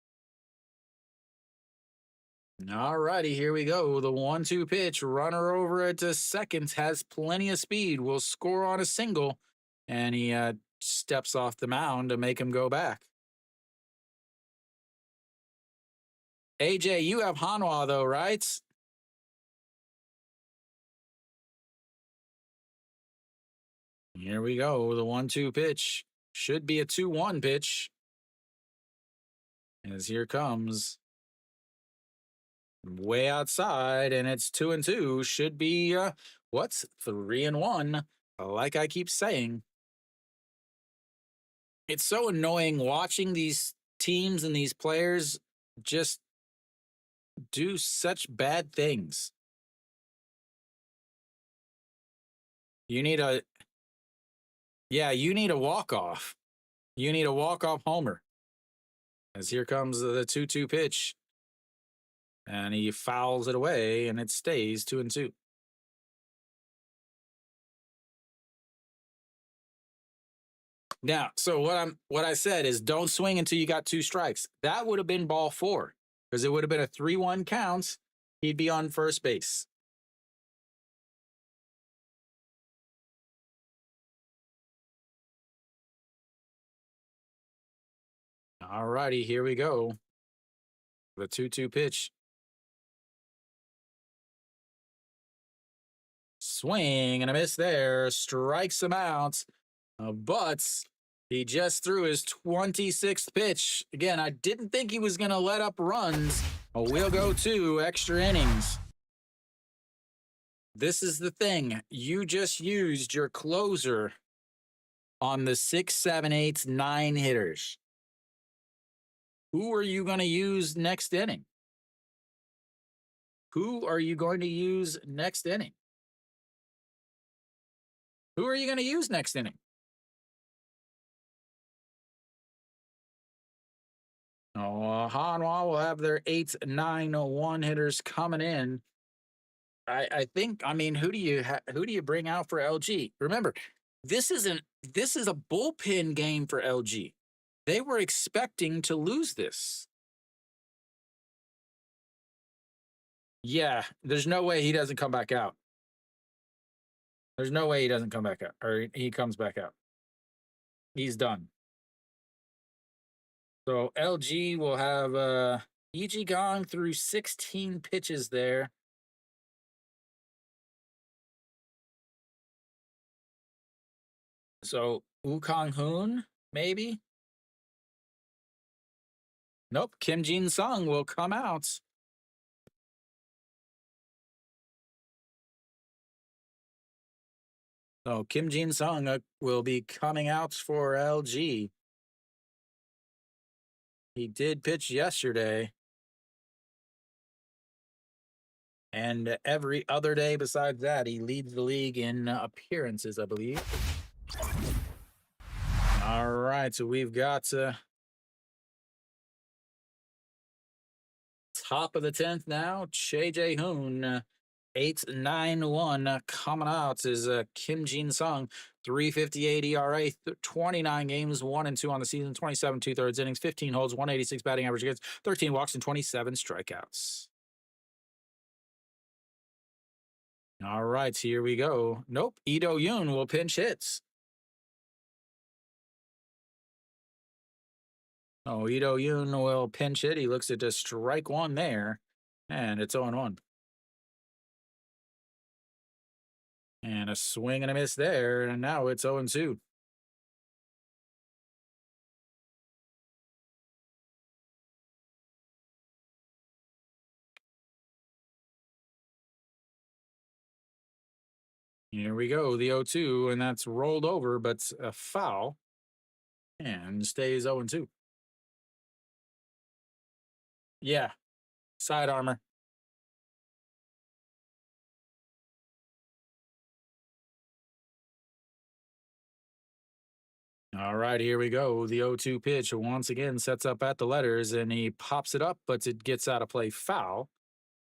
All righty, here we go. The 1-2 pitch. Runner over at second, has plenty of speed. Will score on a single, and he steps off the mound to make him go back. AJ, you have Hanwha though, right? Here we go. The 1-2 pitch. Should be a 2-1 pitch. As here comes. Way outside, and it's 2-2. Should be 3-1. Like I keep saying. It's so annoying watching these teams and these players just do such bad things. You need a walk-off. You need a walk-off homer. As here comes the 2-2 pitch. And he fouls it away, and it stays 2-2. Now, so what I said is don't swing until you got 2 strikes. That would have been ball 4, because it would have been a 3-1 count. He'd be on first base. All righty, here we go. The 2-2 pitch. Swing and a miss there. Strikes him out. But he just threw his 26th pitch. Again, I didn't think he was going to let up runs. We'll go to extra innings. This is the thing. You just used your closer on the 6, 7, 8, 9 hitters. Who are you going to use next inning? Who are you going to use next inning? Who are you going to use next inning? Hanwha will have their 8, 9, 1 hitters coming in. I think. I mean, who do you bring out for LG? Remember, this is a bullpen game for LG. They were expecting to lose this. Yeah, there's no way he doesn't come back out. There's no way he doesn't come back out, or he comes back out. He's done. So LG will have EG gone through 16 pitches there. So Wukong Hoon, maybe? Nope. Kim Jin Sung will come out. So Kim Jin Sung will be coming out for LG. He did pitch yesterday. And every other day besides that, he leads the league in appearances, I believe. All right, so we've got top of the 10th now. Che Hoon, 8.91 coming out is Kim Jin Sung, 3.58 ERA, 29 games, 1-2 on the season, 27 2/3 innings, 15 holds, 186 batting average against, 13 walks, and 27 strikeouts. All right, here we go. Nope, Ito Yoon will pinch hits. Oh, Ito Yun will pinch it. He looks at a strike one there, and it's 0-1. And a swing and a miss there, and now it's 0-2. Here we go, the 0-2, and that's rolled over, but a foul, and stays 0-2. Yeah, side armor. All right, here we go. The 0-2 pitch once again sets up at the letters, and he pops it up, but it gets out of play foul,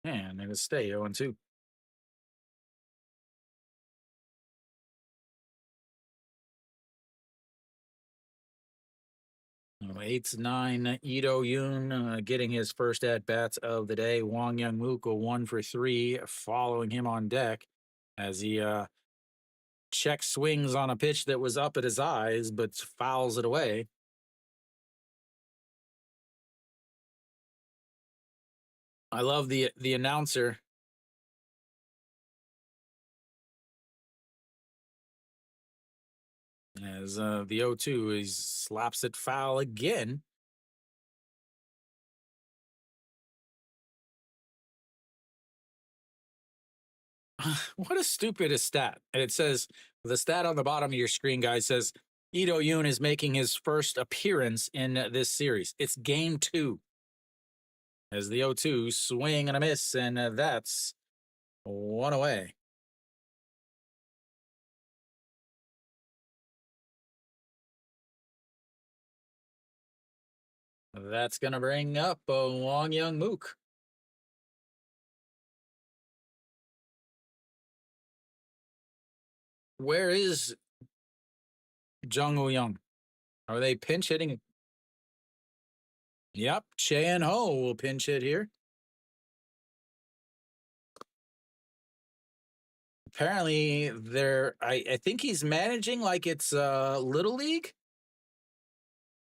and it'll stay 0-2. 8-9, Ito Yoon getting his first at bats of the day. Wong Young Mook a 1 for 3, following him on deck as he check swings on a pitch that was up at his eyes, but fouls it away. I love the announcer as the 0-2 he slaps it foul again. What a stupid stat! And it says the stat on the bottom of your screen, guys, says Ito Yoon is making his first appearance in this series. It's game 2. As the 0-2 swing and a miss, and that's one away. That's going to bring up Wong Young Mook. Where is Jung Woo Young? Are they pinch hitting? Yep, Chan Ho will pinch hit here. Apparently, I think he's managing like it's Little League,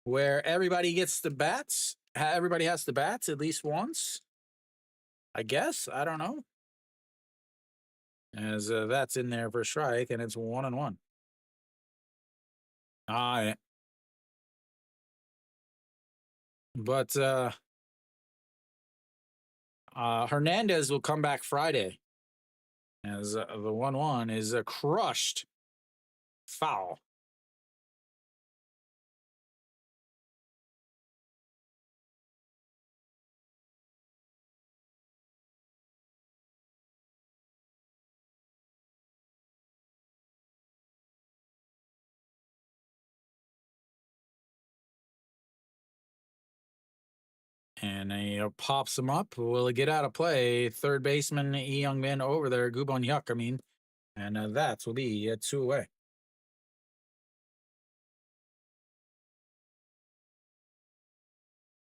where everybody gets the bats. Everybody has the bats at least once. I guess. I don't know. As that's in there for strike, and it's 1-1. Ah, but Hernandez will come back Friday. As the 1-1 is a crushed foul. And he pops him up. Will it get out of play? Third baseman E Young Min over there, Gubon Hyuk, I mean. And that will be a 2 away.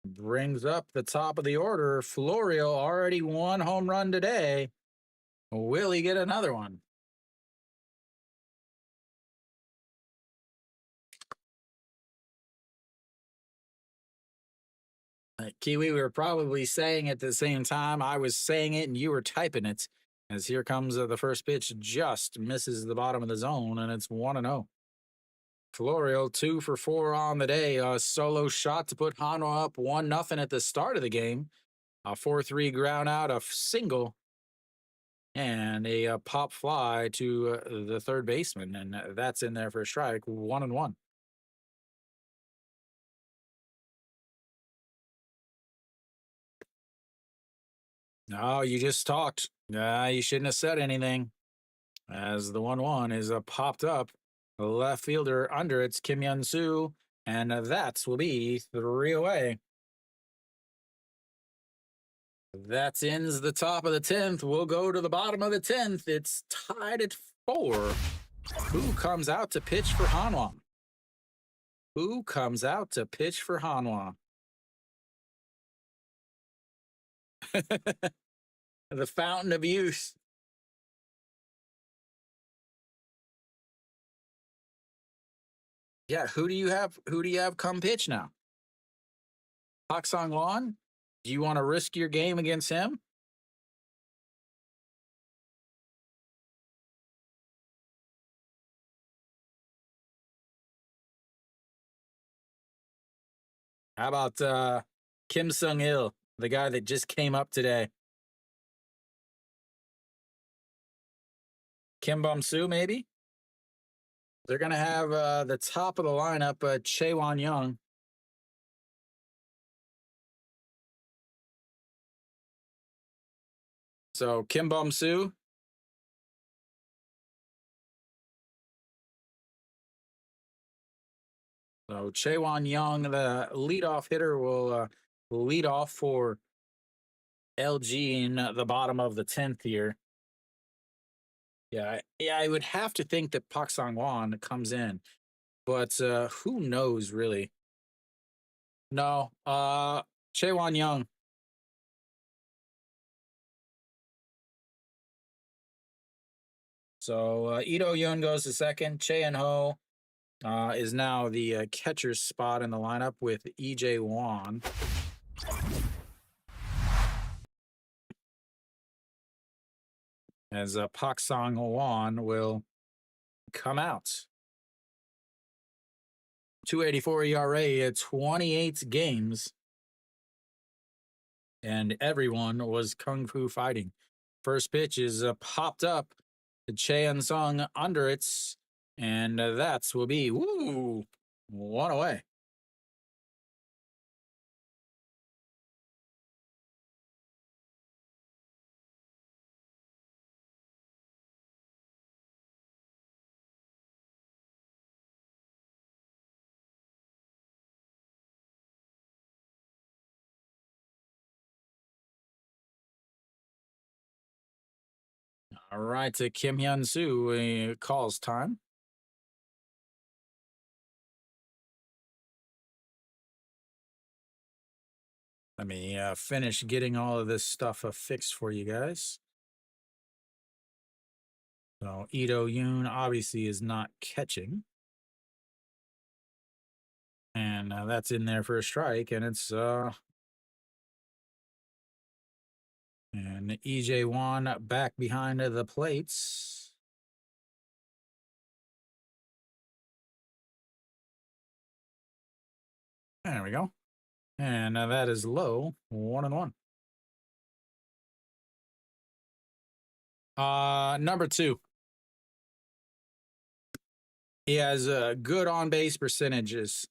Brings up the top of the order. Florio already 1 home run today. Will he get another one? Kiwi, we were probably saying at the same time. I was saying it and you were typing it. As here comes the first pitch, just misses the bottom of the zone, and it's 1-0. Florio 2 for 4 on the day. A solo shot to put Hanwha up 1-0 at the start of the game. A 4-3 ground out, a single, and a pop fly to the third baseman, and that's in there for a strike. 1-1. No, you just talked. You shouldn't have said anything. As the 1-1 is popped up, the left fielder under it's Kim Yun Soo, and that will be 3 away. That ends the top of the 10th. We'll go to the bottom of the 10th. It's tied at 4. Who comes out to pitch for Hanwha? Who comes out to pitch for Hanwha? The fountain of youth. Yeah, who do you have? Who do you have come pitch now? Pak Sang-won, do you want to risk your game against him? How about Kim Sung-il, the guy that just came up today? Kim Bum-soo, maybe? They're going to have the top of the lineup, Chae Young. So Kim Bum-soo. So Chae Young, the leadoff hitter, will lead off for LG in the bottom of the 10th here. Yeah, I would have to think that Pak Sang-won comes in, but who knows really? No, Chae Young. So Ito Yun goes to second. Che and Ho is now the catcher's spot in the lineup with EJ Wan. As Pak Sang-won will come out. 2.84 ERA, 28 games, and everyone was kung fu fighting. First pitch is popped up to Che and Sung under it, and that will be one away. All right, to Kim Hyun Soo, calls time. Let me finish getting all of this stuff fixed for you guys. So Ito Yoon obviously is not catching. And that's in there for a strike, and it's and EJ Wan back behind the plates. There we go. And that is low, 1-1. Number 2. He has good on base percentages.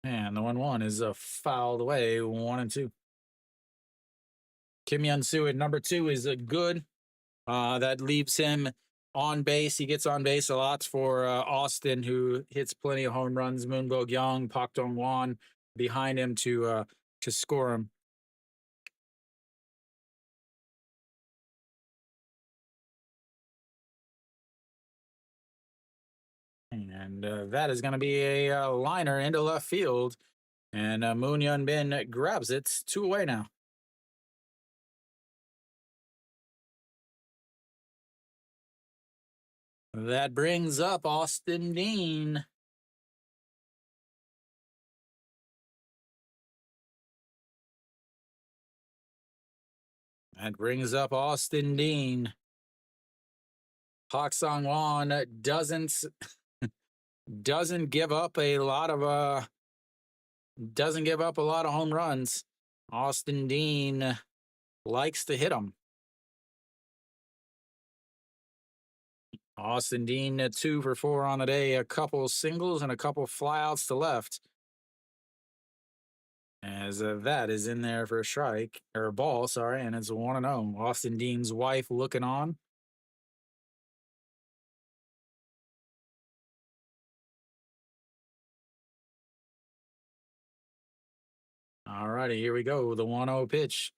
And the 1-1 is fouled away, 1-2. Kim Hyun Soo at number 2 is good. That leaves him on base. He gets on base a lot for Austin, who hits plenty of home runs. Moon Go-kyung, Pak Dong-won behind him to score him. And that is going to be a liner into left field. And Moon Hyun Bin grabs it. 2 away now. That brings up Austin Dean. That brings up Austin Dean. Pak Sang-won doesn't give up a lot of home runs. Austin Dean likes to hit them. Austin Dean 2 for 4 on the day, a couple singles and a couple flyouts to left. As that is in there for a strike or a ball, sorry, and it's 1-0. Austin Dean's wife looking on. All righty, here we go. The 1-0 pitch.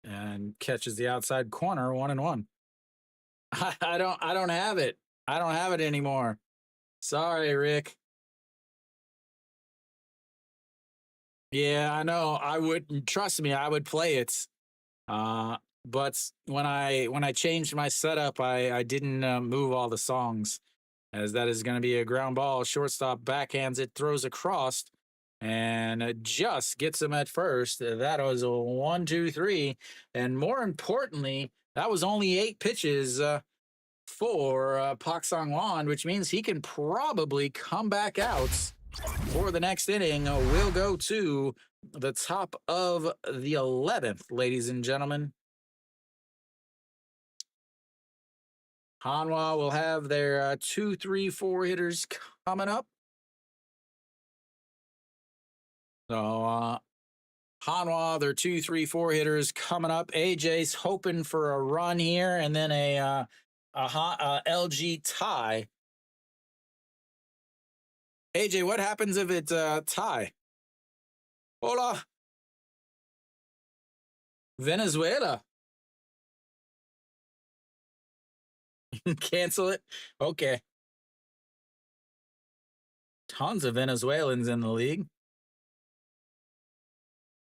And catches the outside corner, 1-1. I don't have it. I don't have it anymore. Sorry, Rick. Yeah, I know. I would trust me, I would play it. But when I changed my setup, I didn't move all the songs. as that is going to be a ground ball. Shortstop backhands it, throws across, and just gets him at first. That was a 1-2-3. And more importantly, that was only 8 pitches for Pak Sang-wan, which means he can probably come back out for the next inning. We'll go to the top of the 11th, ladies and gentlemen. Hanwha will have their 2, 3, 4 hitters coming up. So Hanwha, their 2, 3, 4 hitters coming up. AJ's hoping for a run here and then a LG tie. AJ, what happens if it's a tie? Hola. Venezuela. Cancel it? Okay. Tons of Venezuelans in the league.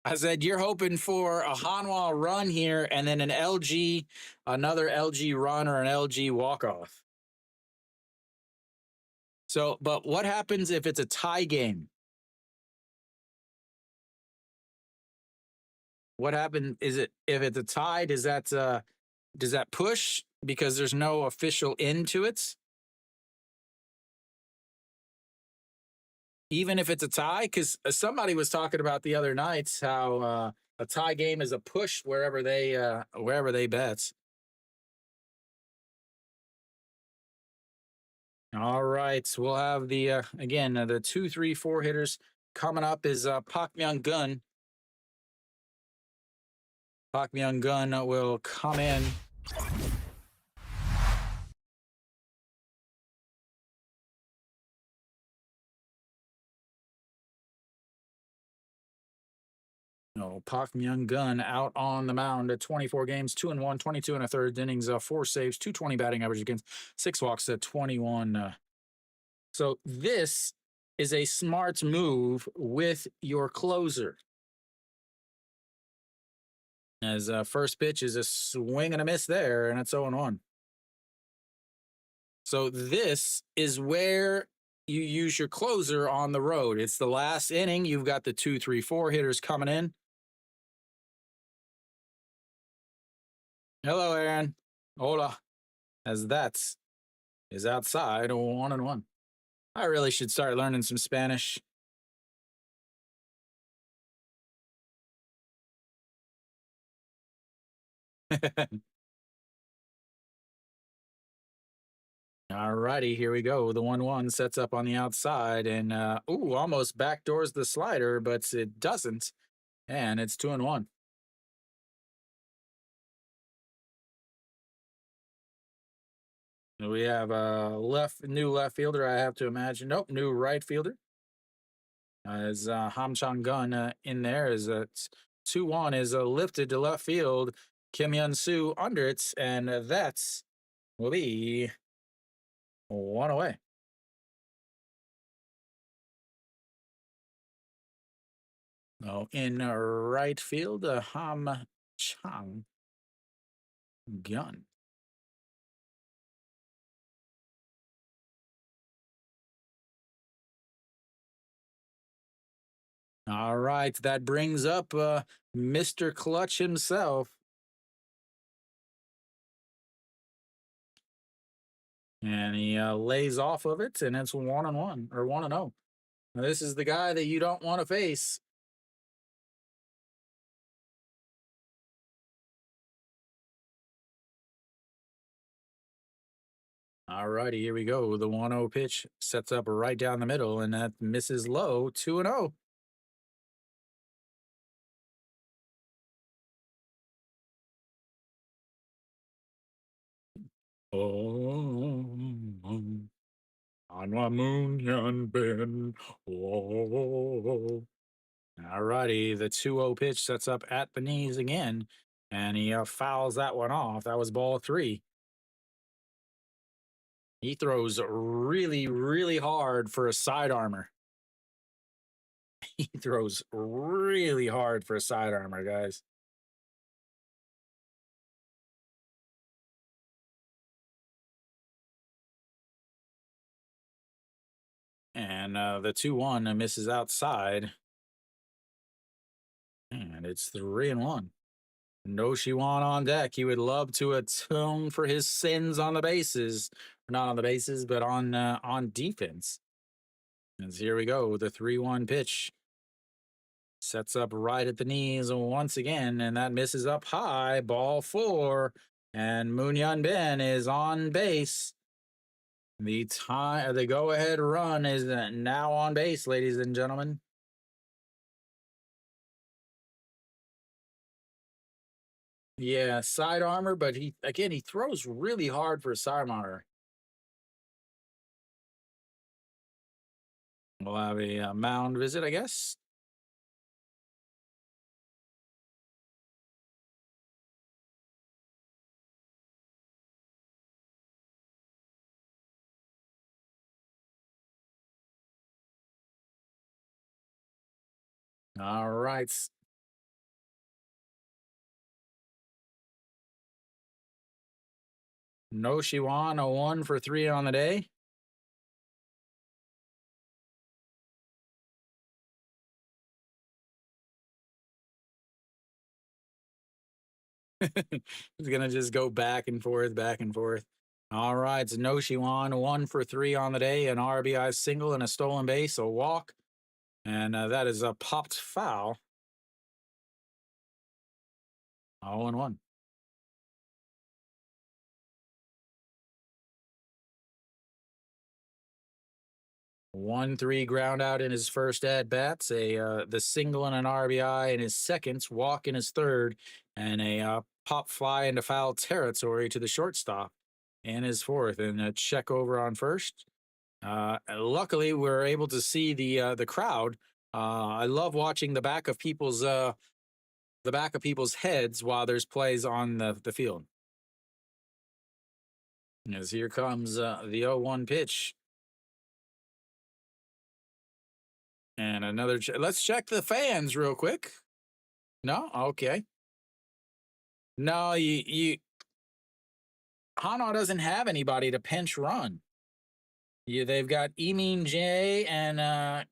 I said, you're hoping for a Hanwha run here and then an LG, another LG run or an LG walk-off. So, but what happens if it's a tie game? What happened? Is it if it's a tie? Does that push because there's no official end to it? Even if it's a tie, because somebody was talking about the other nights how a tie game is a push wherever they bet. All right, we'll have the again the 2, 3, 4 hitters coming up is Pak Myung Gun. Pak Myung Gun will come in. No, Pak Myung Gun out on the mound at 24 games, 2-1, 22 and a third innings, 4 saves, 220 batting average against 6 walks at 21. So this is a smart move with your closer. As first pitch is a swing and a miss there, and it's 0-1. So this is where you use your closer on the road. It's the last inning. You've got the 2, 3, 4 hitters coming in. Hello, Aaron. Hola. As that is outside 1-1. I really should start learning some Spanish. All righty, here we go. The 1-1 sets up on the outside and almost backdoors the slider, but it doesn't. And it's 2-1. We have a new left fielder, I have to imagine. Nope, new right fielder. As Ham Chang-gun in there is 2-1 is lifted to left field. Kim Hyun-soo under it, and that's will be 1 away. Oh, in right field, Ham Chang-gun. All right, that brings up Mr. Clutch himself. And he lays off of it, and it's 1-1 or 1-0. Now, this is the guy that you don't want to face. All righty, here we go. The 1-0 pitch sets up right down the middle, and that misses low, 2-0. Oh, Hanwha Moon Ben. Oh. All righty, the 2-0 pitch sets up at the knees again, and he fouls that one off. That was ball 3. He throws really, really hard for a side armor. He throws really hard for a side armor, guys. And the 2-1 misses outside. And it's 3-1. No Shiwan on deck. He would love to atone for his sins on the bases. Not on the bases, but on defense. As here we go, the 3-1 pitch. Sets up right at the knees once again, and that misses up high. Ball 4. And Moonhyun Ben is on base. The go-ahead run is now on base, ladies and gentlemen. Yeah, side armor, but he throws really hard for a side armor. We'll have a mound visit, I guess. All right. No Shiwan, a 1 for 3 on the day. He's gonna just go back and forth, back and forth. All right, it's no Shiwan, 1 for 3 on the day, an RBI single and a stolen base, a walk, and that is a popped foul. 0-1. 1-3 ground out in his first at bats, the single and an RBI in his second, walk in his third, and a pop fly into foul territory to the shortstop in his fourth, and a check over on first. Luckily, we're able to see the crowd. I love watching the back of people's heads while there's plays on the field. As here comes the 0-1 pitch. And another. Let's check the fans real quick. No, okay. No, you Hanwha doesn't have anybody to pinch run. They've got Emin Jae and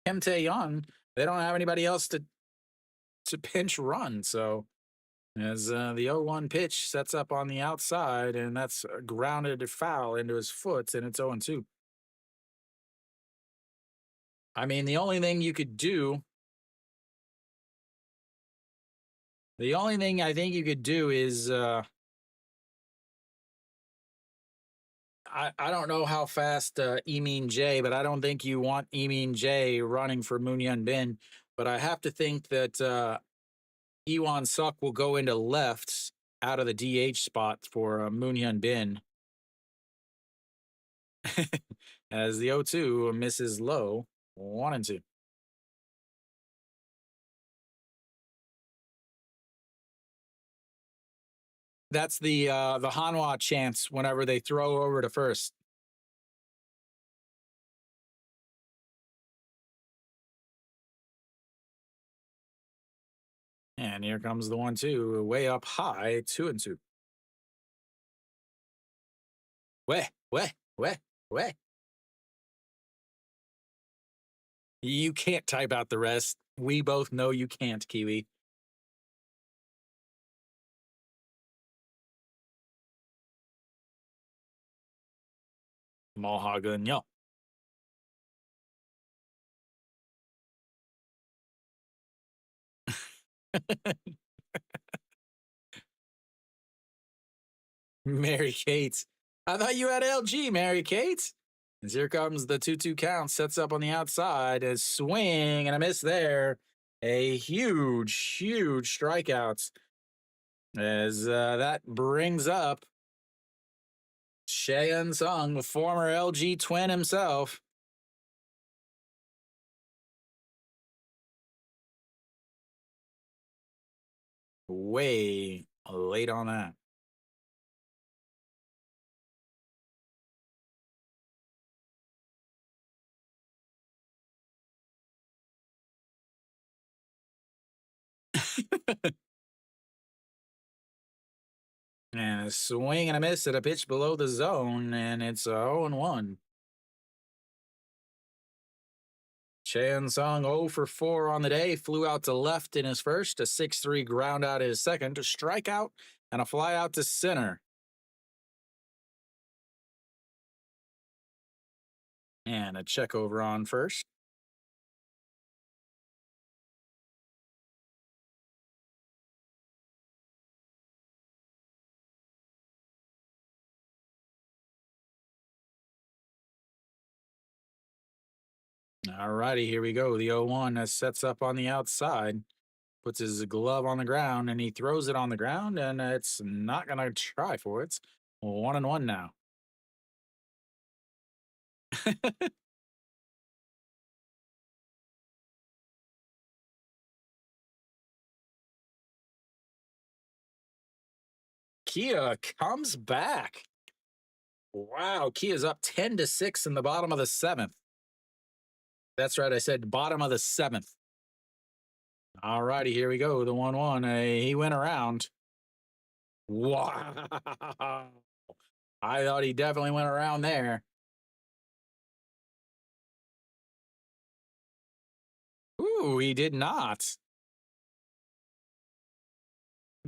Kim Tae Young. They don't have anybody else to pinch run. So as the 0-1 pitch sets up on the outside, and that's a grounded foul into his foot, and it's 0-2. I mean, the only thing I think you could do is I don't know how fast Emin J, but I don't think you want Emin J running for Moonhyun Bin. But I have to think that Iwan Suk will go into left out of the DH spot for Moonhyun Bin. As the 0-2 misses low, 1-2. That's the Hanwha chance whenever they throw over to first. And here comes the 1-2, way up high, 2-2. Weh. You can't type out the rest. We both know you can't, Kiwi. Mahaganyo. Mary Kate. I thought you had LG, Mary Kate. As here comes the 2-2 count, sets up on the outside, a swing and a miss there. A huge strikeouts. As that brings up Cheyenne Sung, the former LG twin himself. Way late on that. And a swing and a miss at a pitch below the zone, and it's a 0-1. Chan Sung 0 for 4 on the day, flew out to left in his first, a 6-3 ground out his second, a strikeout, and a fly out to center. And a check over on first. All righty, here we go. The 0-1 sets up on the outside, puts his glove on the ground, and he throws it on the ground, and it's not going to try for it. It's 1-1 now. Kia comes back. Wow, Kia's up 10-6 in the bottom of the seventh. That's right, I said bottom of the seventh. All righty, here we go. The 1-1. He went around. Wow. I thought he definitely went around there. Ooh, he did not.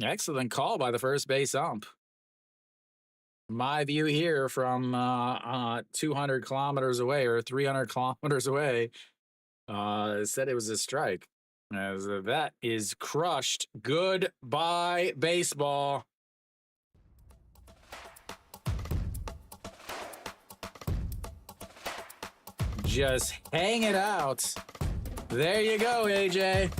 Excellent call by the first base ump. My view here from 200 kilometers away or 300 kilometers away said it was a strike. As that is crushed. Goodbye, baseball. Just hang it out. There you go, AJ.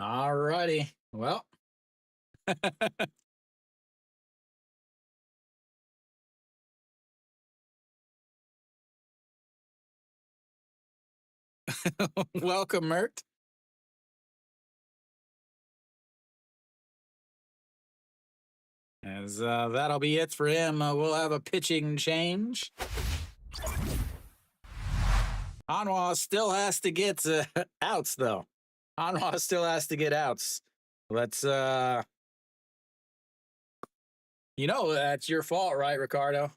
All righty. Well, welcome, Mert. As that'll be it for him. We'll have a pitching change. Hanwha still has to get outs, though. Hanwha still has to get outs. Let's, that's your fault, right, Ricardo?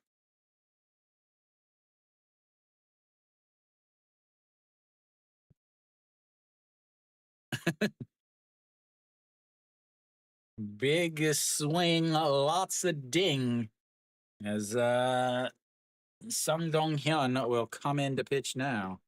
Big swing, lots of ding. As Sung Dong Hyun will come in to pitch now.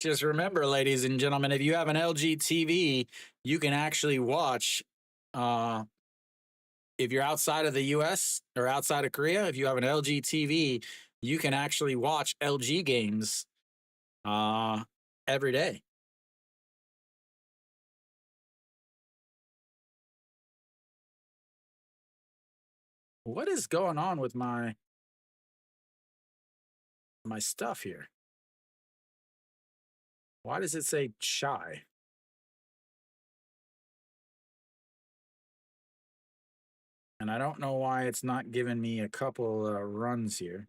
Just remember, ladies and gentlemen, if you have an LG TV, you can actually watch. If you're outside of the US or outside of Korea, if you have an LG TV, you can actually watch LG games every day. What is going on with my stuff here? Why does it say shy? And I don't know why it's not giving me a couple runs here.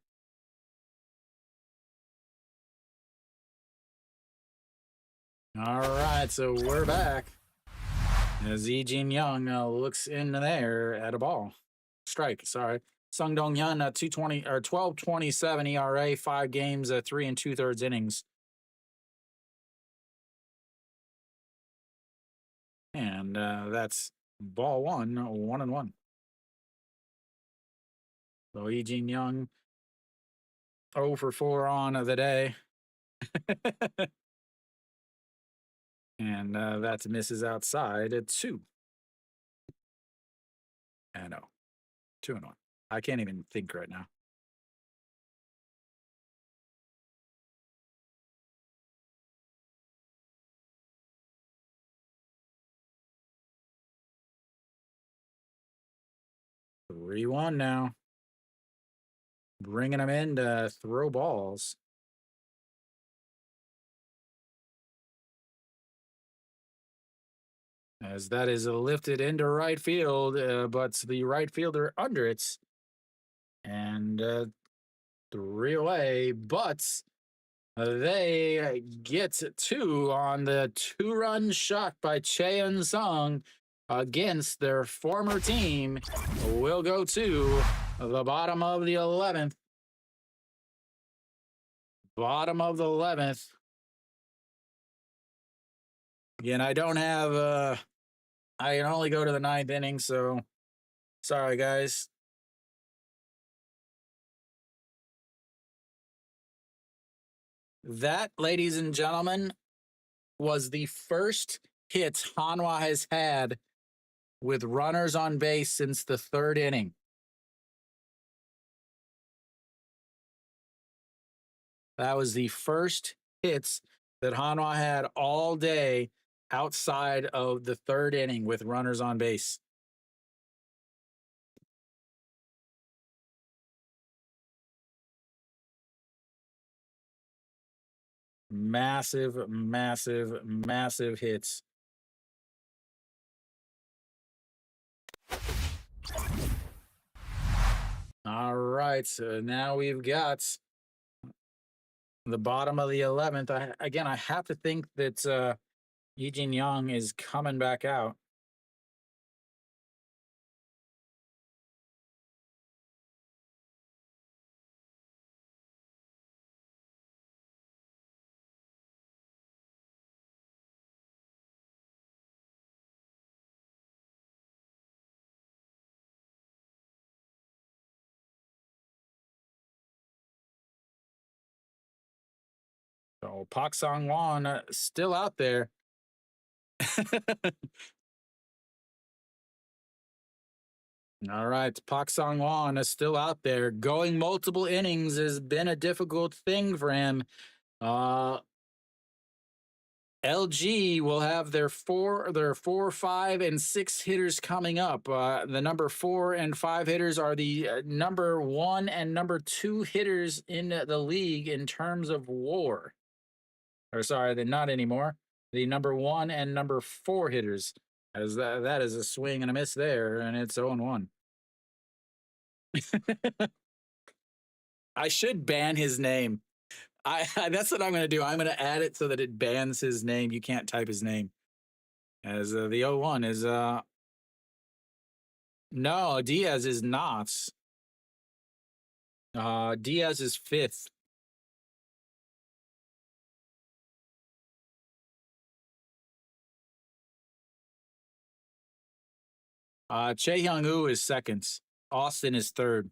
All right, so we're back. As Lee Jin Young looks in there at a ball. Strike, sorry. Sung Dong Hyun, 220 or 12.27 ERA, 5 games, 3 2/3 innings. And that's ball 1, 1-1. So Lee Jin Young 0 for 4 on the day. And that misses outside at 2. And 0. 2 and 1. I can't even think right now. Three one now. Bringing them in to throw balls. As that is lifted into right field, but the right fielder under it. And 3 away, but they get 2 on the 2-run shot by Cheon Sung against their former team. Will go to the bottom of the 11th. Bottom of the 11th. Again, I don't have, I can only go to the 9th inning, so sorry, guys. That, ladies and gentlemen, was the first hit Hanwha has had with runners on base since the 3rd inning. That was the first hits that Hanwha had all day outside of the 3rd inning with runners on base. Massive, massive, massive hits. All right, so now we've got the bottom of the 11th. I have to think that Eugene Young is coming back out. So Pak Song Won still out there. All right, Pak Song Won is still out there. Going multiple innings has been a difficult thing for him. LG will have their 4, 5, and 6 hitters coming up. The number 4 and 5 hitters are the number 1 and number 2 hitters in the league in terms of WAR. Or sorry, they're not anymore. The number 1 and number 4 hitters, as that is a swing and a miss there, and it's 0-1. I should ban his name. That's what I'm going to do. I'm going to add it so that it bans his name. You can't type his name. As the 0-1 is no, Diaz is not. Diaz is 5th. Chae Hyung-woo is 2nd. Austin is 3rd.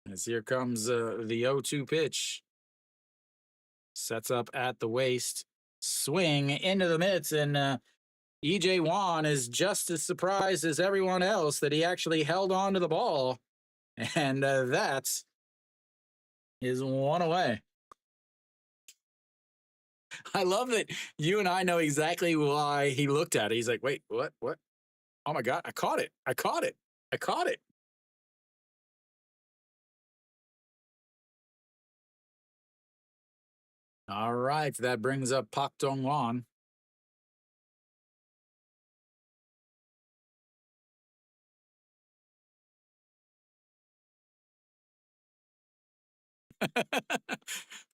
As here comes the 0-2 pitch. Sets up at the waist. Swing into the mitts, and EJ Wan is just as surprised as everyone else that he actually held on to the ball. And that is 1 away. I love that you and I know exactly why he looked at it. He's like, wait, what? What? Oh my God, I caught it. I caught it. I caught it. All right, that brings up Pak Dong Won.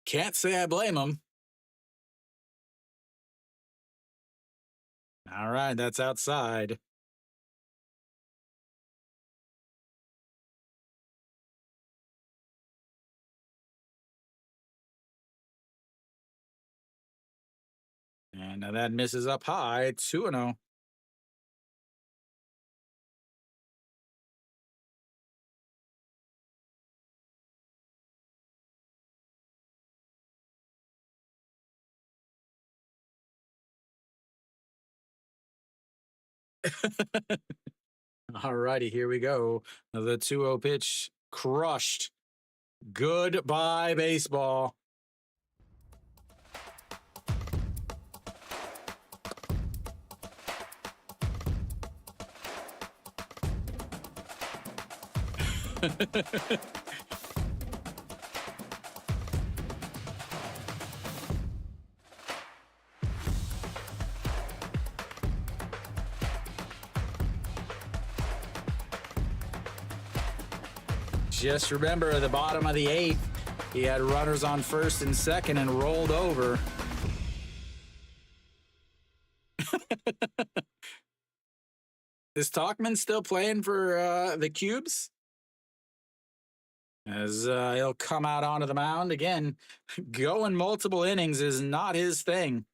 Can't say I blame him. All right, that's outside. And that misses up high, 2-0. All righty, here we go. The 2-0 pitch crushed. Goodbye, baseball. Just remember at the bottom of the 8th, he had runners on first and second and rolled over. Is Talkman still playing for the Cubes? As he'll come out onto the mound again. Going multiple innings is not his thing.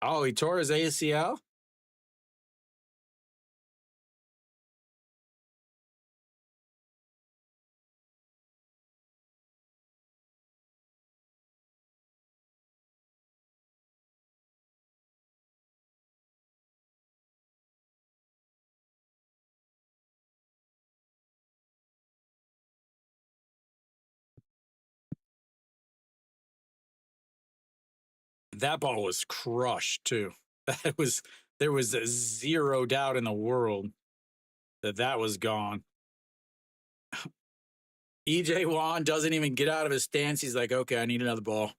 Oh, he tore his ACL? That ball was crushed too. There was zero doubt in the world that was gone. EJ Wan doesn't even get out of his stance. He's like, okay, I need another ball.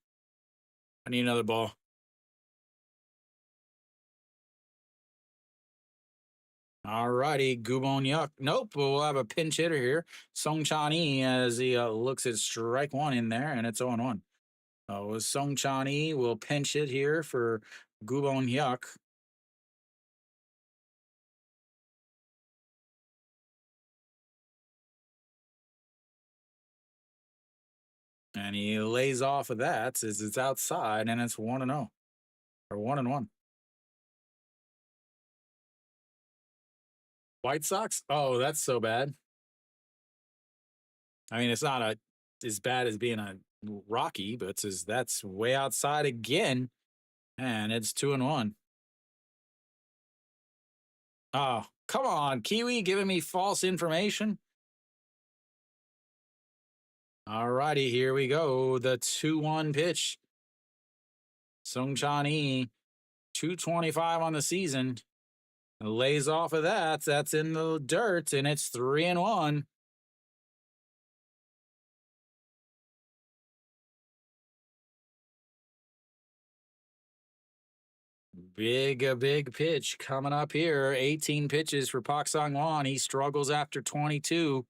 I need another ball. All righty, Gubon Yuck. Nope, we'll have a pinch hitter here. Song Chan-ee as he looks at strike one in there, and it's 0-1. Song Chan-ee will pinch it here for Gubon Yuck. And he lays off of that as it's outside, and it's 1-0. Or 1-1. White Sox? Oh, that's so bad. I mean, it's not as bad as being a Rocky, but that's way outside again. And it's 2-1. Oh, come on, Kiwi giving me false information. All righty, here we go. The 2-1 pitch. Song Chan-ee, 225 on the season. Lays off of that. That's in the dirt, and it's 3-1. Big pitch coming up here. 18 pitches for Pak Sang-won. He struggles after 22.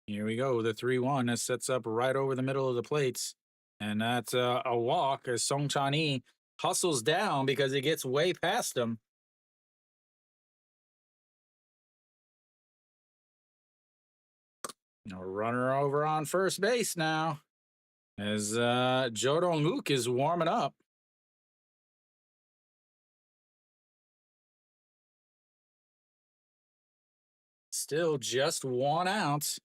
Here we go. The 3-1. That sets up right over the middle of the plates. And that's a walk as Song Chan-ee hustles down because he gets way past him. A runner over on first base now as Jo Dong-wook is warming up. Still just 1 out.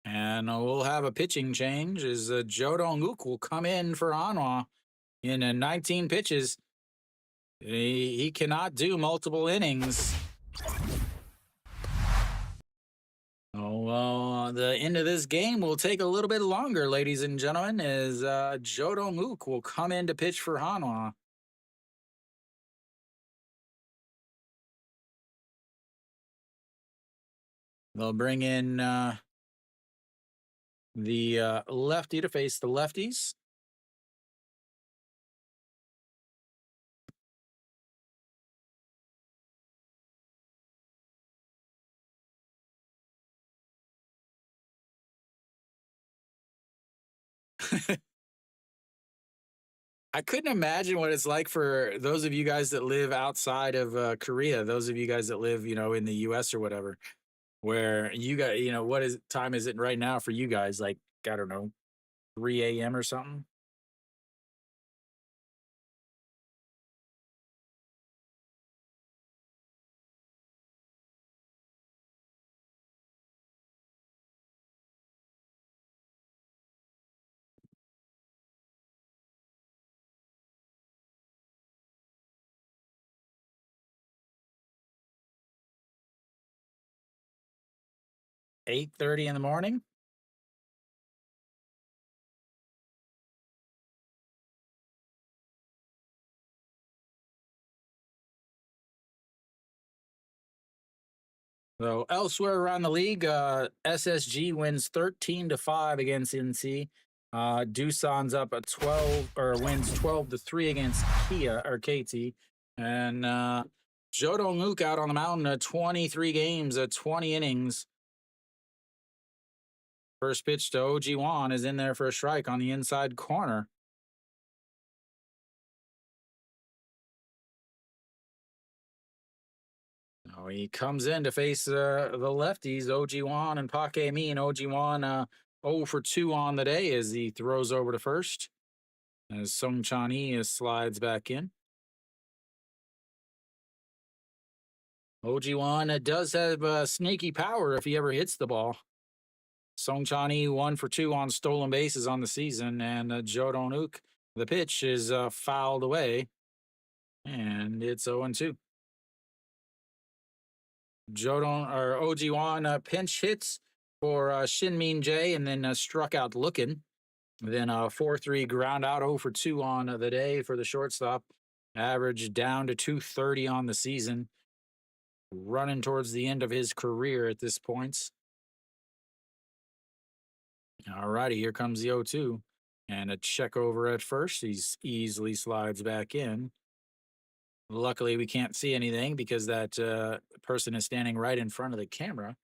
And we'll have a pitching change as Jo Dong-wook will come in for Hanwha in 19 pitches. He cannot do multiple innings. Oh, well, the end of this game will take a little bit longer, ladies and gentlemen, as Jo Dong-wook will come in to pitch for Hanwha. They'll bring in the lefty to face the lefties. I couldn't imagine what it's like for those of you guys that live outside of Korea, those of you guys that live, in the US or whatever, where you got, what time is it right now for you guys? Like, I don't know, 3 a.m. or something? 8:30 in the morning. So elsewhere around the league, SSG wins 13-5 against NC. Doosan's up at 12 or wins 12-3 against Kia or KT. And Jodo Luke out on the mountain at 23 games, 20 innings. First pitch to OG Wan is in there for a strike on the inside corner. Oh, he comes in to face the lefties, OG Wan and Pake Mi, and OG Wan 0 for 2 on the day as he throws over to first. As Song Chan-hee slides back in. OG Wan does have sneaky power if he ever hits the ball. Song Chan-hee 1 for 2 on stolen bases on the season, and Jo Dong-wook, the pitch is fouled away, and it's 0-2. OG Wan pinch hits for Shin Min Jae and then struck out looking. Then a 4-3 ground out 0 for 2 on the day for the shortstop. Average down to 230 on the season. Running towards the end of his career at this point. All righty, here comes the 0-2. And a check over at first. He easily slides back in. Luckily, we can't see anything because that person is standing right in front of the camera.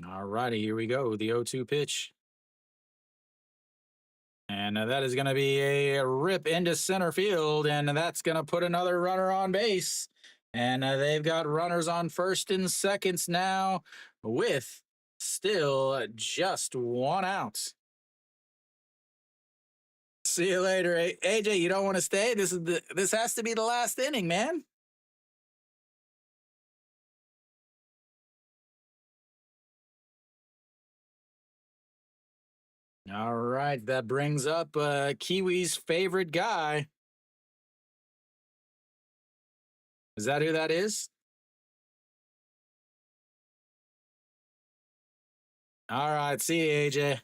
All righty, here we go. The 0-2 pitch. And that is going to be a rip into center field, and that's going to put another runner on base. And they've got runners on first and seconds now with still just 1 out. See you later, AJ. You don't want to stay? This has to be the last inning, man. All right, that brings up Kiwi's favorite guy. Is that who that is? All right, see you, AJ.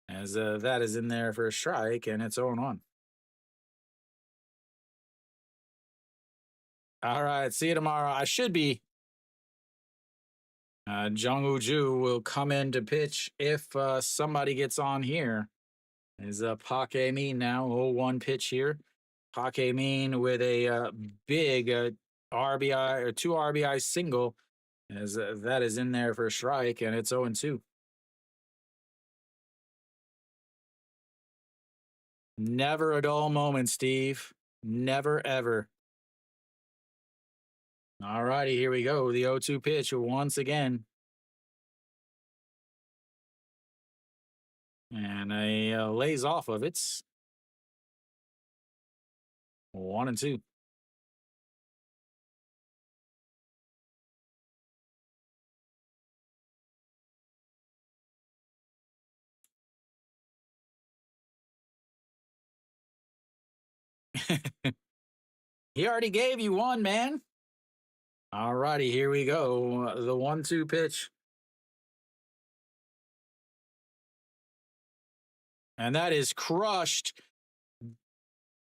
As that is in there for a strike, and it's 0-1. All right, see you tomorrow. I should be. Jung Woo-ju will come in to pitch if somebody gets on here. Is Pake Min now 0-1 pitch here. Pake Min with a big RBI or 2 RBI single, as that is in there for a strike, and it's 0-2. Never a dull moment, Steve. Never ever. All righty, here we go. The 0-2 pitch once again. And he lays off of it. 1-2. He already gave you one, man. All righty, here we go. The 1-2 pitch. And that is crushed.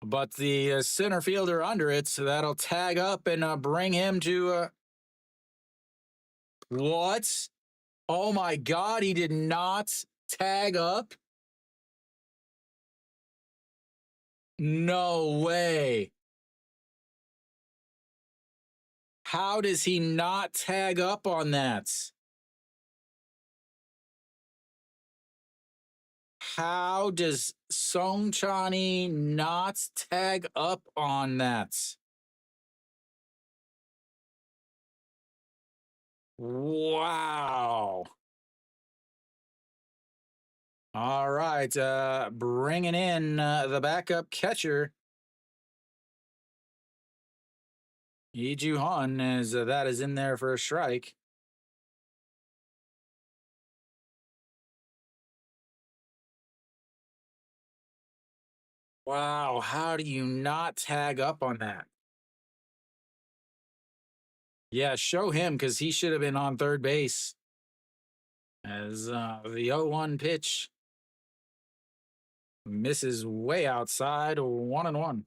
But the center fielder under it, so that'll tag up and bring him to. What? Oh my God, he did not tag up? No way. How does he not tag up on that? How does Song Chan-hee not tag up on that? Wow. All right, bringing in the backup catcher, Lee Ju-han, as that is in there for a strike. Wow, how do you not tag up on that? Yeah, show him because he should have been on third base as the 0-1 pitch misses way outside, 1-1.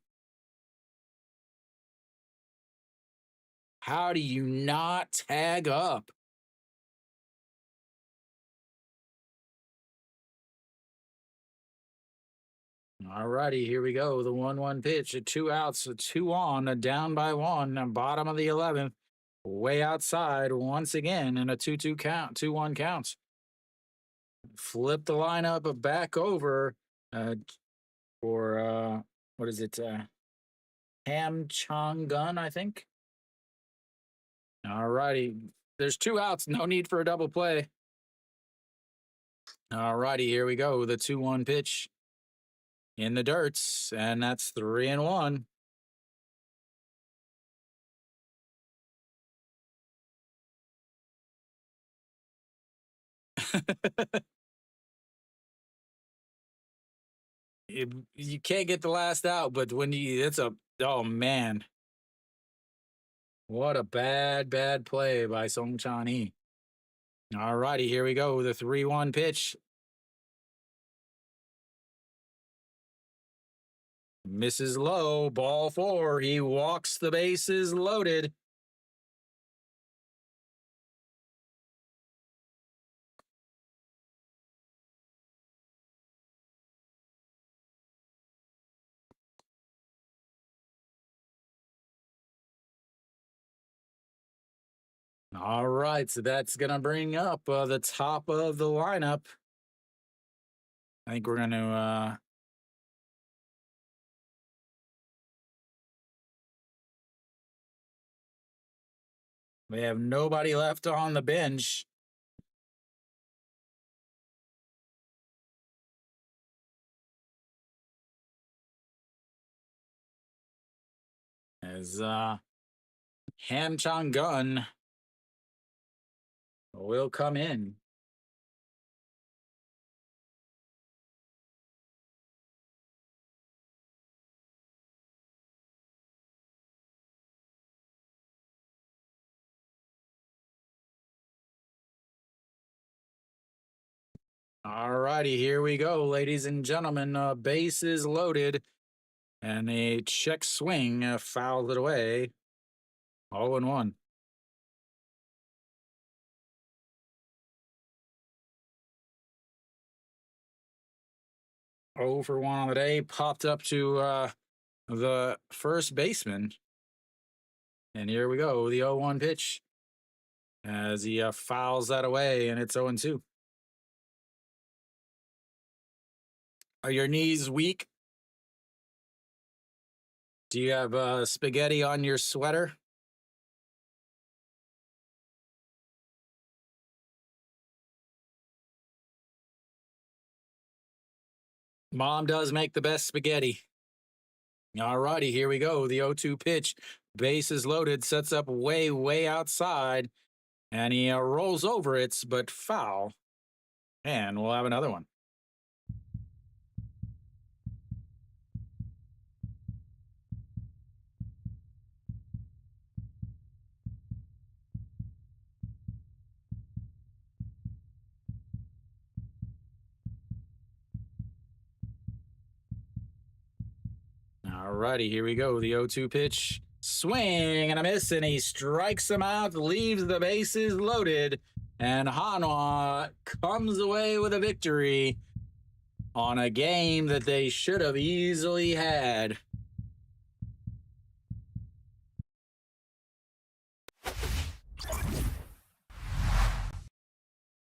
How do you not tag up? All righty, here we go. The 1-1 pitch, 2 outs, 2 on, down by one, bottom of the 11th, way outside once again, and a 2-2 count, 2-1 counts. Flip the lineup back over uh, for what is it? Ham Chong Gun, I think. All righty. There's 2 outs. No need for a double play. All righty. Here we go. The 2-1 pitch in the dirts, and that's 3-1. You can't get the last out, but when it's a, oh man, what a bad play by Song Chan Hee. All righty, here we go. The 3-1 pitch misses low, ball four. He walks the bases loaded. All right, so that's gonna bring up the top of the lineup. I think we're gonna we have nobody left on the bench. As Han Chang Gun will come in. All righty, here we go, ladies and gentlemen. Base is loaded, and a check swing fouled it away. 0-1. 0 for 1 on the day, popped up to the first baseman. And here we go, the 0-1 pitch as he fouls that away, and it's 0-2. Are your knees weak? Do you have spaghetti on your sweater? Mom does make the best spaghetti. All righty, here we go. The 0-2 pitch. Base is loaded, sets up way outside, and he rolls over it, but foul. And we'll have another one. All righty, here we go. The 0-2 pitch. Swing and a miss, and he strikes him out, leaves the bases loaded, and Hanwha comes away with a victory on a game that they should have easily had.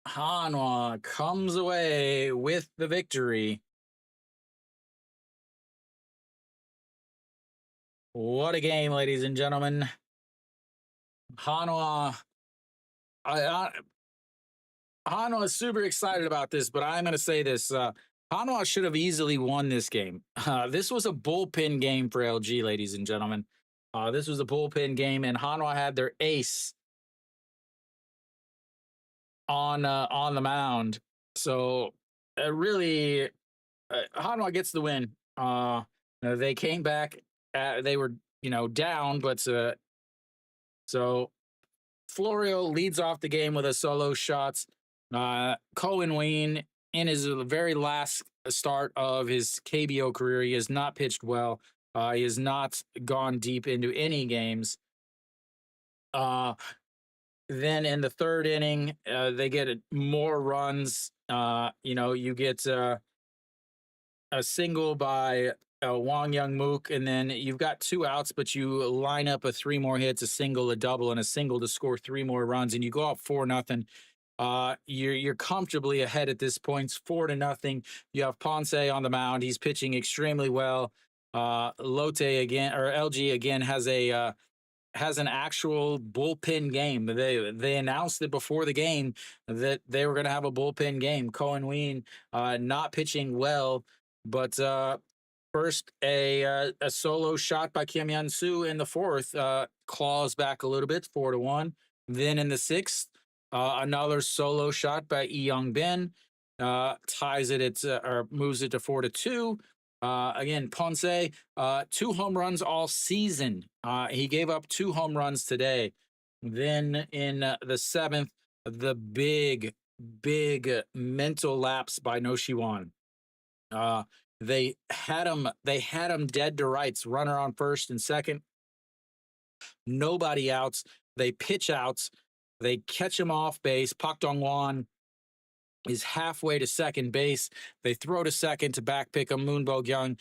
Hanwha comes away with the victory. What a game, ladies and gentlemen. Hanwha, Hanwha is super excited about this, but I'm going to say this. Hanwha should have easily won this game. This was a bullpen game for LG, ladies and gentlemen. This was a bullpen game, and Hanwha had their ace on the mound. So really, Hanwha gets the win. They came back. They were down, but so Florio leads off the game with a solo shot. Cohen Ween, in his very last start of his KBO career, he has not pitched well. He has not gone deep into any games. Uh, then in the third inning, they get more runs. You get a single by Wang Young Mook, and then you've got two outs, but you line up a three more hits, a single, a double, and a single to score three more runs, and you go up 4-0. You're comfortably ahead at this point. It's 4-0. You have Ponce on the mound. He's pitching extremely well. Lotte again, or LG again, has an actual bullpen game. They announced it before the game that they were going to have a bullpen game. Cohen Ween not pitching well, but first a solo shot by Kim Yan Soo in the fourth claws back a little bit, 4-1. Then in the sixth, another solo shot by Lee Young Bin ties it or moves it to 4-2. Again, Ponce, two home runs all season. He gave up two home runs today. Then in the seventh, the big mental lapse by No Shiwan. They had him dead to rights, runner on first and second, nobody outs. They pitch outs. They catch him off base. Pak Dong-wan is halfway to second base. They throw to second to back pick him. Moon Bo-kyung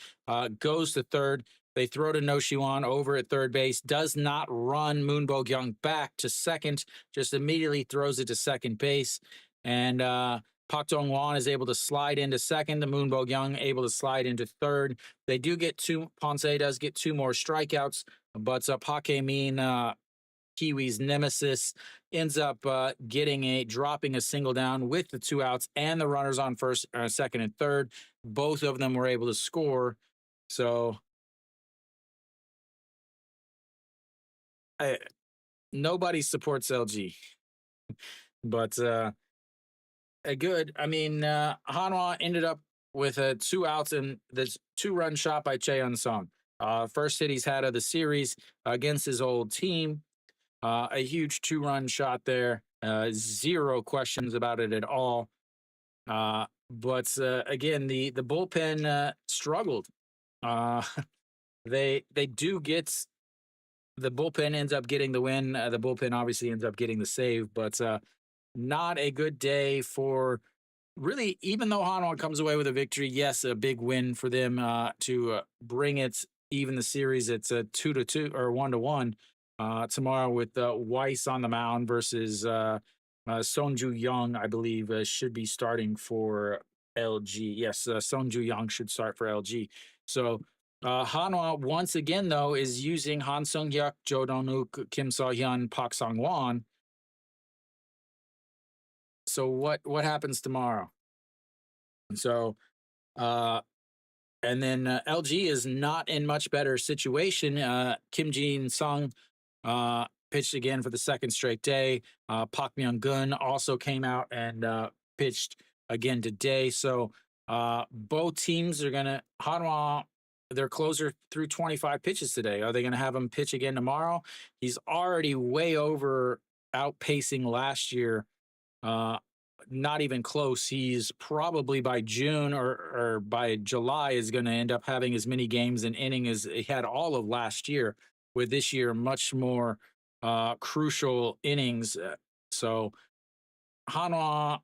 goes to third. They throw to No Shiwan over at third base. Does not run Moon Bo-kyung back to second. Just immediately throws it to second base. And Pak Dong-wan is able to slide into second. The Moon Bo-kyung able to slide into third. They do get two. Ponce does get two more strikeouts, but Pak Hae-min, Kiwi's nemesis, ends up dropping a single down with the two outs and the runners on first, second, and third. Both of them were able to score. So nobody supports LG, but good. I mean, Hanwha ended up with two outs and this two-run shot by Cheon Song. First hit he's had of the series against his old team. A huge two-run shot there. Zero questions about it at all. But again, the bullpen struggled. They do get the bullpen ends up getting the win. The bullpen obviously ends up getting the save, but not a good day for really. Even though Hanwha comes away with a victory, yes, a big win for them to bring it even the series. It's a 2-2 or 1-1 tomorrow with Weiss on the mound versus Sonju Young, I believe, should be starting for LG. Yes, Sonju Young should start for LG. So Hanwha, once again, though, is using Han Sung-hyuk, Jo Dong-wook, Kim So-hyun, Pak Sang-won. So what happens tomorrow? So and then LG is not in much better situation. Kim Jin-sung pitched again for the second straight day. Park Myung-gun also came out and pitched again today. So both teams are going to, Hanwha, their closer threw 25 pitches today. Are they going to have him pitch again tomorrow? He's already way over outpacing last year. Not even close. He's probably by June or by July is going to end up having as many games and inning as he had all of last year, with this year much more crucial innings. So Hanwha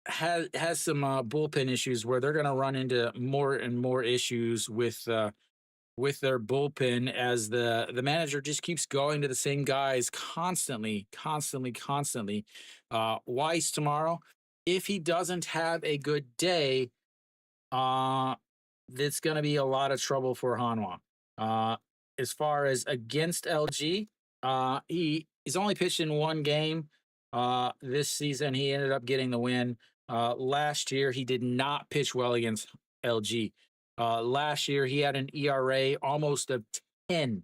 has some bullpen issues where they're going to run into more and more issues with their bullpen as the manager just keeps going to the same guys constantly. Weiss tomorrow, if he doesn't have a good day, it's going to be a lot of trouble for Hanwha. As far as against LG, he's only pitched in one game this season. He ended up getting the win. Last year, he did not pitch well against LG. Last year, he had an ERA almost of 10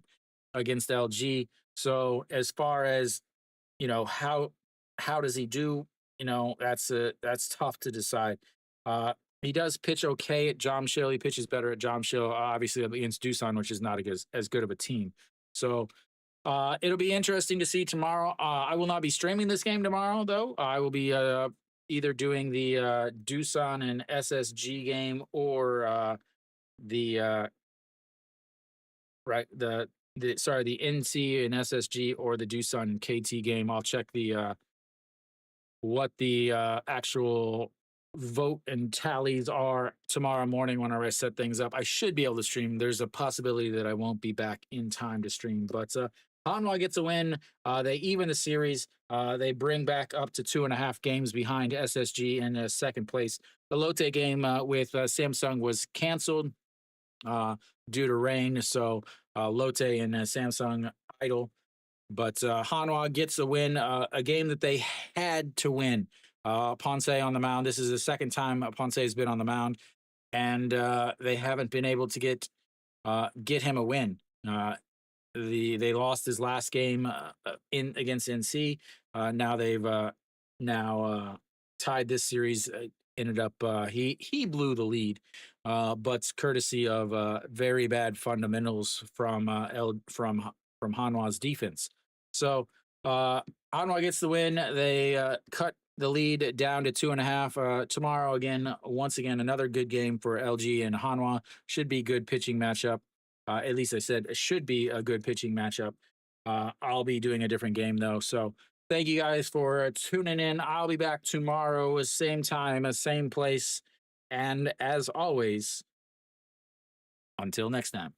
against LG. So as far as, how does he do? That's tough to decide. He does pitch okay at Jamshil. He pitches better at Jamshil, obviously against Doosan, which is not as good of a team. So it'll be interesting to see tomorrow. I will not be streaming this game tomorrow, though. I will be either doing the Doosan and SSG game or the right the NC and SSG or the Doosan and KT game. I'll check the what the actual vote and tallies are tomorrow morning when I set things up. I should be able to stream. There's a possibility that I won't be back in time to stream, but Hanwha gets a win. They even the series. They bring back up to 2.5 games behind SSG in second place. The Lotte game with Samsung was canceled due to rain, so Lotte and Samsung idle. But Hanwha gets a win, a game that they had to win. Ponce on the mound. This is the second time Ponce has been on the mound, and they haven't been able to get him a win. They lost his last game in against NC. Now they've tied this series. Ended up he blew the lead, but courtesy of very bad fundamentals from Hanwha's defense. So Hanwha gets the win. They cut the lead down to 2.5. Tomorrow once again, another good game for LG and Hanwha. Should be good pitching matchup. At least I said it should be a good pitching matchup. I'll be doing a different game though. So thank you guys for tuning in. I'll be back tomorrow, same time, same place. And as always, until next time.